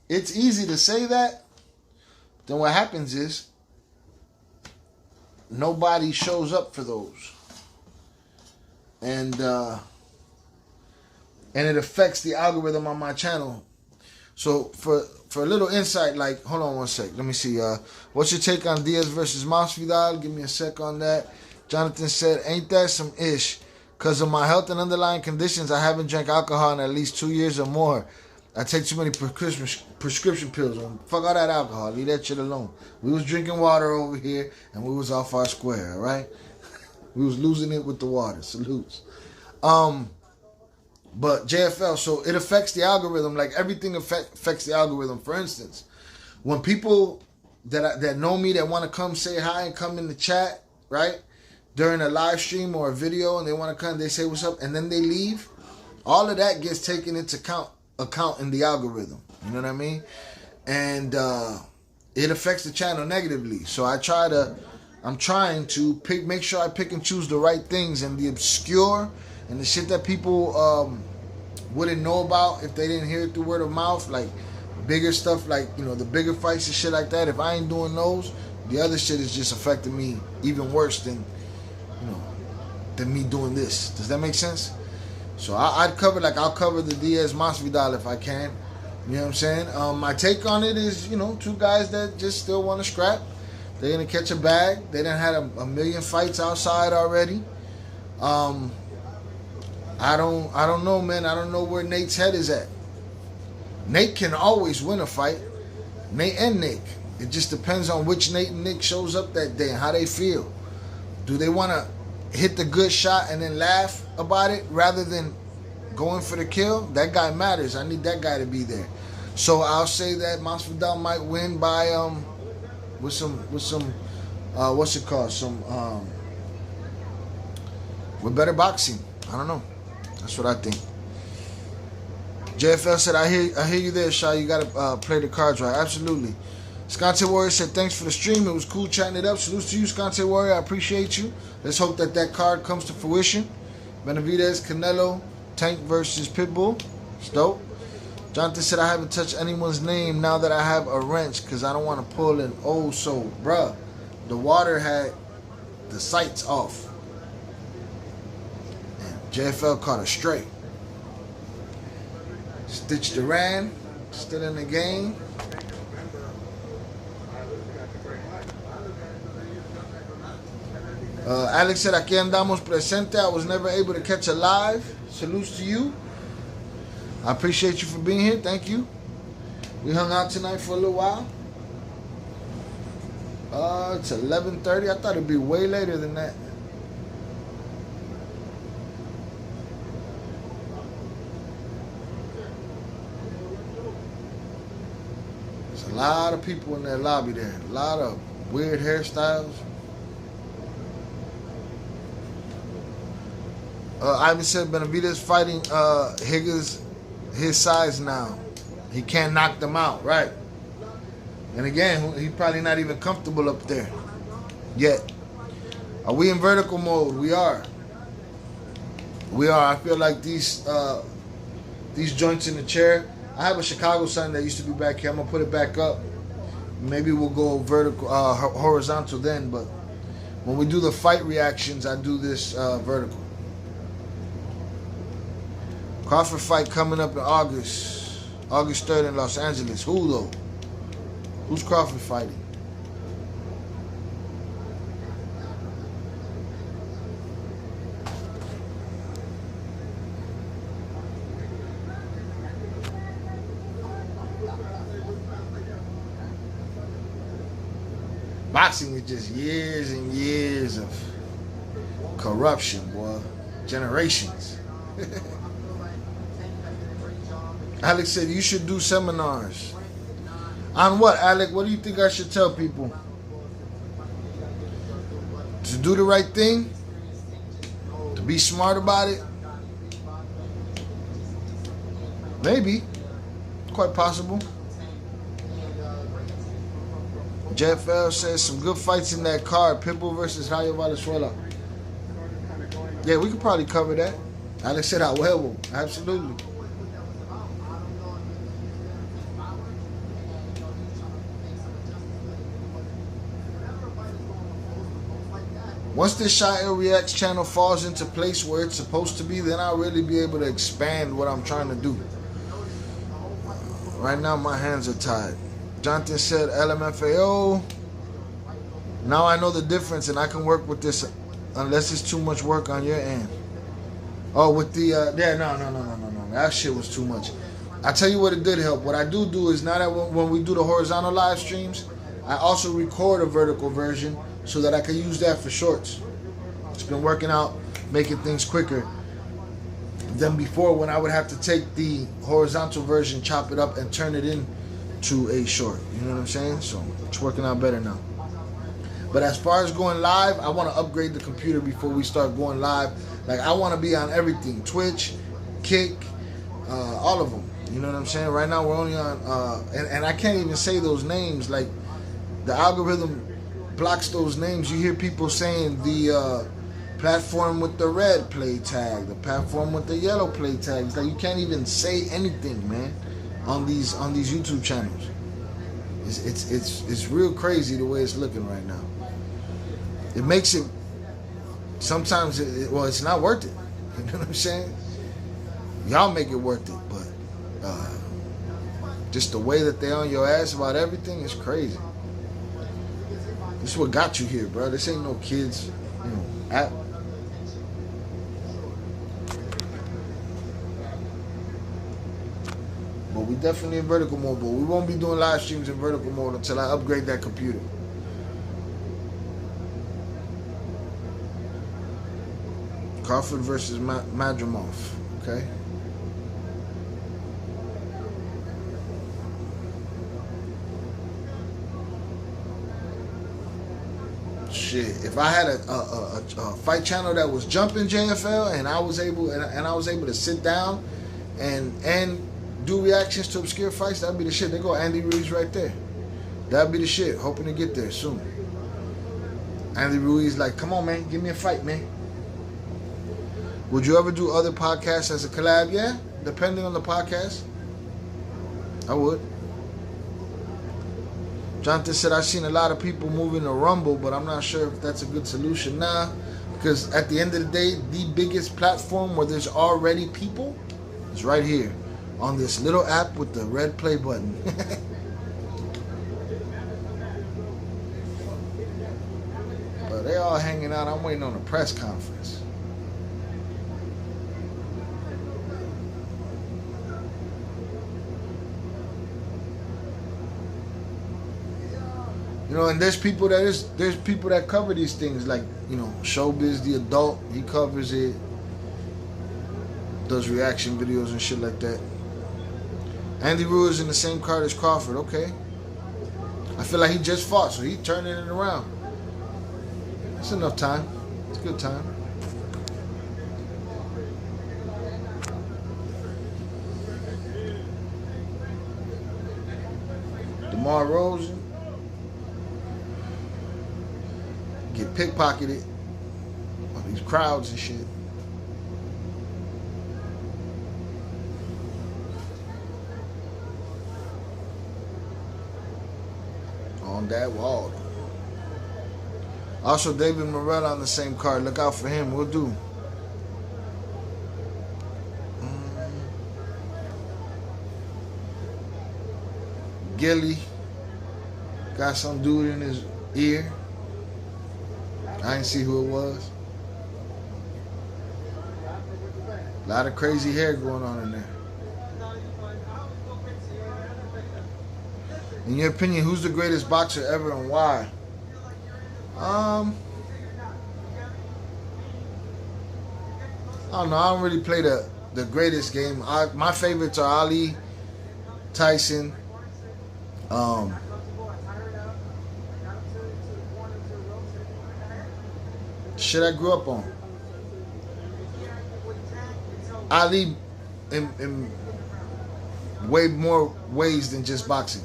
It's easy to say that. Then what happens is nobody shows up for those. And it affects the algorithm on my channel. So for a little insight, like, hold on one sec. Let me see. What's your take on Diaz versus Masvidal? Give me a sec on that. Jonathan said, ain't that some ish? Because of my health and underlying conditions, I haven't drank alcohol in at least 2 years or more. I take too many prescription pills. Fuck all that alcohol. Leave that shit alone. We was drinking water over here, and we was off our square, all right? We was losing it with the water. Salutes. But JFL, so it affects the algorithm. Like everything affects the algorithm. For instance, when people that know me, that want to come say hi and come in the chat, right? During a live stream or a video, and they want to come, they say what's up, and then they leave. All of that gets taken into account in the algorithm. You know what I mean? And it affects the channel negatively. So I'm trying to make sure I pick and choose the right things, and the obscure and the shit that people wouldn't know about if they didn't hear it through word of mouth, like bigger stuff, like, you know, the bigger fights and shit like that. If I ain't doing those, the other shit is just affecting me even worse than, you know, than me doing this. Does that make sense? So I'll cover the Diaz Masvidal if I can. You know what I'm saying? My take on it is, you know, two guys that just still want to scrap. They're gonna catch a bag. They done had a million fights outside already. I don't know, man. I don't know where Nate's head is at. Nate can always win a fight. Nate and Nick. It just depends on which Nate and Nick shows up that day and how they feel. Do they want to hit the good shot and then laugh about it rather than going for the kill? That guy matters. I need that guy to be there. So I'll say that Masvidal might win by with some what's it called? With better boxing. I don't know. That's what I think. JFL said, I hear you there, Shy. You gotta play the cards right. Absolutely. Scante Warrior said, thanks for the stream. It was cool chatting it up. Salutes to you, Scante Warrior. I appreciate you. Let's hope that card comes to fruition. Benavidez, Canelo, Tank versus Pitbull. It's dope. Jonathan said, I haven't touched anyone's name now that I have a wrench because I don't want to pull an old soul. Bruh, the water had the sights off. And JFL caught a straight. Stitch Duran, still in the game. Alex said, aquí andamos presente. I was never able to catch a live. Salutes to you. I appreciate you for being here. Thank you. We hung out tonight for a little while. It's 11:30. I thought it'd be way later than that. There's a lot of people in that lobby there. A lot of weird hairstyles. Ivan said Benavidez fighting Higgins his size now. He can't knock them out, right? And again, he's probably not even comfortable up there yet. Are we in vertical mode? We are. We are. I feel like these joints in the chair. I have a Chicago sign that used to be back here. I'm gonna put it back up. Maybe we'll go vertical, horizontal then. But when we do the fight reactions, I do this vertical. Crawford fight coming up in August 3rd in Los Angeles. Who though? Who's Crawford fighting? Boxing is just years and years of corruption, boy. Generations. Alex said, you should do seminars. On what, Alec? What do you think I should tell people? To do the right thing? To be smart about it? Maybe. Quite possible. JFL says some good fights in that card. Pitbull versus Rayo Valenzuela. Yeah, we could probably cover that. Alex said, "A huevo." Absolutely. Once this Shy Ill Reacts channel falls into place where it's supposed to be, then I'll really be able to expand what I'm trying to do. Right now, my hands are tied. Jonathan said, LMFAO. Now I know the difference, and I can work with this unless it's too much work on your end. Oh, with the, no. That shit was too much. I tell you what, it did help. What I do is now that when we do the horizontal live streams, I also record a vertical version so that I can use that for shorts. It's been working out, making things quicker than before when I would have to take the horizontal version, chop it up, and turn it into a short. You know what I'm saying? So it's working out better now. But as far as going live, I want to upgrade the computer before we start going live. Like, I want to be on everything. Twitch, Kick, all of them. You know what I'm saying? Right now we're only on, and I can't even say those names. Like, the algorithm blocks those names. You hear people saying the platform with the red play tag, the platform with the yellow play tag. It's like you can't even say anything, man, on these YouTube channels. It's real crazy the way it's looking right now. It makes it sometimes. It's not worth it. You know what I'm saying? Y'all make it worth it, but just the way that they on your ass about everything is crazy. This is what got you here, bro. This ain't no kids, app. But we definitely in vertical mode, but we won't be doing live streams in vertical mode until I upgrade that computer. Crawford versus Madrimov, okay? Shit, if I had a fight channel that was jumping JFL and I was able to sit down and do reactions to obscure fights, that'd be the shit. There go Andy Ruiz right there. That'd be the shit. Hoping to get there soon. Andy Ruiz like, come on, man, give me a fight, man. Would you ever do other podcasts as a collab? Yeah, depending on the podcast, I would. Jonathan said, I've seen a lot of people moving to Rumble, but I'm not sure if that's a good solution. Nah, because at the end of the day, the biggest platform where there's already people is right here on this little app with the red play button. But they all hanging out. I'm waiting on a press conference. You know, and there's people that cover these things, like, Showbiz the Adult, he covers it, does reaction videos and shit like that. Andy Ruiz in the same card as Crawford, okay. I feel like he just fought, so he's turning it around. That's enough time. It's a good time. DeMar Rosen get pickpocketed by these crowds and shit. On that wall. Also, David Morrell on the same card. Look out for him. We'll do. Gilly got some dude in his ear. I didn't see who it was. A lot of crazy hair going on in there. In your opinion, who's the greatest boxer ever and why? I don't know. I don't really play the greatest game. My favorites are Ali, Tyson, shit I grew up on. Ali in way more ways than just boxing,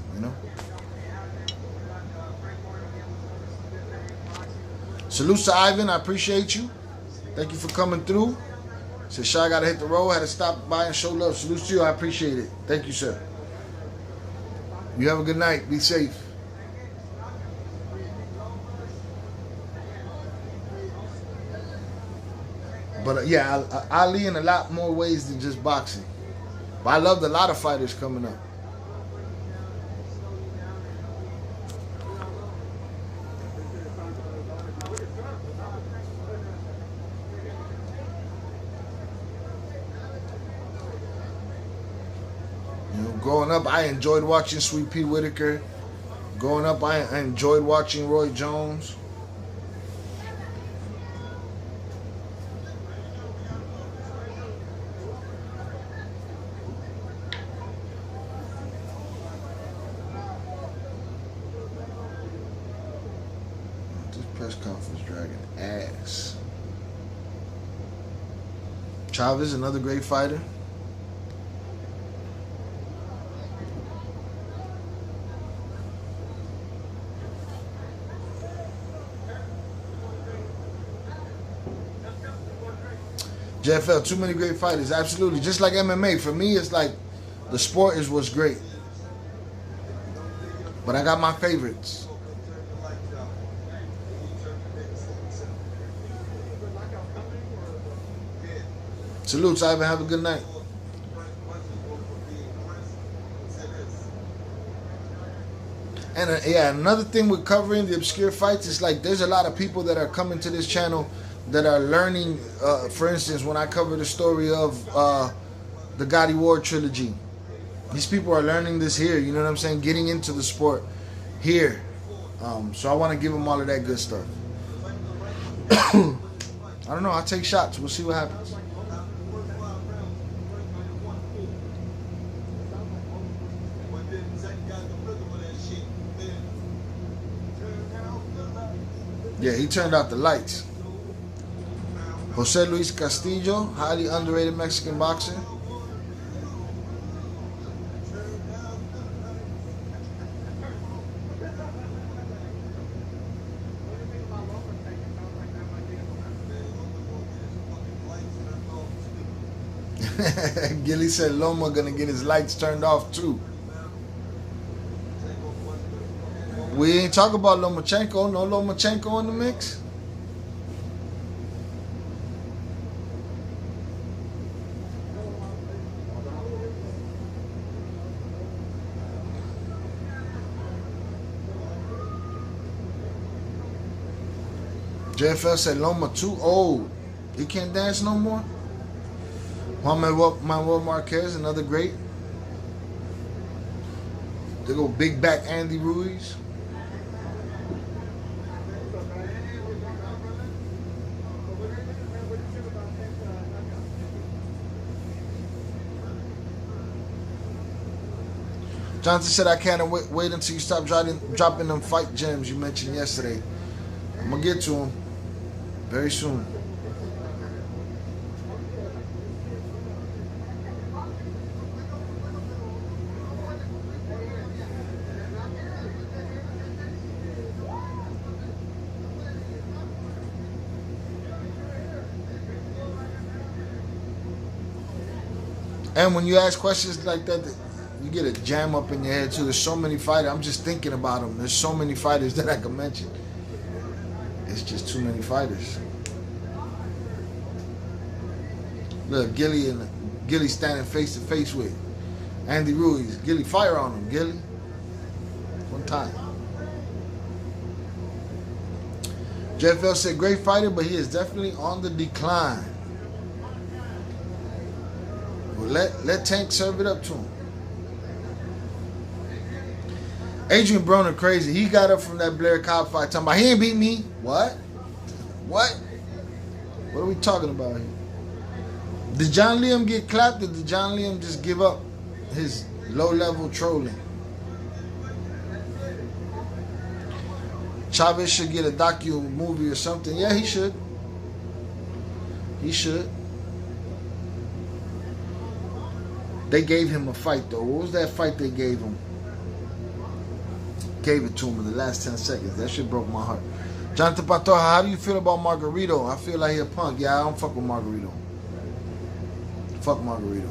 Salute to Ivan, I appreciate you. Thank you for coming through. Said, Shaw, gotta hit the road. Had to stop by and show love. Salute to you. I appreciate it. Thank you, sir. You have a good night. Be safe. But yeah, Ali in a lot more ways than just boxing. But I loved a lot of fighters coming up. You know, growing up, I enjoyed watching Sweet Pea Whitaker. Growing up, I enjoyed watching Roy Jones. Press conference dragging ass. Chavez, another great fighter. JFL, too many great fighters. Absolutely. Just like MMA. For me, it's like the sport is what's great. But I got my favorites. Salutes, Ivan. Have a good night. And yeah, another thing with covering the obscure fights is like there's a lot of people that are coming to this channel that are learning. For instance, when I cover the story of the Gotti Ward trilogy, these people are learning this here. You know what I'm saying? Getting into the sport here. So I want to give them all of that good stuff. I don't know. I'll take shots. We'll see what happens. Yeah, he turned out the lights. Jose Luis Castillo, highly underrated Mexican boxer. Gilly said Loma gonna get his lights turned off too. We ain't talking about Lomachenko. No Lomachenko in the mix. JFL said Loma too old. He can't dance no more. Juan Manuel Marquez, another great. They go big back Andy Ruiz. Johnson said, I can't wait until you stop dropping them fight gems you mentioned yesterday. I'm going to get to them very soon. And when you ask questions like that, you get a jam up in your head too. There's so many fighters. I'm just thinking about them. There's so many fighters that I can mention. It's just too many fighters. Look, Gilly standing face to face with Andy Ruiz. Gilly, fire on him, Gilly. One time. JFL said, great fighter, but he is definitely on the decline. Well, let Tank serve it up to him. Adrian Broner crazy. He got up from that Blair Cobb fight talking about he ain't beat me. What? What? What are we talking about here? Did John Liam get clapped or did John Liam just give up his low-level trolling? Chavez should get a docu-movie or something. Yeah, he should. He should. They gave him a fight, though. What was that fight they gave him? Gave it to him in the last 10 seconds. That shit broke my heart. Jonathan Pantoja, how do you feel about Margarito? I feel like he a punk. Yeah, I don't fuck with Margarito. Fuck Margarito.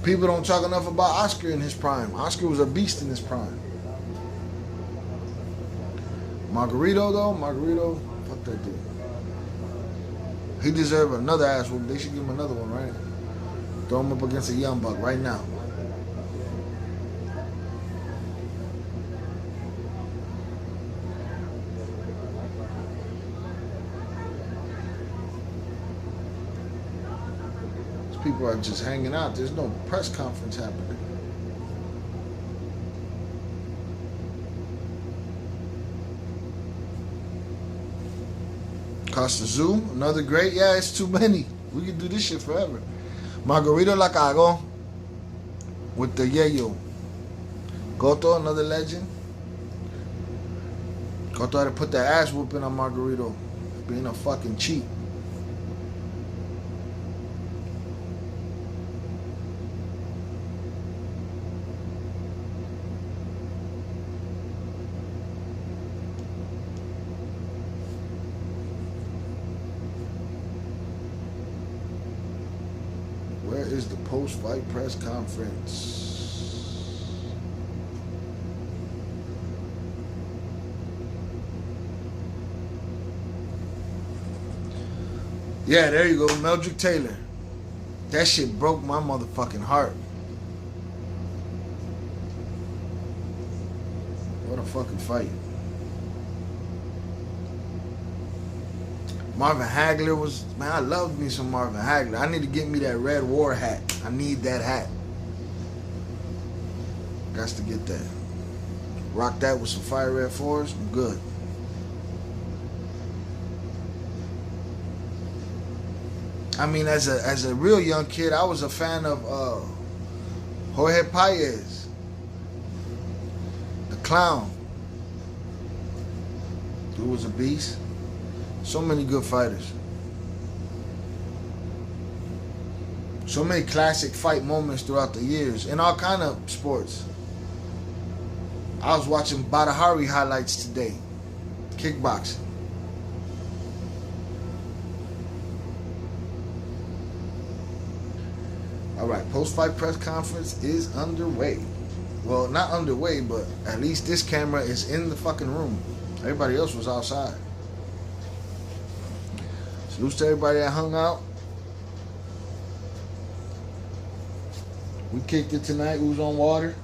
People don't talk enough about Oscar in his prime. Oscar was a beast in his prime. Margarito, though, fuck that dude. He deserves another ass whoop. They should give him another one, right? Throw him up against a young buck right now. These people are just hanging out. There's no press conference happening. Costa Zoo, another great. Yeah, it's too many. We can do this shit forever. Margarito la cagó with the yayo. Goto, another legend. Goto had to put that ass whooping on Margarito, being a fucking cheat. Where is the post-fight press conference? Yeah, there you go, Meldrick Taylor. That shit broke my motherfucking heart. What a fucking fight. Marvin Hagler was, man, I loved me some Marvin Hagler. I need to get me that Red War hat. I need that hat. Got to get that. Rock that with some Fire Red 4s. I'm good. I mean, as a real young kid, I was a fan of Jorge Paez, the clown. Dude was a beast. So many good fighters. So many classic fight moments throughout the years in all kind of sports. I was watching Badahari highlights today. Kickboxing. All right, post-fight press conference is underway. Well, not underway, but at least this camera is in the fucking room. Everybody else was outside. Salute to everybody that hung out. We kicked it tonight. We was on water.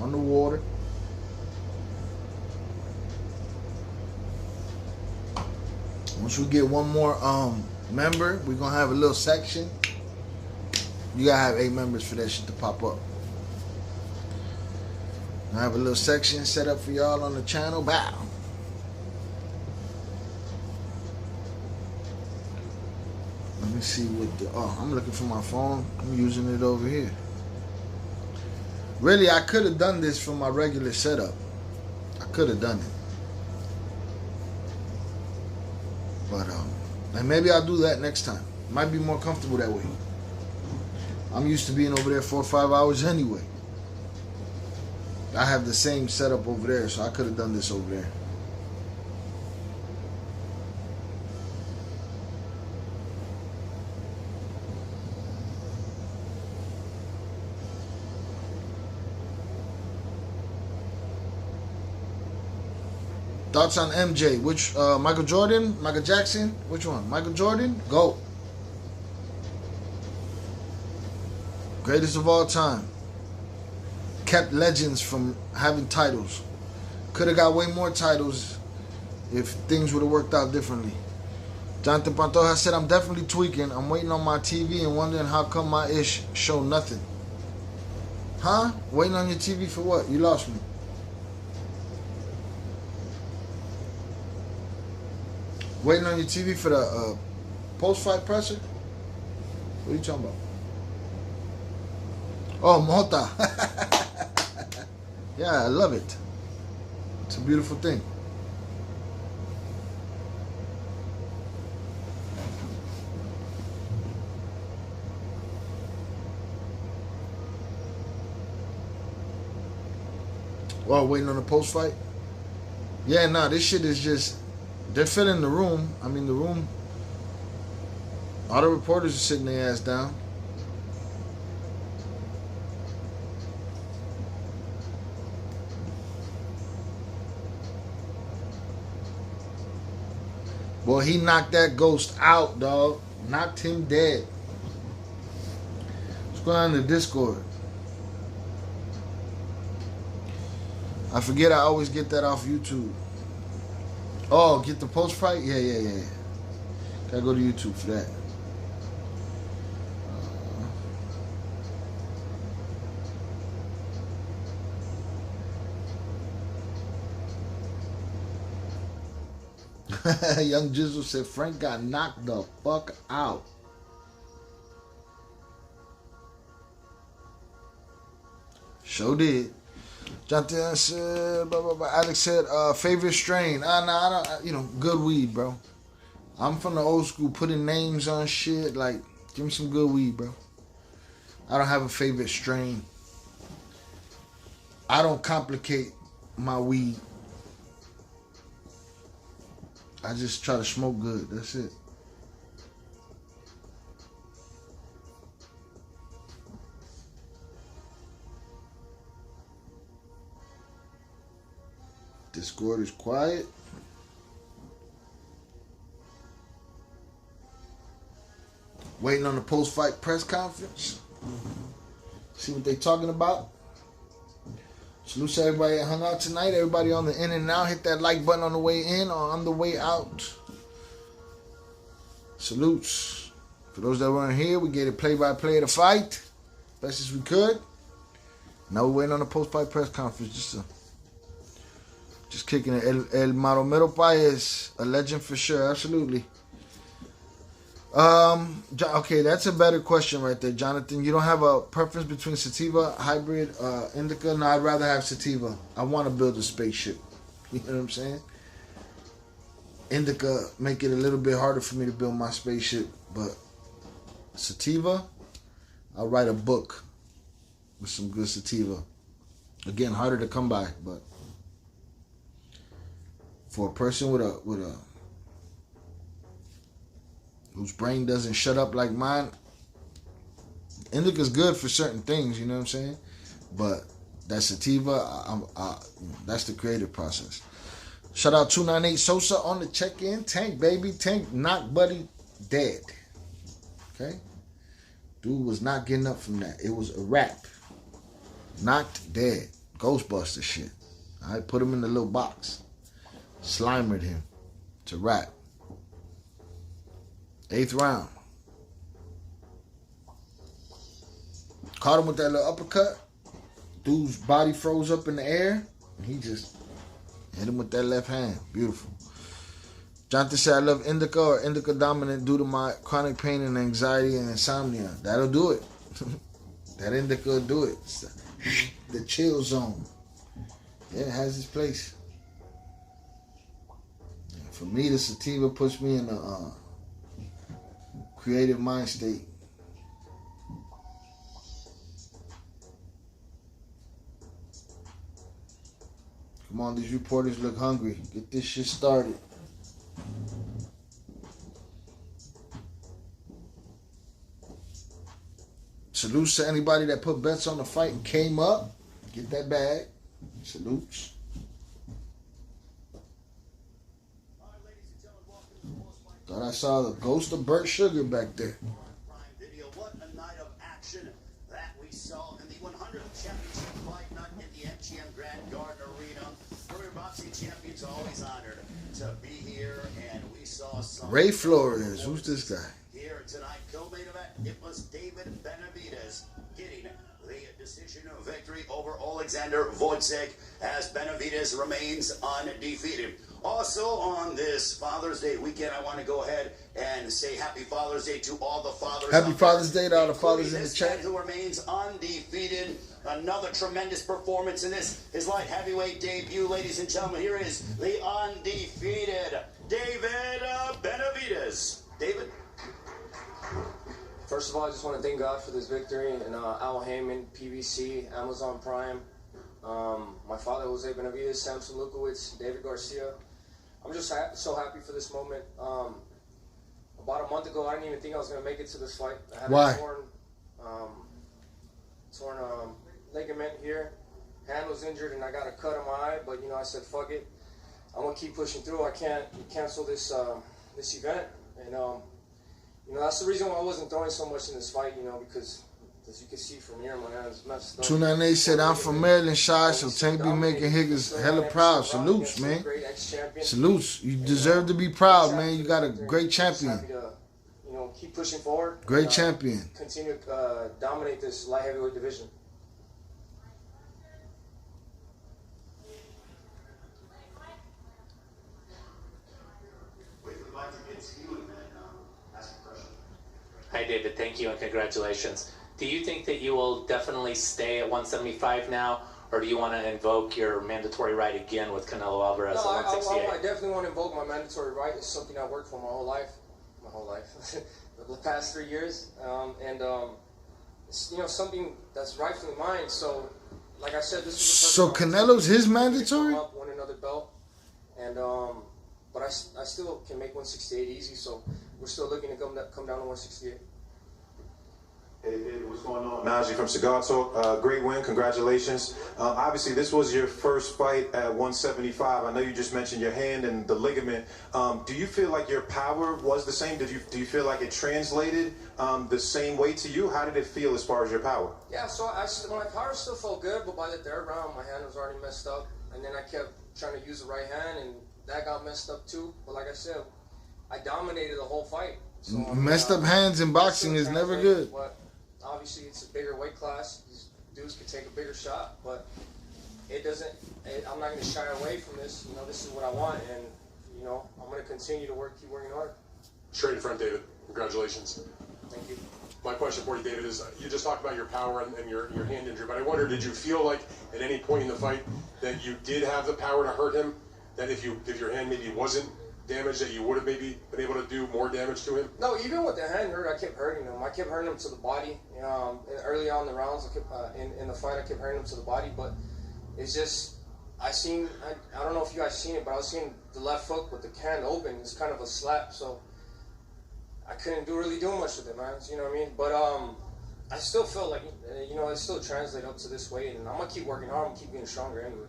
On the water. Once we get one more member, we're gonna have a little section. You gotta have 8 members for that shit to pop up. I have a little section set up for y'all on the channel. Bow. Let me see what the, I'm looking for my phone. I'm using it over here. Really, I could have done this from my regular setup. I could have done it. But, and maybe I'll do that next time. Might be more comfortable that way. I'm used to being over there 4 or 5 hours anyway. I have the same setup over there, so I could have done this over there. Thoughts on MJ? Which Michael Jordan, Michael Jackson? Which one? Michael Jordan? Go. Greatest of all time. Kept legends from having titles. Could have got way more titles if things would have worked out differently. Jonathan Pantoja said, I'm definitely tweaking. I'm waiting on my TV and wondering how come my ish show nothing. Huh? Waiting on your TV for what? You lost me. Waiting on your TV for the post-fight presser? What are you talking about? Oh, Mota. Yeah, I love it. It's a beautiful thing. Oh, waiting on the post fight? Yeah, nah, this shit is just, they're filling the room. I mean, the room, all the reporters are sitting their ass down. Boy, he knocked that ghost out, dog. Knocked him dead. What's going on in the Discord? I forget I always get that off YouTube. Oh, get the post fight? Yeah. Gotta go to YouTube for that. Young Jizzle said Frank got knocked the fuck out. Sure did. Jonathan said, blah, blah, blah. Alex said, favorite strain. I don't, good weed, bro. I'm from the old school, putting names on shit. Like, give me some good weed, bro. I don't have a favorite strain. I don't complicate my weed. I just try to smoke good. That's it. Discord is quiet. Waiting on the post-fight press conference. See what they talking about. Salute to everybody that hung out tonight. Everybody on the in and out. Hit that like button on the way in or on the way out. Salutes. For those that weren't here, we get a play-by-play of the fight. Best as we could. Now we're waiting on the post-fight press conference. Just kicking it. El Maromero Paez, a legend for sure. Absolutely. Okay, that's a better question right there, Jonathan. You don't have a preference between sativa, hybrid, indica? No, I'd rather have sativa. I want to build a spaceship. You know what I'm saying? Indica make it a little bit harder for me to build my spaceship, but sativa, I'll write a book with some good sativa. Again, harder to come by, but for a person with a whose brain doesn't shut up like mine, indica's good for certain things, you know what I'm saying? But that sativa, that's the creative process. Shout out 298 Sosa on the check-in. Tank, baby. Tank knocked Buddy dead. Okay? Dude was not getting up from that. It was a wrap. Knocked dead. Ghostbuster shit. I put him in the little box. Slimered him. It's a wrap. 8th round. Caught him with that little uppercut. Dude's body froze up in the air. And he just hit him with that left hand. Beautiful. Jonathan said, I love indica or indica dominant due to my chronic pain and anxiety and insomnia. That'll do it. That indica will do it. The chill zone. Yeah, it has its place. For me, the sativa puts me in a creative mind state. Come on, these reporters look hungry. Get this shit started. Salutes to anybody that put bets on the fight and came up. Get that bag. Salutes. Thought I saw the ghost of Burt Sugar back there. Video. What a night of action that we saw in the 100th championship fight night in the MGM Grand Garden Arena. Premier boxing champions always honored to be here, and we saw some. Ray Flores, who's this guy? Here tonight, co-main event. It was David Benavidez getting the decision victory over Alexander Gvozdyk as Benavidez remains undefeated. Also on this Father's Day weekend, I want to go ahead and say Happy Father's Day to all the fathers. Happy Father's Day to all the fathers in the chat. Who remains undefeated. Another tremendous performance in this his light heavyweight debut, ladies and gentlemen. Here is the undefeated David Benavidez. David. First of all, I just want to thank God for this victory and Al Heyman, PBC, Amazon Prime, My father, Jose Benavidez, Samson Lukowicz, David Garcia. I'm just so happy for this moment. About a month ago, I didn't even think I was going to make it to this fight. I had Why? a torn ligament here. Hand was injured, and I got a cut on my eye. But, you know, I said, fuck it. I'm going to keep pushing through. I can't cancel this this event. And, you know, that's the reason why I wasn't throwing so much in this fight, you know, because as you can see from here, my hand's messed up. 298 said, I'm from Maryland, Shy, so Tank be making Higgins hella proud. Salutes, man. Salutes. You deserve to be proud, man. You got a great champion. You know, keep pushing forward. Great champion. Continue to dominate this light heavyweight division. Hi, David. Thank you and congratulations. Do you think that you will definitely stay at 175 now, or do you want to invoke your mandatory right again with Canelo Alvarez at 168? I definitely want to invoke my mandatory right. It's something I worked for my whole life. The past 3 years. It's, you know, something that's rightfully mine. So, like I said, this is the So Canelo's his mandatory? Win another belt. And, but I still can make 168 easy, so we're still looking to come down to 168. Hey David, what's going on? Najee from Cigar Talk. Great win, congratulations. Obviously, this was your first fight at 175. I know you just mentioned your hand and the ligament. Do you feel like your power was the same? Do you feel like it translated the same way to you? How did it feel as far as your power? Yeah, so my power still felt good, but by the third round, my hand was already messed up. And then I kept trying to use the right hand, and that got messed up too. But like I said, I dominated the whole fight. So, messed up hands in boxing is never good. But obviously, it's a bigger weight class. These dudes could take a bigger shot, but it doesn't. I'm not going to shy away from this. You know, this is what I want, and you know, I'm going to continue to keep working hard. Straight in front, David. Congratulations. Thank you. My question for you, David, is you just talked about your power and your hand injury, but I wonder, did you feel like at any point in the fight that you did have the power to hurt him? That if your hand maybe wasn't damaged, that you would have maybe been able to do more damage to him? No, even with the hand hurt, I kept hurting him. I kept hurting him to the body. You know, early on in the rounds, I kept, in the fight, I kept hurting him to the body. But it's just, I don't know if you guys seen it, but I was seeing the left hook with the hand open. It's kind of a slap, so I couldn't really do much with it, man. You know what I mean? But I still felt like, you know, it still translated up to this weight, and I'm gonna keep working hard. I'm gonna keep getting stronger, anyways.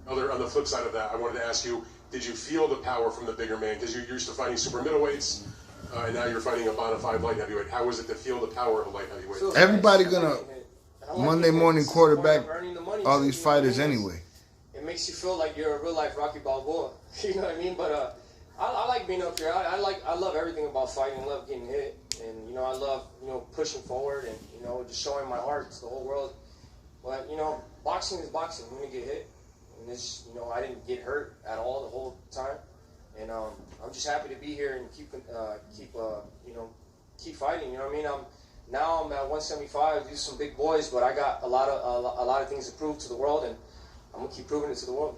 On the flip side of that, I wanted to ask you, did you feel the power from the bigger man? Because you're used to fighting super middleweights, and now you're fighting a bona fide light heavyweight. How was it to feel the power of a light heavyweight? Everybody gonna Monday morning quarterback all these fighters anyway. It makes you feel like you're a real life Rocky Balboa. You know what I mean? But I like being up here. I love everything about fighting. I love getting hit, and you know, I love, you know, pushing forward and, you know, just showing my heart to the whole world. But you know, boxing is boxing. You're gonna get hit. And this, you know, I didn't get hurt at all the whole time, and I'm just happy to be here and keep fighting. You know what I mean? Now I'm at 175. These are some big boys, but I got a lot of things to prove to the world, and I'm gonna keep proving it to the world.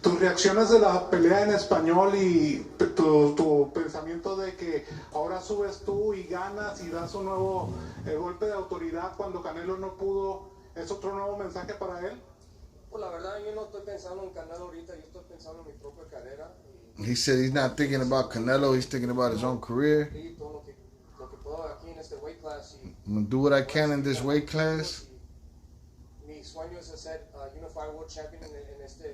Tus reacciones de la pelea en español y tu pensamiento de que ahora subes tú y ganas y das un nuevo golpe de autoridad cuando Canelo no pudo, ¿es otro nuevo mensaje para él? Pues la verdad, yo no estoy pensando en Canelo ahorita, yo estoy pensando en mi propia carrera. He said he's not thinking about Canelo, he's thinking about his own career. I'm gonna do what I can in this weight class. Mi sueño es ser unified world champion en esta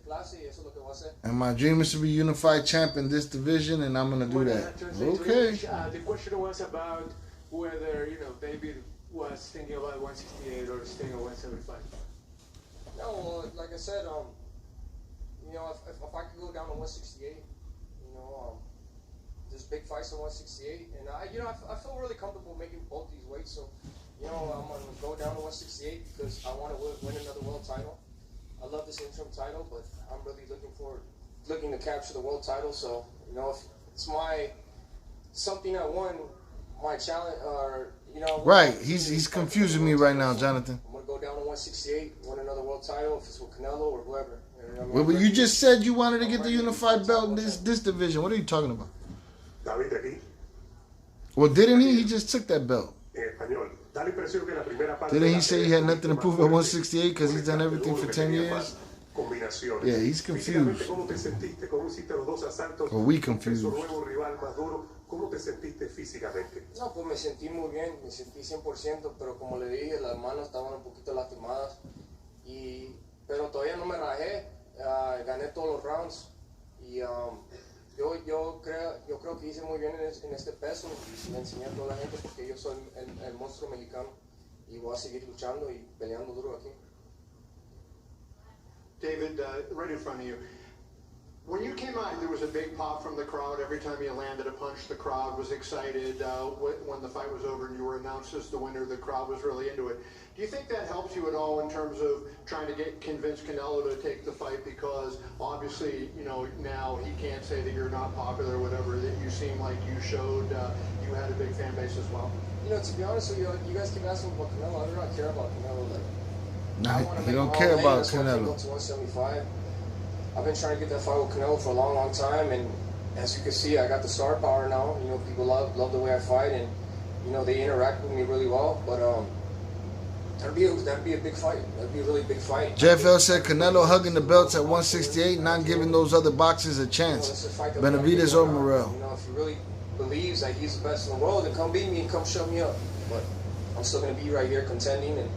clase, y eso es lo que voy a hacer. And my dream is to be unified champ in this division, and I'm gonna do that. Okay. The question was about whether, you know, David was thinking about 168 or staying at 175. No, well, like I said, you know, if I could go down to 168, you know, there's big fights at 168, and I feel really comfortable making both these weights. So, you know, I'm gonna go down to 168 because I want to win another world title. I love this interim title, but I'm really looking to capture the world title. So, you know, if it's something I won, my challenge, or you know. Right, he's confusing me right now, Jonathan. I'm gonna go down to 168, win another world title, if it's with Canelo or whoever. You know, Well, but you just said you wanted to get the unified belt in this division. What are you talking about? David aquí. Well, didn't he? He just took that belt. En español. Didn't he say he had nothing to prove at 168 because he's done everything for 10 years? Yeah, he's confused. Or we confused. ¿Cómo te sentiste físicamente? No, pues me sentí muy bien, me sentí 100%, pero como le dije, las manos estaban un poquito lastimadas, pero todavía no me rajé, gané todos los rounds, y yo creo que hice muy bien en este peso, y le enseñé a toda la gente porque yo soy el monstruo mexicano, y voy a seguir luchando y peleando duro aquí. David, right in front of you. When you came out, there was a big pop from the crowd. Every time you landed a punch, the crowd was excited. When the fight was over and you were announced as the winner, the crowd was really into it. Do you think that helps you at all in terms of trying to convince Canelo to take the fight? Because obviously, you know, now he can't say that you're not popular or whatever, that you seem like you showed you had a big fan base as well. You know, to be honest with you, you guys keep asking about Canelo. I do not care about Canelo. No, he don't care about Canelo. To 175. I've been trying to get that fight with Canelo for a long, long time, and as you can see, I got the star power now. You know, people love the way I fight, and you know they interact with me really well. But that'd be a big fight. That'd be a really big fight. JFL said Canelo hugging the belts at 168, not giving those other boxers a chance. Benavidez or Morrell. You know, if he really believes that he's the best in the world, then come beat me and come show me up. But I'm still gonna be right here contending and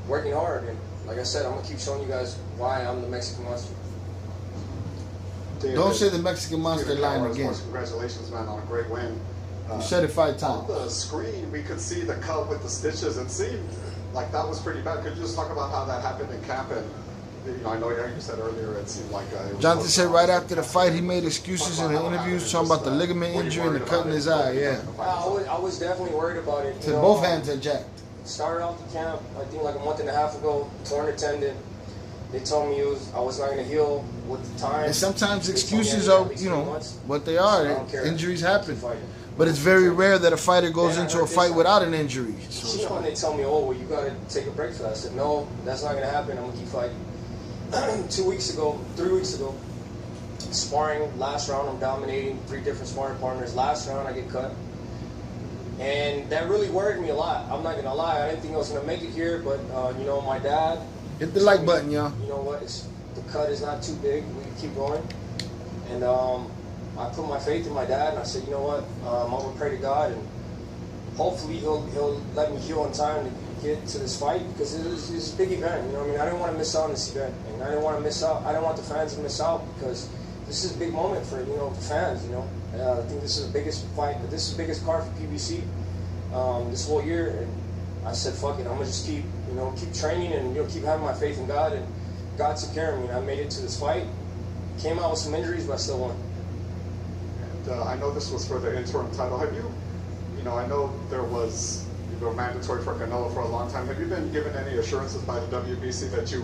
working hard. And like I said, I'm gonna keep showing you guys why I'm the Mexican monster. Don't say the Mexican monster line again. Congratulations, man, on a great win. You said it 5 On times. the screen, we could see the cut with the stitches. It seemed like that was pretty bad. Could you just talk about how that happened in camp? And you know, I know you said earlier it seemed like Jonathan said right after the fight he made excuses in the interviews talking about the ligament injury and the cut in his eye. Yeah. I was definitely worried about it. So both hands are jacked. Started off the camp, I think like a month and a half ago, torn a tendon. They told me I was not going to heal with the time. And sometimes excuses are, you know, what they are. Injuries happen. But it's very rare that a fighter goes into a fight without an injury. So, you know, when they tell me, oh, well, you got to take a break for that. I said, no, that's not going to happen. I'm going to keep fighting. 3 weeks ago, sparring, last round, I'm dominating 3 different sparring partners. Last round, I get cut. And that really worried me a lot. I'm not going to lie. I didn't think I was going to make it here, but, you know, my dad... Hit the like button, y'all. You know what? The cut is not too big. We can keep going. And I put my faith in my dad, and I said, you know what? I'm going to pray to God, and hopefully he'll let me heal in time to get to this fight, because it's a big event. You know what I mean? I didn't want to miss out on this event, and I didn't want to miss out. I didn't want the fans to miss out, because this is a big moment for, you know, the fans. You know, I think this is the biggest fight. This is the biggest card for PBC this whole year, and I said, fuck it. I'm gonna just keep training and keep having my faith in God, and God took care of me. And I made it to this fight. Came out with some injuries, but I still won. And I know this was for the interim title. Have you know, I know there was mandatory for Canelo for a long time. Have you been given any assurances by the WBC that you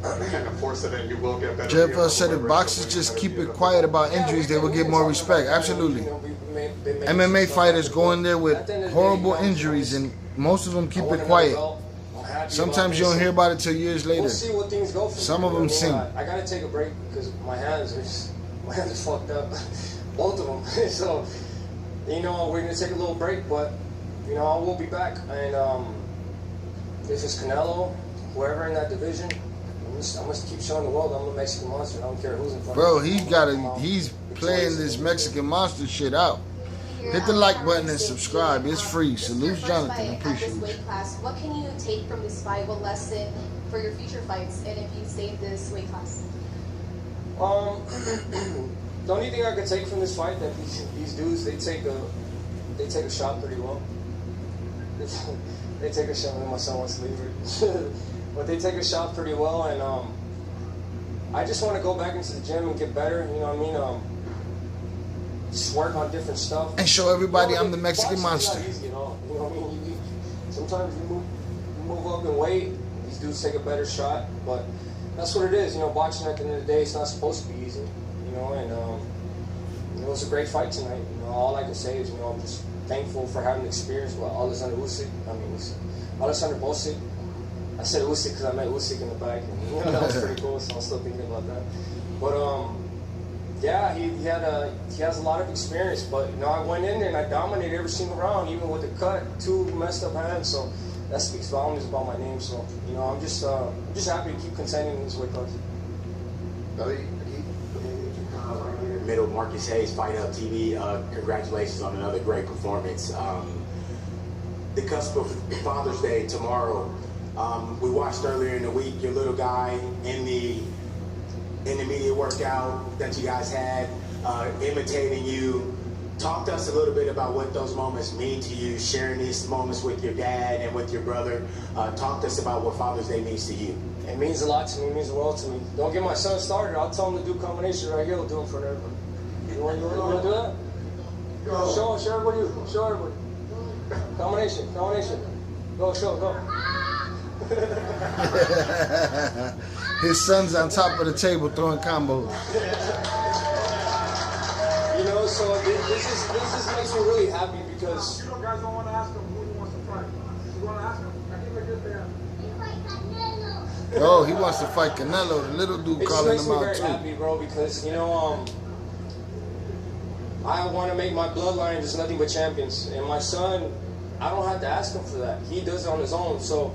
can enforce it and you will get better? JFL said if boxers just keep it quiet about injuries, they will get more respect. Absolutely. MMA fighters go in there with horrible injuries, and most of them keep it quiet. Sometimes you don't hear about it till years later. We'll see what things go for Some of them sing. I gotta take a break because my hands are fucked up, both of them. So, you know, we're gonna take a little break, but you know, I will be back. And if it's Canelo, whoever in that division, I'm gonna keep showing the world I'm the Mexican monster. I don't care who's in front of me. Bro, he's playing this Mexican monster shit out. Hit the like button and subscribe. It's free. Salute, Jonathan. Appreciate it. Weight class, what can you take from this fight? What lesson for your future fights? And if you stay in this weight class? The only thing I could take from this fight that these dudes they take a shot pretty well. They take a shot. My son wants to leave it, but they take a shot pretty well, and I just want to go back into the gym and get better. You know what I mean? Just work on different stuff. And show everybody I'm the Mexican monster. Easy, you know what I mean? Sometimes you move up in weight, these dudes take a better shot, but that's what it is. You know, boxing at the end of the day, it's not supposed to be easy. You know, and it was a great fight tonight. You know, all I can say is, you know, I'm just thankful for having the experience with Alexander Usyk. Alexander Usyk. I said Usyk because I met Usyk in the back. And, you know, that was pretty cool, so I'm still thinking about that. But Yeah, he has a lot of experience, but you know, I went in there and I dominated every single round, even with the cut, 2 messed up hands. So that speaks volumes about my name. So you know, I'm just happy to keep contending in this weight class. Middle Marcus Hayes, Fight Up TV. Congratulations on another great performance. The cusp of Father's Day tomorrow. We watched earlier in the week your little guy in the media workout that you guys had, imitating you. Talk to us a little bit about what those moments mean to you, sharing these moments with your dad and with your brother. Talk to us about what Father's Day means to you. It means a lot to me. It means the world to me. Don't get my son started. I'll tell him to do combination right here. He'll do it for everybody. You want to do that? Show everybody. Show everybody. Combination. Go, go. His son's on top of the table throwing combos. You know, so this just makes me really happy because. You guys don't want to ask him who he wants to fight. You want to ask him? I think we're good there. Oh, he wants to fight Canelo. The little dude calling him out too. It makes me very happy, bro, because you know, I want to make my bloodline just nothing but champions, and my son, I don't have to ask him for that. He does it on his own. So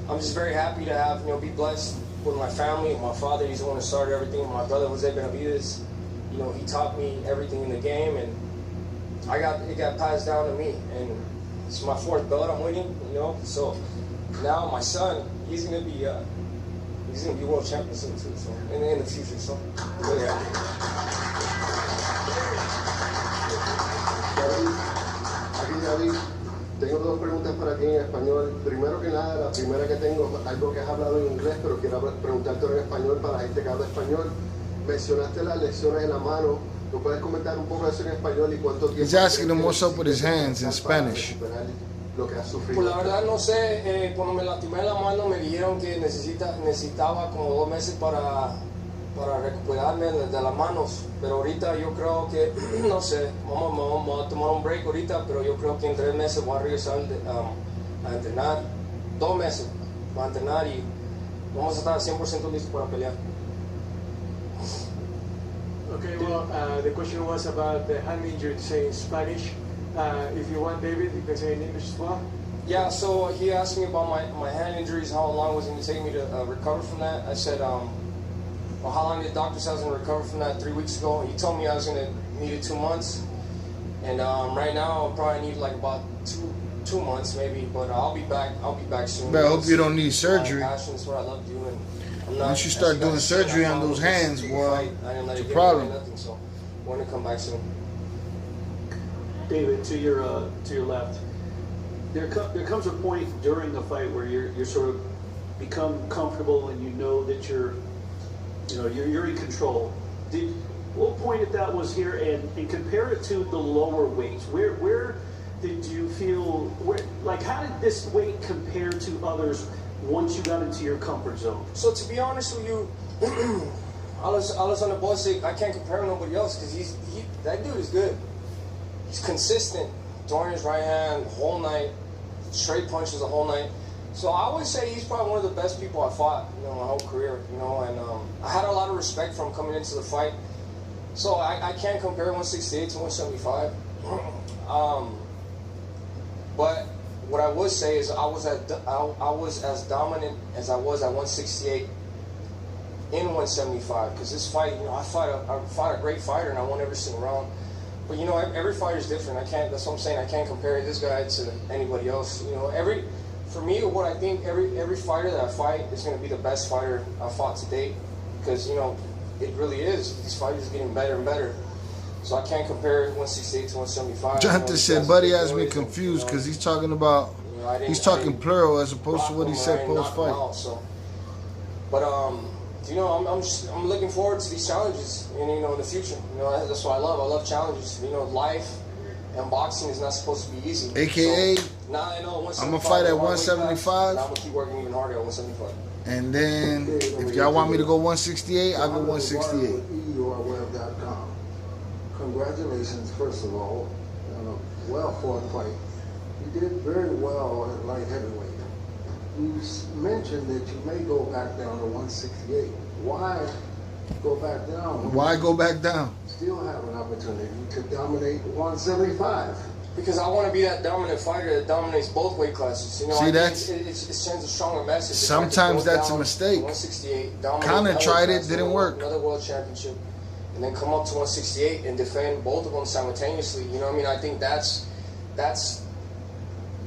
I'm just very happy to have, you know, be blessed with my family. My father, he's the one who started everything. My brother, Benavidez, you know, he taught me everything in the game, and it got passed down to me. And it's my 4th belt I'm winning, you know. So now my son, he's gonna be world champion soon too. So in the future, so yeah. David, tengo 2 preguntas para ti en español. Primero que nada, la primera que tengo, algo que has hablado en inglés, pero quiero preguntarte en español para la gente que habla español. Mencionaste las lesiones en la mano. ¿Tú puedes comentar un poco de eso en español y cuánto tiempo? He's asking him what's up with his hands in Spanish. Lo que has sufrido. Pues la verdad no sé, cuando me lastimé la mano me dijeron que necesitaba como 2 meses para recuperarme de las manos, pero ahorita yo creo que, no sé, vamos a tomar un break ahorita, pero yo creo que en 3 meses voy a regresar a entrenar, 2 meses para entrenar y vamos a estar 100% listos para pelear. Okay, well, the question was about the hand injury, to say in Spanish. If you want, David, you can say in English as well. Yeah, so he asked me about my hand injuries, how long was it going to take me to recover from that. I said, well, how long did the doctor say I was going to recover from that 3 weeks ago? He told me I was going to need it 2 months. And right now, I'll probably need like about two months maybe, but I'll be back soon. But I hope you don't need surgery. That's what I love doing. Once you start doing surgery on those hands, boy, it's a problem. So I want to come back soon. David, to your left, there comes a point during the fight where you're sort of become comfortable and you know that you're in control. What point at that was here, and compare it to the lower weights? Where did you feel? How did this weight compare to others once you got into your comfort zone? So to be honest with you, Alexander Gvozdyk, I can't compare him to nobody else because that dude is good. He's consistent, throwing his right hand the whole night, straight punches the whole night. So I would say he's probably one of the best people I fought, my whole career, and I had a lot of respect for him coming into the fight. So I can't compare 168 to 175. But what I would say is I was as dominant as I was at 168 in 175, because this fight, I fought a great fighter and I won every single round. But every fighter is different. That's what I'm saying. I can't compare this guy to anybody else. For me, what I think every fighter that I fight is going to be the best fighter I fought to date, because it really is. These fighters are getting better and better. So I can't compare 168 to 175. Jonathan said, "Buddy has me confused because he's talking about he's talking plural as opposed to what he said post fight." But I'm looking forward to these challenges, and in the future. That's what I love. I love challenges. Life and boxing is not supposed to be easy. AKA, so, now I know I'm gonna fight at 175. I'm gonna keep working even harder at 175. And then, if y'all want me to go 168, I'll go 168. EURWeb.com. Congratulations, first of all, on a well-fought fight. You did very well at light heavyweight. You mentioned that you may go back down to 168. Why go back down. Why go back down? Still have an opportunity to dominate 175. Because I want to be that dominant fighter that dominates both weight classes. You know, See, it sends a stronger message. Sometimes that's a mistake. 168, Connor tried it, didn't work. Another world championship, and then come up to 168 and defend both of them simultaneously. You know what I mean? I think that's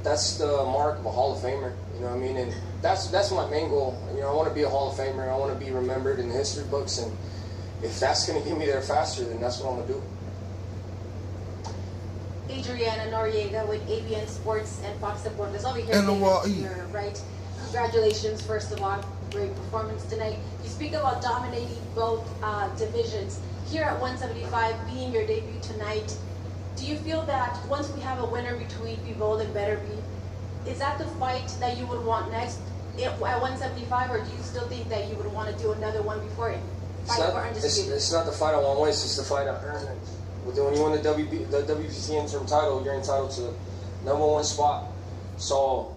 the mark of a Hall of Famer. You know what I mean? And that's my main goal. You know, I want to be a Hall of Famer. I want to be remembered in the history books, and if that's going to get me there faster, then that's what I'm going to do. Adriana Noriega with ABN Sports and Fox Deportes. Over here, you're right. Congratulations, first of all. Great performance tonight. You speak about dominating both divisions. Here at 175, being your debut tonight, do you feel that once we have a winner between Bivol and Benavidez, is that the fight that you would want next at 175, or do you still think that you would want to do another one before it? It's not the fight I want to win, it's just the fight I earned. When you win the WBC interim title, you're entitled to the #1 spot. So,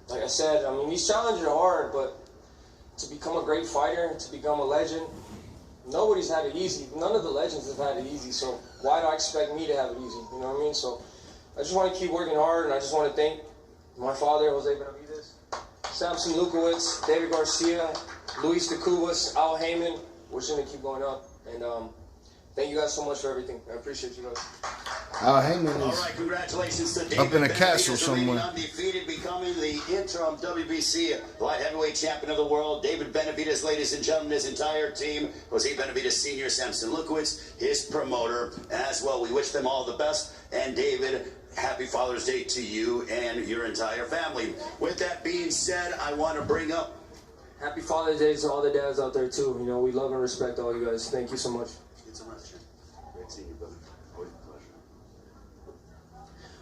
like I said, I mean, these challenges are hard, but to become a great fighter, to become a legend, nobody's had it easy. None of the legends have had it easy, so why do I expect me to have it easy? You know what I mean? So, I just want to keep working hard, and I just want to thank my father, Jose Benavidez, Samson Lukowicz, David Garcia, Luis de Cubas, Al Heyman. We're just going to keep going up, and thank you guys so much for everything. I appreciate you guys. Al Heyman is all right, congratulations to David up in a castle Benavidez, somewhere. Undefeated, becoming the interim WBC light heavyweight champion of the world. David Benavidez, ladies and gentlemen, his entire team. Jose Benavidez Sr., Samson Lukowicz, his promoter as well. We wish them all the best. And David, happy Father's Day to you and your entire family. With that being said, I want to bring up Happy Father's Day to all the dads out there too. You know, we love and respect all you guys. Thank you so much. It's a pleasure. Great seeing you, brother. Always a pleasure.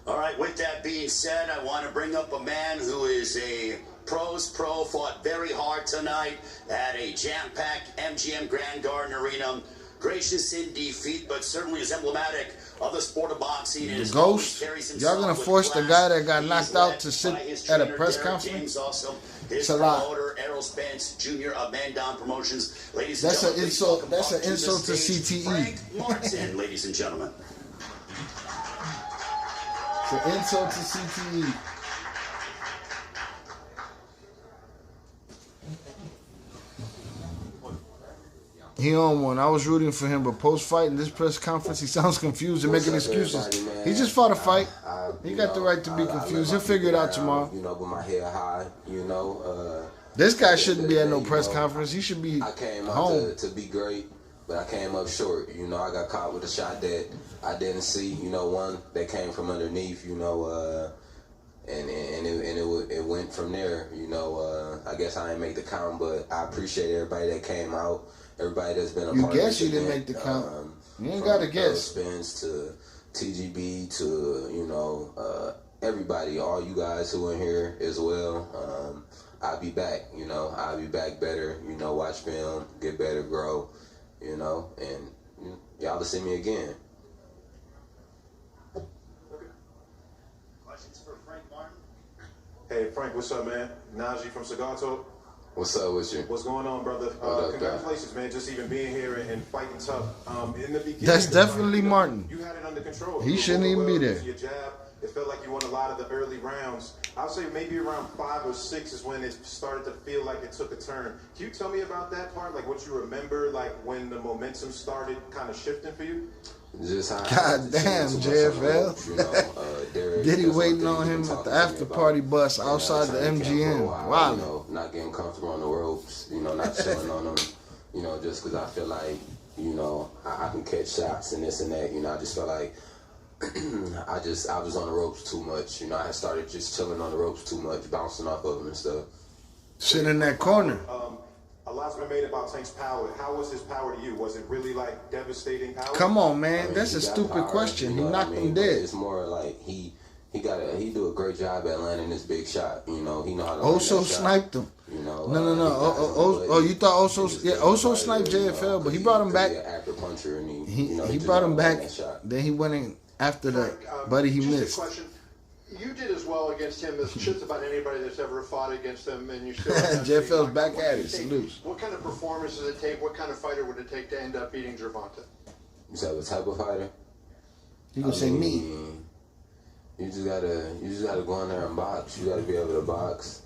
All right, with that being said, I want to bring up a man who is a pro's pro, fought very hard tonight at a jam-packed MGM Grand Garden Arena. Gracious in defeat, but certainly is emblematic of the sport of boxing. The Ghost, y'all gonna force the guy that got knocked out to sit at a press conference? His promoter, Errol Spence Jr. of Mandown Promotions. Ladies and that's gentlemen, an insult. That's an insult to CTE. Frank Martin, ladies and gentlemen. It's an insult to CTE. He on one. I was rooting for him, but post-fight in this press conference, he sounds confused and making excuses. He just fought a fight. He got the right to be confused. He'll figure it out tomorrow. You know, with my head high, you know. This guy shouldn't be at no press conference. He should be I came home. up to be great, but I came up short. You know, I got caught with a shot that I didn't see. You know, one that came from underneath. You know, and it went from there. You know, I guess I didn't make the count, but I appreciate everybody that came out. Everybody that's been a part of You this guess you didn't event, make the count. You ain't got to guess. Spence to TGB to, you know, everybody, all you guys who are in here as well. I'll be back, you know. I'll be back better, you know, watch film, get better, grow, you know, and y'all will see me again. Questions for Frank Martin? Hey, Frank, what's up, man? Najee from Cigar Talk. What's up with you? What's going on, brother? Congratulations, man. Just even being here and fighting tough. In the beginning, That's definitely Martin. You had it under control. He shouldn't even be there. Your jab, it felt like you won a lot of the early rounds. I'll say maybe around 5 or 6 is when it started to feel like it took a turn. Can you tell me about that part? Like what you remember, like when the momentum started kind of shifting for you? Just how God damn, JFL. You know, Diddy waiting on him at the after party bus outside the MGM. Wow. You know, not getting comfortable on the ropes, you know, not chilling on them, you know, just because I feel like, you know, I can catch shots and this and that. You know, I just felt like I was on the ropes too much. You know, I had started just chilling on the ropes too much, bouncing off of them and stuff. Sitting in that corner. A lot's been made about Tank's power. How was his power to you? Was it really like devastating power? Come on, man. I mean, that's a stupid power, question. You know he knocked him But dead. it's more like he do a great job at landing this big shot. You know, he know how to land Oso that shot. sniped him. You know, no. You thought Oso? Yeah, Oso sniped JFL, but he brought him back. He an active puncher, and he brought him back. Then he went in after the buddy he just missed. A question. You did as well against him as just about anybody that's ever fought against him, and you still. JFL's back at it. Salutes. What kind of performance does it take? What kind of fighter would it take to end up beating Gervonta? You said what type of fighter? You gonna say me? You just gotta go in there and box. You gotta be able to box,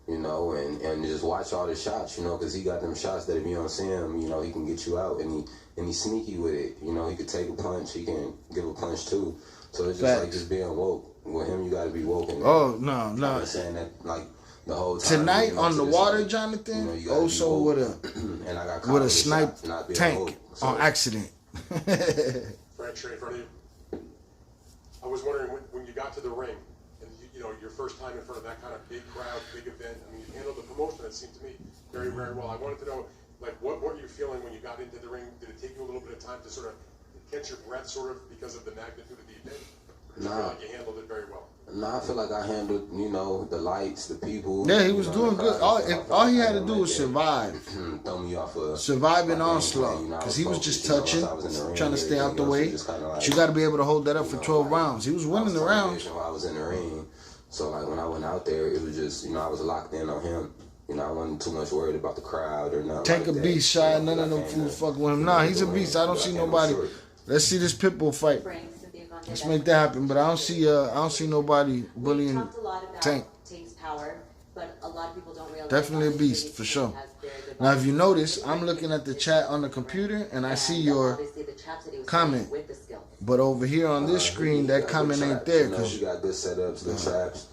you know, and just watch all the shots, you know, because he got them shots that if you don't see him, you know, he can get you out, and he's sneaky with it. You know, he could take a punch, he can give a punch too. So it's just like just being woke. With him, you gotta be woke. Oh no. I'm saying that like the whole time. Tonight on the water, Jonathan. You know, also with a snipe tank on accident. Frank, straight in front of you. I was wondering when you got to the ring, and you know your first time in front of that kind of big crowd, big event. I mean, you handled the promotion. It seemed to me very, very well. I wanted to know, like, what were you feeling when you got into the ring? Did it take you a little bit of time to sort of catch your breath, sort of, because of the magnitude of the event? Or do you feel like you handled it very well? Nah, I feel like I handled, you know, the lights, the people. Yeah, he was doing good. All he had to do was survive. Throw me off survive an onslaught. Because he was just touching, trying to stay out the way. But you got to be able to hold that up for 12 rounds. He was winning the rounds. I was in the ring. So, like, when I went out there, it was just, you know, I was locked in on him. You know, I wasn't too much worried about the crowd or nothing. Tank a beast, Shy. None of them fools fucking with him. Nah, he's a beast. I don't see nobody. Let's see this Pitbull fight. Let's make that happen. But I don't see nobody bullying Tank. Tank's power, but a lot of people don't realize. Definitely a beast for sure. Now, if you notice, I'm looking at the chat on the computer and I see your comment. But over here on this screen, that comment ain't there because you got good setups, good traps.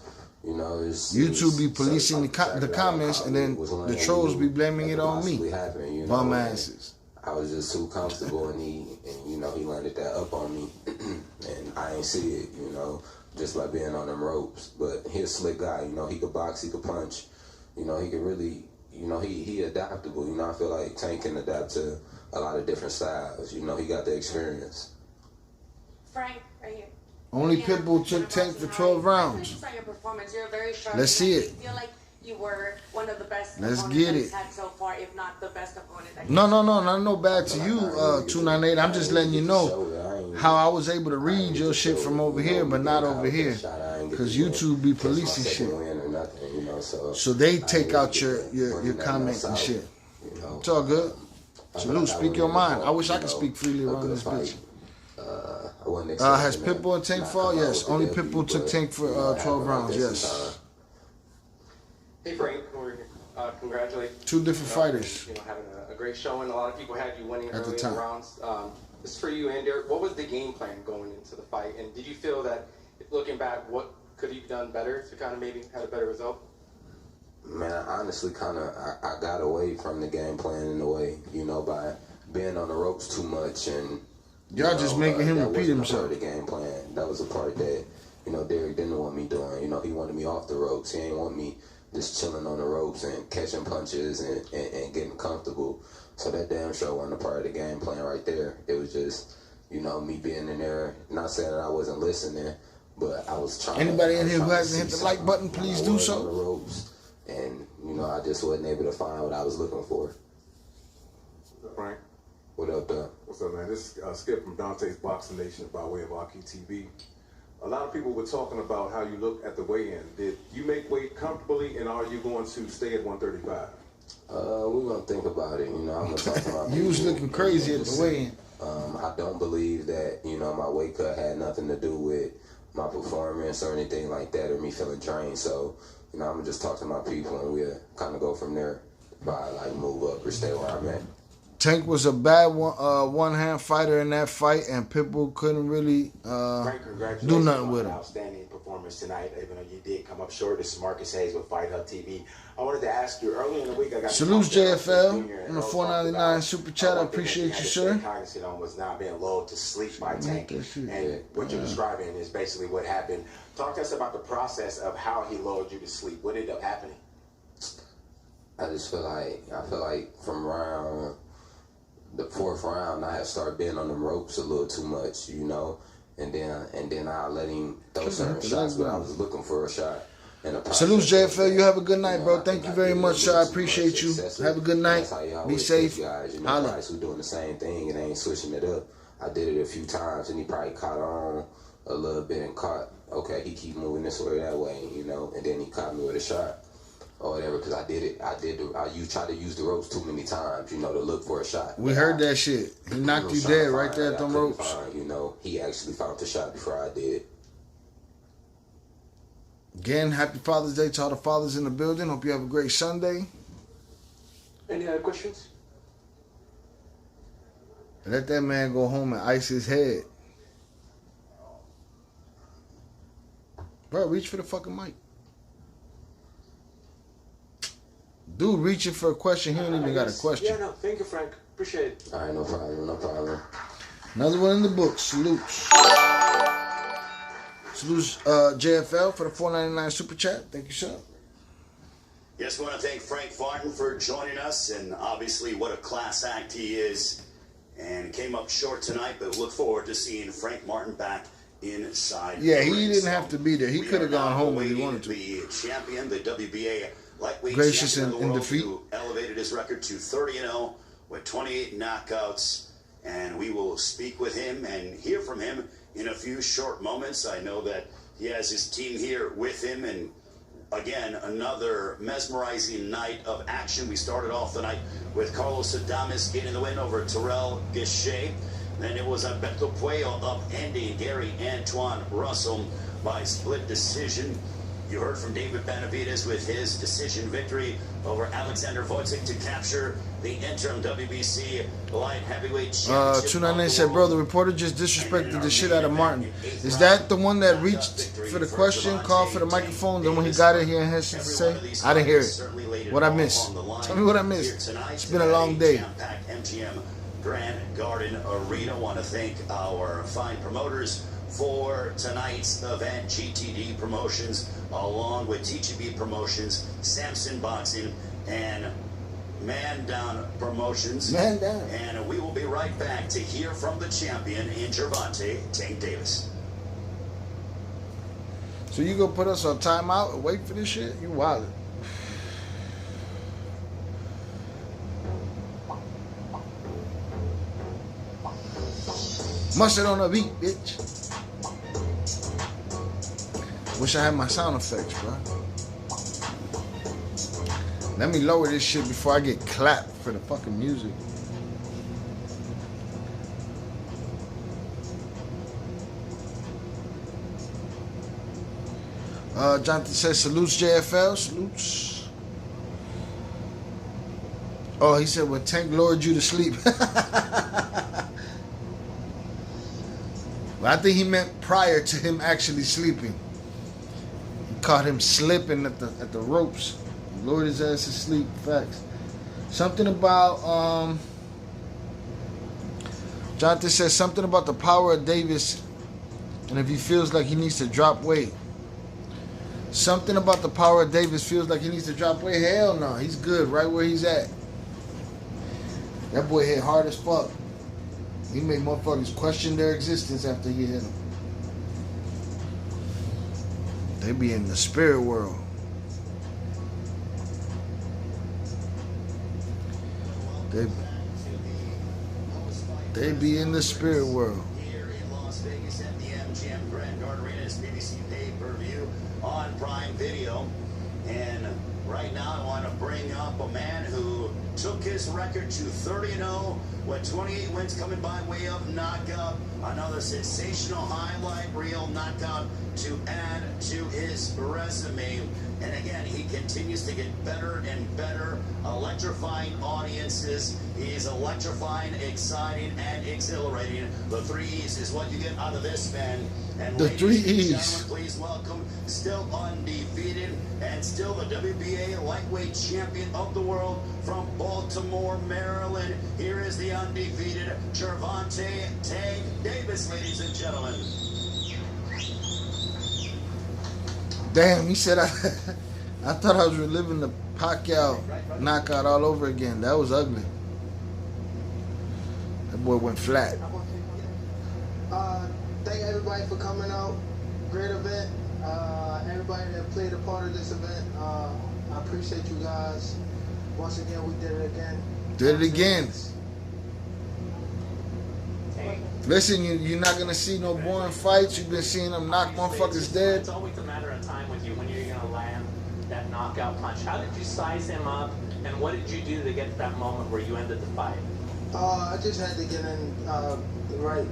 You know, YouTube be policing the comments, and then the trolls be blaming it on me. Bum asses. I was just too comfortable, and you know, he landed that up on me, and I ain't see it, you know, just by being on them ropes. But he's a slick guy, you know, he could box, he could punch, you know, he could really, you know, he adaptable, you know. I feel like Tank can adapt to a lot of different styles, you know, he got the experience. Frank, right here. Only Pitbull took Tank for 12 rounds. Let's see it. I feel like you were one of the best. Let's get it. Had so far, if not the best opponent. No bad to you, 298. I'm just letting you know how I was able to read your shit from over here, but not over here, because YouTube be policing shit. So they take out your comments and shit. It's all good. Salute, speak your mind. I wish I could speak freely around this bitch. Has Pitbull and Tank fall? Yes. Only Pitbull took Tank for 12 rounds. Yes. Hey Frank, congratulations. Two different fighters. You know, having a great showing. A lot of people had you winning at the early time. In the rounds. This is for you and Derek. What was the game plan going into the fight? And did you feel that, looking back, what could you have done better to kind of maybe have a better result? Man, I honestly I got away from the game plan in a way, you know, by being on the ropes too much, and y'all just making him repeat himself. That was the game plan. That was the part that, you know, Derek didn't want me doing. You know, he wanted me off the ropes. He didn't want me just chilling on the ropes and catching punches and getting comfortable. So that damn sure wasn't a part of the game plan right there. It was just, you know, me being in there, not saying that I wasn't listening, but I was trying. Anybody in here who hasn't hit the like button, please do so. On the ropes, and, you know, I just wasn't able to find what I was looking for. Frank. What up, though? What's up, man? This is Skip from Dante's Boxing Nation by way of RQTV. A lot of people were talking about how you look at the weigh-in. Did you make weight comfortably, and are you going to stay at 135? We're going to think about it. You know, I'm going to talk to my people. You was looking crazy at the weigh-in. I don't believe that, you know, my weight cut had nothing to do with my performance or anything like that, or me feeling drained. So, you know, I'm going to just talk to my people, and we'll kind of go from there by, like, move up or stay where I'm at. Tank was a bad one-hand fighter in that fight, and Pitbull couldn't really do nothing with him. Outstanding performance tonight, even though you did come up short. This is Marcus Hayes with Fight Hub TV. I wanted to ask you, earlier in the week, I got salutes JFL on the 499 super chat. I appreciate you, sir. Cognizant on was not being lulled to sleep by Tank, and what you're describing is basically what happened. Talk to us about the process of how he lulled you to sleep. What ended up happening? I feel like from the fourth round, I had started being on them ropes a little too much, you know, and then I let him throw certain shots, but I was looking for a shot. Salutes, JFL. You have a good night, bro. Thank you very much, sir. I appreciate you. Have a good night. Be safe. Guys, you know, guys who doing the same thing and ain't switching it up. I did it a few times, and he probably caught on a little bit and caught, okay, he keep moving this way, that way, you know, and then he caught me with a shot or whatever, because I tried to use the ropes too many times, you know, to look for a shot. We heard that shit. He knocked you dead right there at them ropes. You know, he actually found the shot before I did. Again, happy Father's Day to all the fathers in the building. Hope you have a great Sunday. Any other questions? Let that man go home and ice his head. Bro, reach for the fucking mic. Dude reaching for a question. He don't even got a question. Yeah, no, thank you, Frank. Appreciate it. All right, no problem. Another one in the book. Salutes. Salutes JFL for the $4.99 super chat. Thank you, sir. Yes, we want to thank Frank Martin for joining us, and obviously what a class act he is. And came up short tonight, but look forward to seeing Frank Martin back inside. Yeah, he didn't have to be there. He could have gone home if he wanted to. The champion, the WBA lightweight gracious champion of the in world, defeat. who elevated his record to 30-0 with 28 knockouts. And we will speak with him and hear from him in a few short moments. I know that he has his team here with him, and again, another mesmerizing night of action. We started off the night with Carlos Adames getting the win over Terrell Gausha. Then it was Alberto Puello upending Gary Antoine Russell by split decision. You heard from David Benavidez with his decision victory over Alexander Gvozdyk to capture the interim WBC light heavyweight championship. 299 said, bro, the reporter just disrespected the shit out of Martin. Is that the one that reached for the question, called for the microphone, then when he got it, he had shit to say? I didn't hear it. What I missed? Tell me what I missed. It's been a long day. MGM Grand Garden Arena. Want to thank our fine promoters for tonight's event, GTD Promotions, along with TGB Promotions, Samson Boxing, and Man Down Promotions. Man Down. And we will be right back to hear from the champion in Gervonta Tank Davis. So you gonna put us on timeout and wait for this shit? You wildin'. Mustard on the beat, bitch. Wish I had my sound effects, bro. Let me lower this shit before I get clapped for the fucking music. Jonathan says, salutes JFL, salutes. Oh, he said, well, Tank lured you to sleep. But I think he meant prior to him actually sleeping. He caught him slipping at the ropes. He lured his ass to sleep. Facts. Something about Jonathan says something about the power of Davis, and if he feels like he needs to drop weight. Something about the power of Davis feels like he needs to drop weight. Hell no, he's good right where he's at. That boy hit hard as fuck. He made motherfuckers question their existence after he hit them. They be in the spirit world. They be in the spirit world. Here in Las Vegas at the MGM Grand Garden Arena is BBC pay-per-view on Prime Video. And right now I want to bring up a man who took his record to 30-0 with 28 wins coming by way of knockout. Another sensational highlight reel knockout to add to his resume. And again, he continues to get better and better, electrifying audiences. He's electrifying, exciting, and exhilarating. The 3 E's is what you get out of this man. And the 3 E's. Gentlemen, please welcome, still undefeated and still the WBA lightweight champion of the world from Baltimore, Maryland. Here is the undefeated Gervonta Tank Davis, ladies and gentlemen. Damn, he said I thought I was reliving the Pacquiao knockout all over again. That was ugly. That boy went flat. Thank everybody for coming out. Great event. Everybody that played a part of this event. I appreciate you guys. Once again, we did it again. Did it again. Listen, you're not gonna see no boring fights. You've been seeing them knock motherfuckers dead. It's always a matter of time with you when you're going to land that knockout punch. How did you size him up, and what did you do to get to that moment where you ended the fight? I just had to get in the right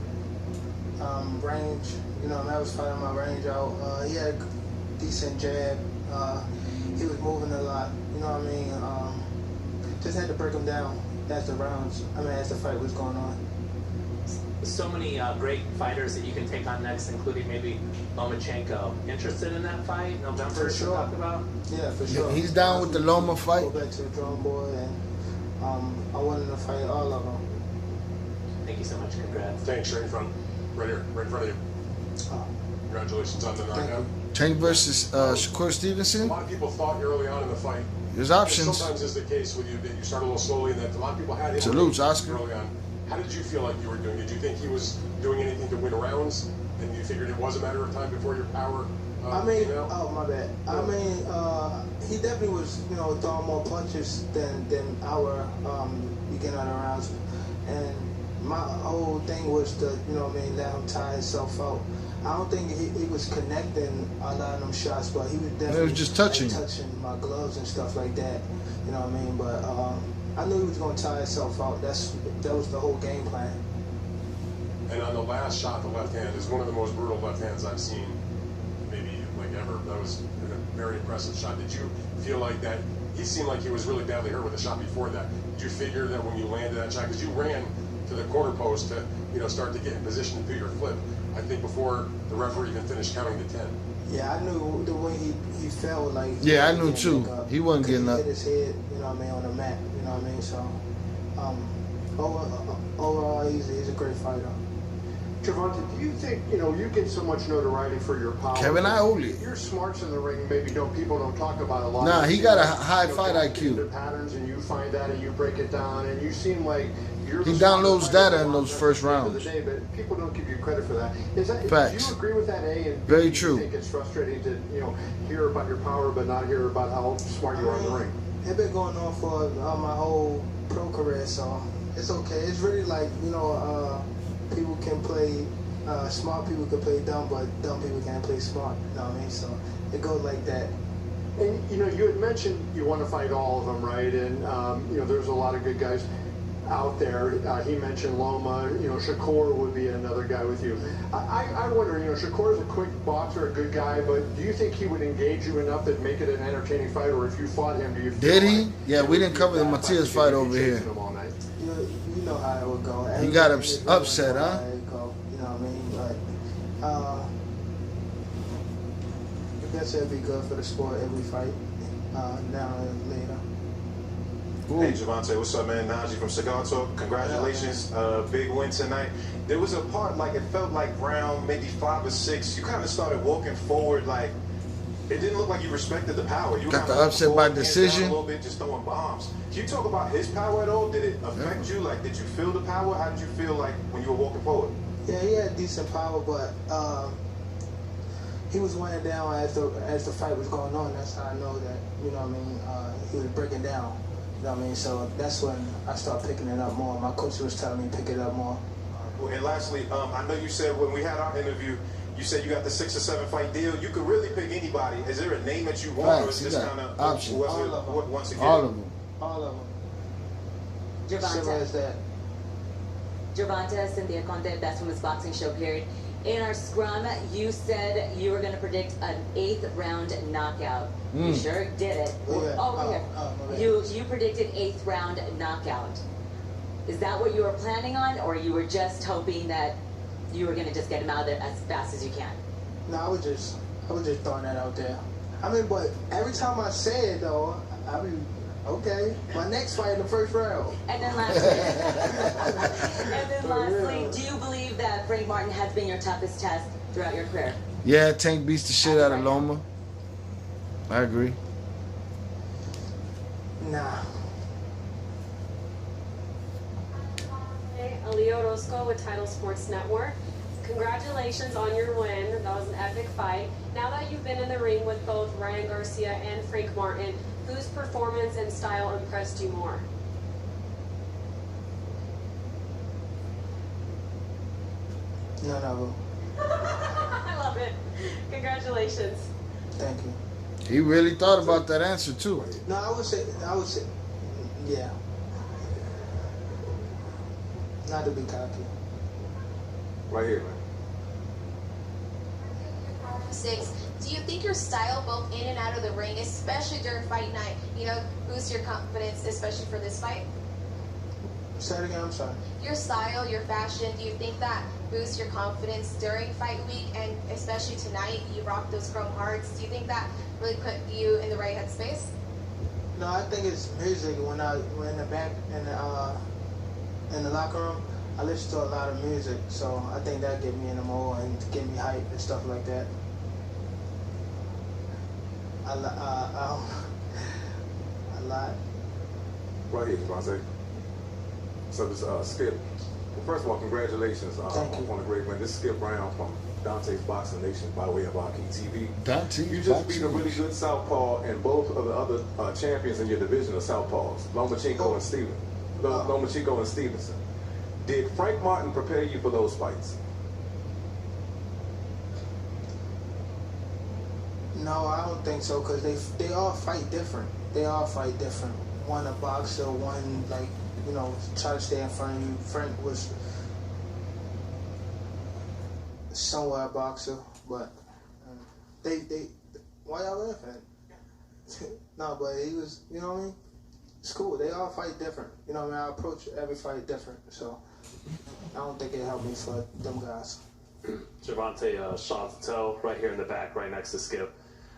range. You know, I was fighting my range out. He had a decent jab. He was moving a lot. You know what I mean? Just had to break him down as the fight was going on. So many great fighters that you can take on next, including maybe Lomachenko. Interested in that fight, November? For sure. Talk about? Yeah, for sure. He's down with the Loma fight. Go back to the drawing board, and I wanted to fight all of them. Thank you so much. Congrats. Thanks. Right in front. Right here. Right in front of you. Congratulations on the knockout. Tank versus Shakur Stevenson. A lot of people thought early on in the fight. There's options. Sometimes is the case with you that you start a little slowly, and that a lot of people had him. Salutes, Oscar. Early on. How did you feel like you were doing? Did you think he was doing anything to win rounds, and you figured it was a matter of time before your power? Came out? Oh my bad. I mean, he definitely was, throwing more punches than our beginning of the rounds, and my whole thing was to, let him tire himself out. I don't think he was connecting a lot of them shots, but he was definitely It was just touching my gloves and stuff like that. You know what I mean? But I knew he was going to tire himself out. That was the whole game plan. And on the last shot, the left hand is one of the most brutal left hands I've seen, maybe like ever. That was a very impressive shot. Did you feel like that? He seemed like he was really badly hurt with the shot before that. Did you figure that when you landed that shot, because you ran to the corner post to start to get in position to do your flip, I think before the referee even finished counting to 10. Yeah, I knew the way he felt like. Yeah, I knew too. He wasn't getting up. He hit his head, on the mat. You know what I mean? So, overall, he's a great fighter. Gvozdyk, do you think, you get so much notoriety for your power? Kevin Ioli. Your smarts in the ring, maybe people don't talk about a lot. Nah, he got a high fight IQ. The patterns, and you find that, and you break it down, and you seem like you're. He downloads data in those first rounds. Day, but people don't give you credit for that. Facts. Do you agree with that? And very do true. You think it's frustrating to hear about your power, but not hear about how smart you are in the ring? It's been going on for my whole pro career, so it's okay. It's really like people can play. Smart people can play dumb, but dumb people can't play smart. You know what I mean? So it goes like that. And you had mentioned you want to fight all of them, right? And there's a lot of good guys out there. He mentioned Loma. Shakur would be another guy with you. I wonder. Shakur is a quick boxer, a good guy, but do you think he would engage you enough that make it an entertaining fight? Or if you fought him, do you? Did he? Yeah, we didn't cover the Matias fight over here. You know how it would go. He got upset, huh? You know what I mean? But I guess it'd be good for the sport if we fight now and later. Hey Javante, what's up, man? Najee from Cigar Talk. Congratulations, big win tonight. There was a part it felt like round maybe 5 or 6. You kind of started walking forward, like it didn't look like you respected the power. You got the upset by decision. A little bit, just throwing bombs. Can you talk about his power at all? Did it affect you? Like, did you feel the power? How did you feel like when you were walking forward? Yeah, he had decent power, but he was weighing down as the fight was going on. That's how I know that, he was breaking down. You know what I mean? So that's when I started picking it up more. My coach was telling me to pick it up more. And lastly, I know you said when we had our interview, you said you got the 6 or 7 fight deal. You could really pick anybody. Is there a name that you want, or is this kind of options? Once again, all of them. All of them. Gervonta. Gervonta, Cynthia Conte, Best Women's Boxing Show, period. In our scrum, you said you were going to predict an 8th round knockout. You sure did it. Over here. You predicted 8th round knockout. Is that what you were planning on, or you were just hoping that you were going to just get him out of there as fast as you can? No, I was just throwing that out there. I mean, but every time I say it, though, I mean, okay, my next fight in the first round. And then lastly, do you believe that Frank Martin has been your toughest test throughout your career? Yeah, Tank beats the shit out of Loma. I agree. Nah. Leo Orozco with Title Sports Network. Congratulations on your win. That was an epic fight. Now that you've been in the ring with both Ryan Garcia and Frank Martin, whose performance and style impressed you more? None of them. I love it. Congratulations. Thank you. He really thought about that answer too. No, I would say, yeah. Not to be cocky. Right here, man. 6. Do you think your style, both in and out of the ring, especially during fight night, boosts your confidence, especially for this fight? Say it again, I'm sorry. Your style, your fashion, do you think that boosts your confidence during fight week, and especially tonight, you rock those chrome hearts? Do you think that really put you in the right headspace? No, I think it's music. When in the back in the locker room, I listen to a lot of music, so I think that get me in the mode and get me hype and stuff like that. A lot. Right here, Gvozdyk. So this Skip. Well, first of all, congratulations on a great win. This is Skip Brown from Dante's Boxing Nation by way of Aki TV. You just beat a really good southpaw, and both of the other champions in your division are southpaws, Lomachenko and Stevenson. Did Frank Martin prepare you for those fights? No, I don't think so, because they all fight different. One a boxer, one try to stay in front of you. Frank was somewhat a boxer, but they why y'all laughing? No, but he was, you know what I mean? It's cool. They all fight different. You know what I mean? I approach every fight different, so I don't think it helped me for them guys. Gervonta, Sean Patel, right here in the back, right next to Skip.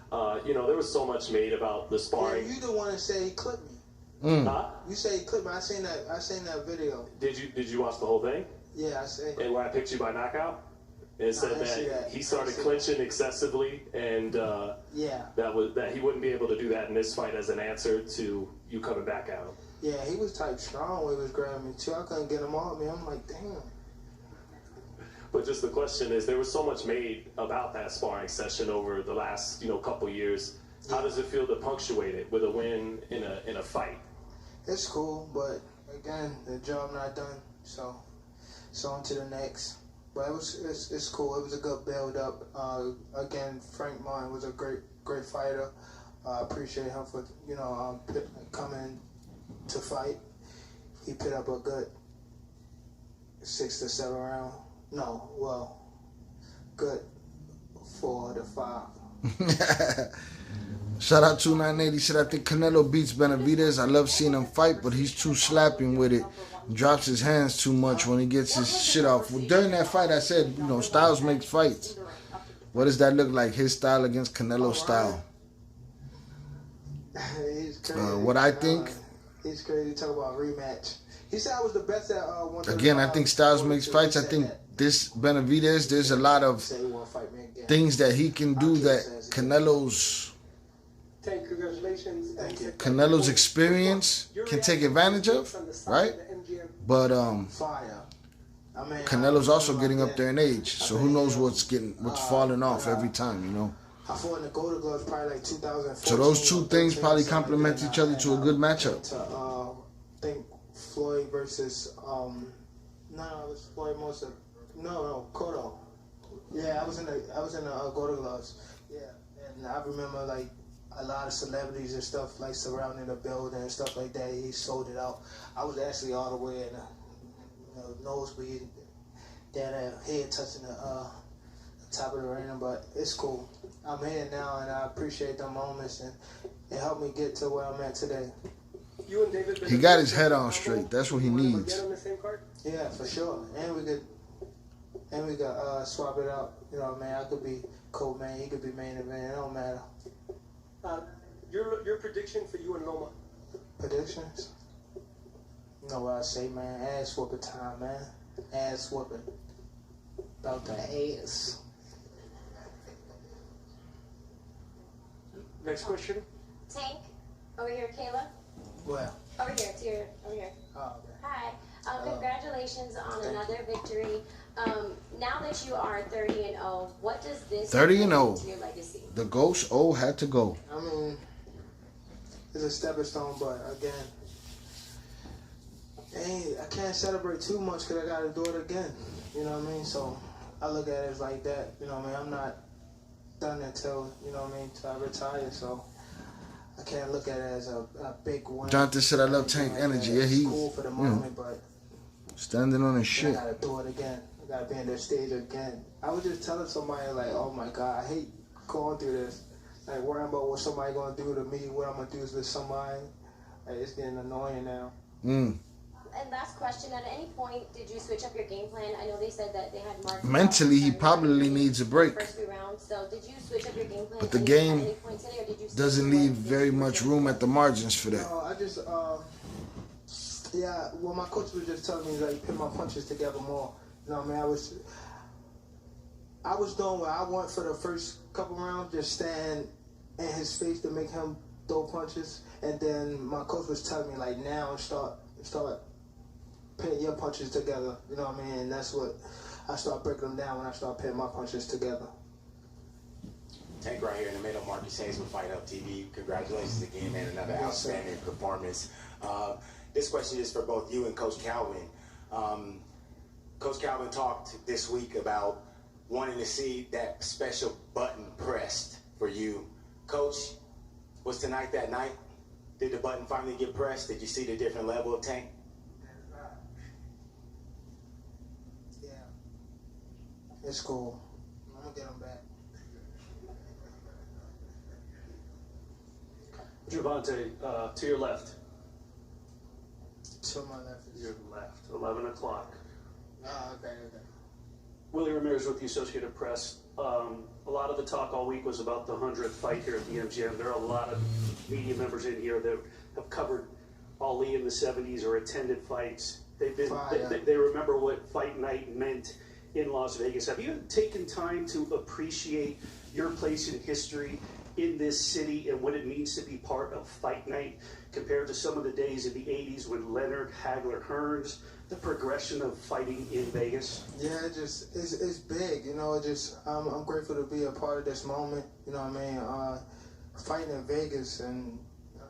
There was so much made about the sparring. Yeah, you the one that said he clipped me. Huh? You say he clipped me. I seen that video. Did you watch the whole thing? Yeah, I seen. And when I picked you by knockout, it said that he started clinching excessively, and that he wouldn't be able to do that in this fight as an answer to you coming back out. Yeah, he was type strong when he was grabbing me too. I couldn't get him on me. I'm like, damn. But just the question is, there was so much made about that sparring session over the last couple years. How does it feel to punctuate it with a win in a fight? It's cool, but again, the job not done. So on to the next. But it's cool. It was a good build up. Again, Frank Martin was a great fighter. I appreciate him for coming to fight. He put up a good 6 to 7 round. No, well, good 4 to 5. Shout out 2980. Said, I think Canelo beats Benavidez. I love seeing him fight, but he's too slapping with it. Drops his hands too much when he gets his shit off. Well, during that fight, I said, styles makes fights. What does that look like? His style against Canelo's style. He's crazy. What I think. He's crazy. Talk about rematch. He said I was the best at one. Again, I think styles makes fights. I think this Benavidez, there's a lot of things that he can do that Canelo's experience can take advantage of, right? But Canelo's also getting up there in age, so who knows what's falling off every time, I fought in the Golden Gloves probably like 2014. So those two things probably complement each other to a good matchup. I think Floyd versus it was Floyd Mosa. No, Cotto. Yeah, I was in the Golden Gloves. Yeah, and I remember like a lot of celebrities and stuff like surrounding the building and stuff like that. He sold it out. I was actually all the way in the nosebleed, down there, head touching the top of the arena. But it's cool. I'm here now, and I appreciate the moments, and it helped me get to where I'm at today. You and David. He got his head on straight. That's what he needs. Get on the same card? Yeah, for sure. And we could swap it out. You know what I mean? I could be co-main. He could be main event. It don't matter. Your prediction for you and Loma? Predictions? You know what I say, man? Ass whooping time, man. Ass whooping. About the ass. Next question. Tank, over here, Kayla. Well. Over here, over here. Oh, okay. Hi. Congratulations on another victory. Now that you are 30-0, what does this 30-0. to your legacy? The Ghost O had to go. I mean, it's a stepping stone, but again, I can't celebrate too much because I got to do it again. You know what I mean? So I look at it as like that. You know what I mean? I'm not done until, you know what I mean, till I retire. So I can't look at it as a big win. Jonathan said I love Tank Energy. Yeah, he's cool for the moment, but standing on his shit. I gotta do it again. I gotta be on that stage again. I was just telling somebody like, oh my God, I hate going through this. Like worrying about what somebody gonna do to me, what I'm gonna do with somebody. Like, it's getting annoying now. And last question, at any point did you switch up your game plan? I know they said that they had marked Mentally, he probably needs a break. first 3 rounds. So did you switch up your game plan? But the game doesn't leave very much room at the margins for that. No, I just yeah. Well, my coach was just telling me like put my punches together more. You know what I mean? I was doing what I want for the first couple rounds, just stand in his face to make him throw punches, and then my coach was telling me like now start putting your punches together. You know what I mean? And that's what I start breaking them down when I start putting my punches together. Tank right here in the middle, Marcus Hayes with Fight Up TV. Congratulations again, man, another outstanding performance. This question is for both you and Coach Calvin. Coach Calvin talked this week about wanting to see that special button pressed for you. Coach, was tonight that night? Did the button finally get pressed? Did you see the different level of Tank? Yeah. It's cool. I'm gonna get him back. Gvozdyk, to your left. To my left. Your left. 11 o'clock. Okay. Willie Ramirez with the Associated Press. A lot of the talk all week was about the 100th fight here at the MGM. There are a lot of media members in here that have covered Ali in the 70s or attended fights. They remember what fight night meant in Las Vegas. Have you taken time to appreciate your place in history in this city and what it means to be part of fight night compared to some of the days in the 80s when Leonard, Hagler, Hearns, the progression of fighting in Vegas? Yeah, it's big, you know. I'm grateful to be a part of this moment. You know what I mean? Fighting in Vegas, and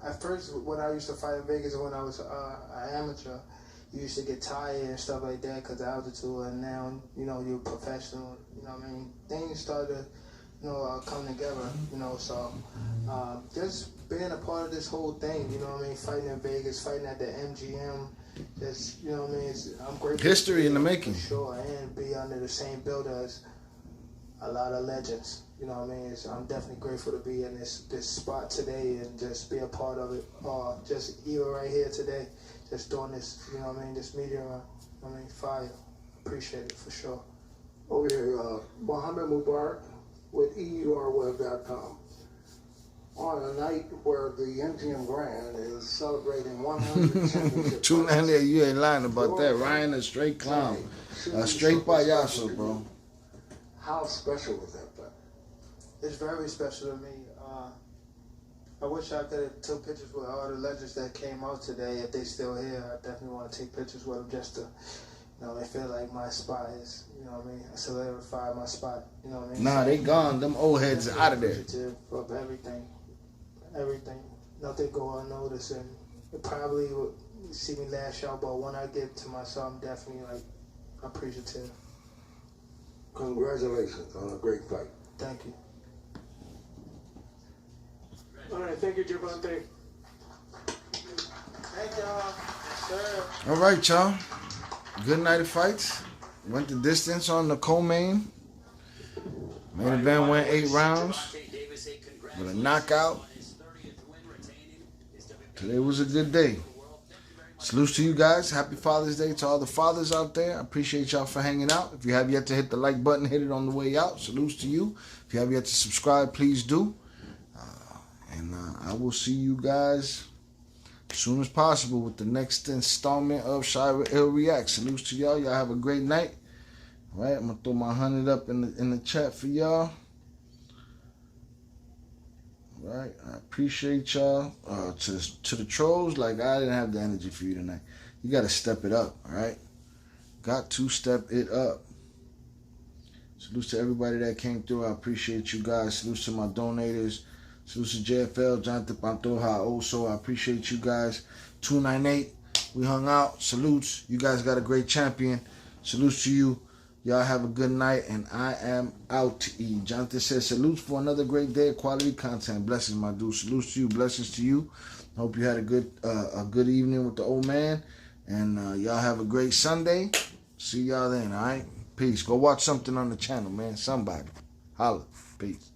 at first when I used to fight in Vegas when I was an amateur, you used to get tired and stuff like that because of altitude, and now you know you're professional. You know what I mean? Things started, you know, come together. You know, so just being a part of this whole thing. You know what I mean? Fighting in Vegas, fighting at the MGM. Just, you know what I mean? I'm grateful. History in the making. For sure, and be under the same build as a lot of legends. You know what I mean? I'm definitely grateful to be in this spot today and just be a part of it. Just even right here today, just doing this. You know what I mean? This media run. I mean, fire. Appreciate it for sure. Over here, Mohammed Mubarak with EURweb.com. On a night where the MGM Grand is celebrating 100 championship 290, you ain't lying about that. Ryan, a straight clown. A straight payaso, bro. How special was that fight? It's very special to me. I wish I could have took pictures with all the legends that came out today. If they still here, I definitely want to take pictures with them just to, you know, they feel like my spot is, you know what I mean, I solidified my spot, you know what I mean? Nah, they gone. Them old heads are out of there. Of everything. Nothing go unnoticed, and it probably would see me lash out, but when I get to myself, I'm definitely like appreciative. Congratulations on a great fight. Thank you. All right, thank you, Gvozdyk. Thank y'all. Yes, sir. All right, y'all. Good night of fights. Went the distance on the co-main. Main event went 8 rounds with a knockout. Today was a good day. Salute to you guys. Happy Father's Day to all the fathers out there. I appreciate y'all for hanging out. If you have yet to hit the like button, hit it on the way out. Salutes to you. If you have yet to subscribe, please do. And I will see you guys as soon as possible with the next installment of Shira Ill React. Salutes to y'all. Y'all have a great night. All right, I'm gonna throw my 100 up in the chat for y'all. All right, I appreciate y'all. To the trolls, like I didn't have the energy for you tonight. You gotta step it up. All right, got to step it up. Salutes to everybody that came through. I appreciate you guys. Salutes to my donators. Salutes to JFL, Jonathan Pantoja also. I appreciate you guys. 298, we hung out. Salutes. You guys got a great champion. Salutes to you. Y'all have a good night, and I am out. Jonathan says, salutes for another great day of quality content. Blessings, my dude. Salutes to you. Blessings to you. Hope you had a good evening with the old man. And y'all have a great Sunday. See y'all then, all right? Peace. Go watch something on the channel, man. Somebody. Holla. Peace.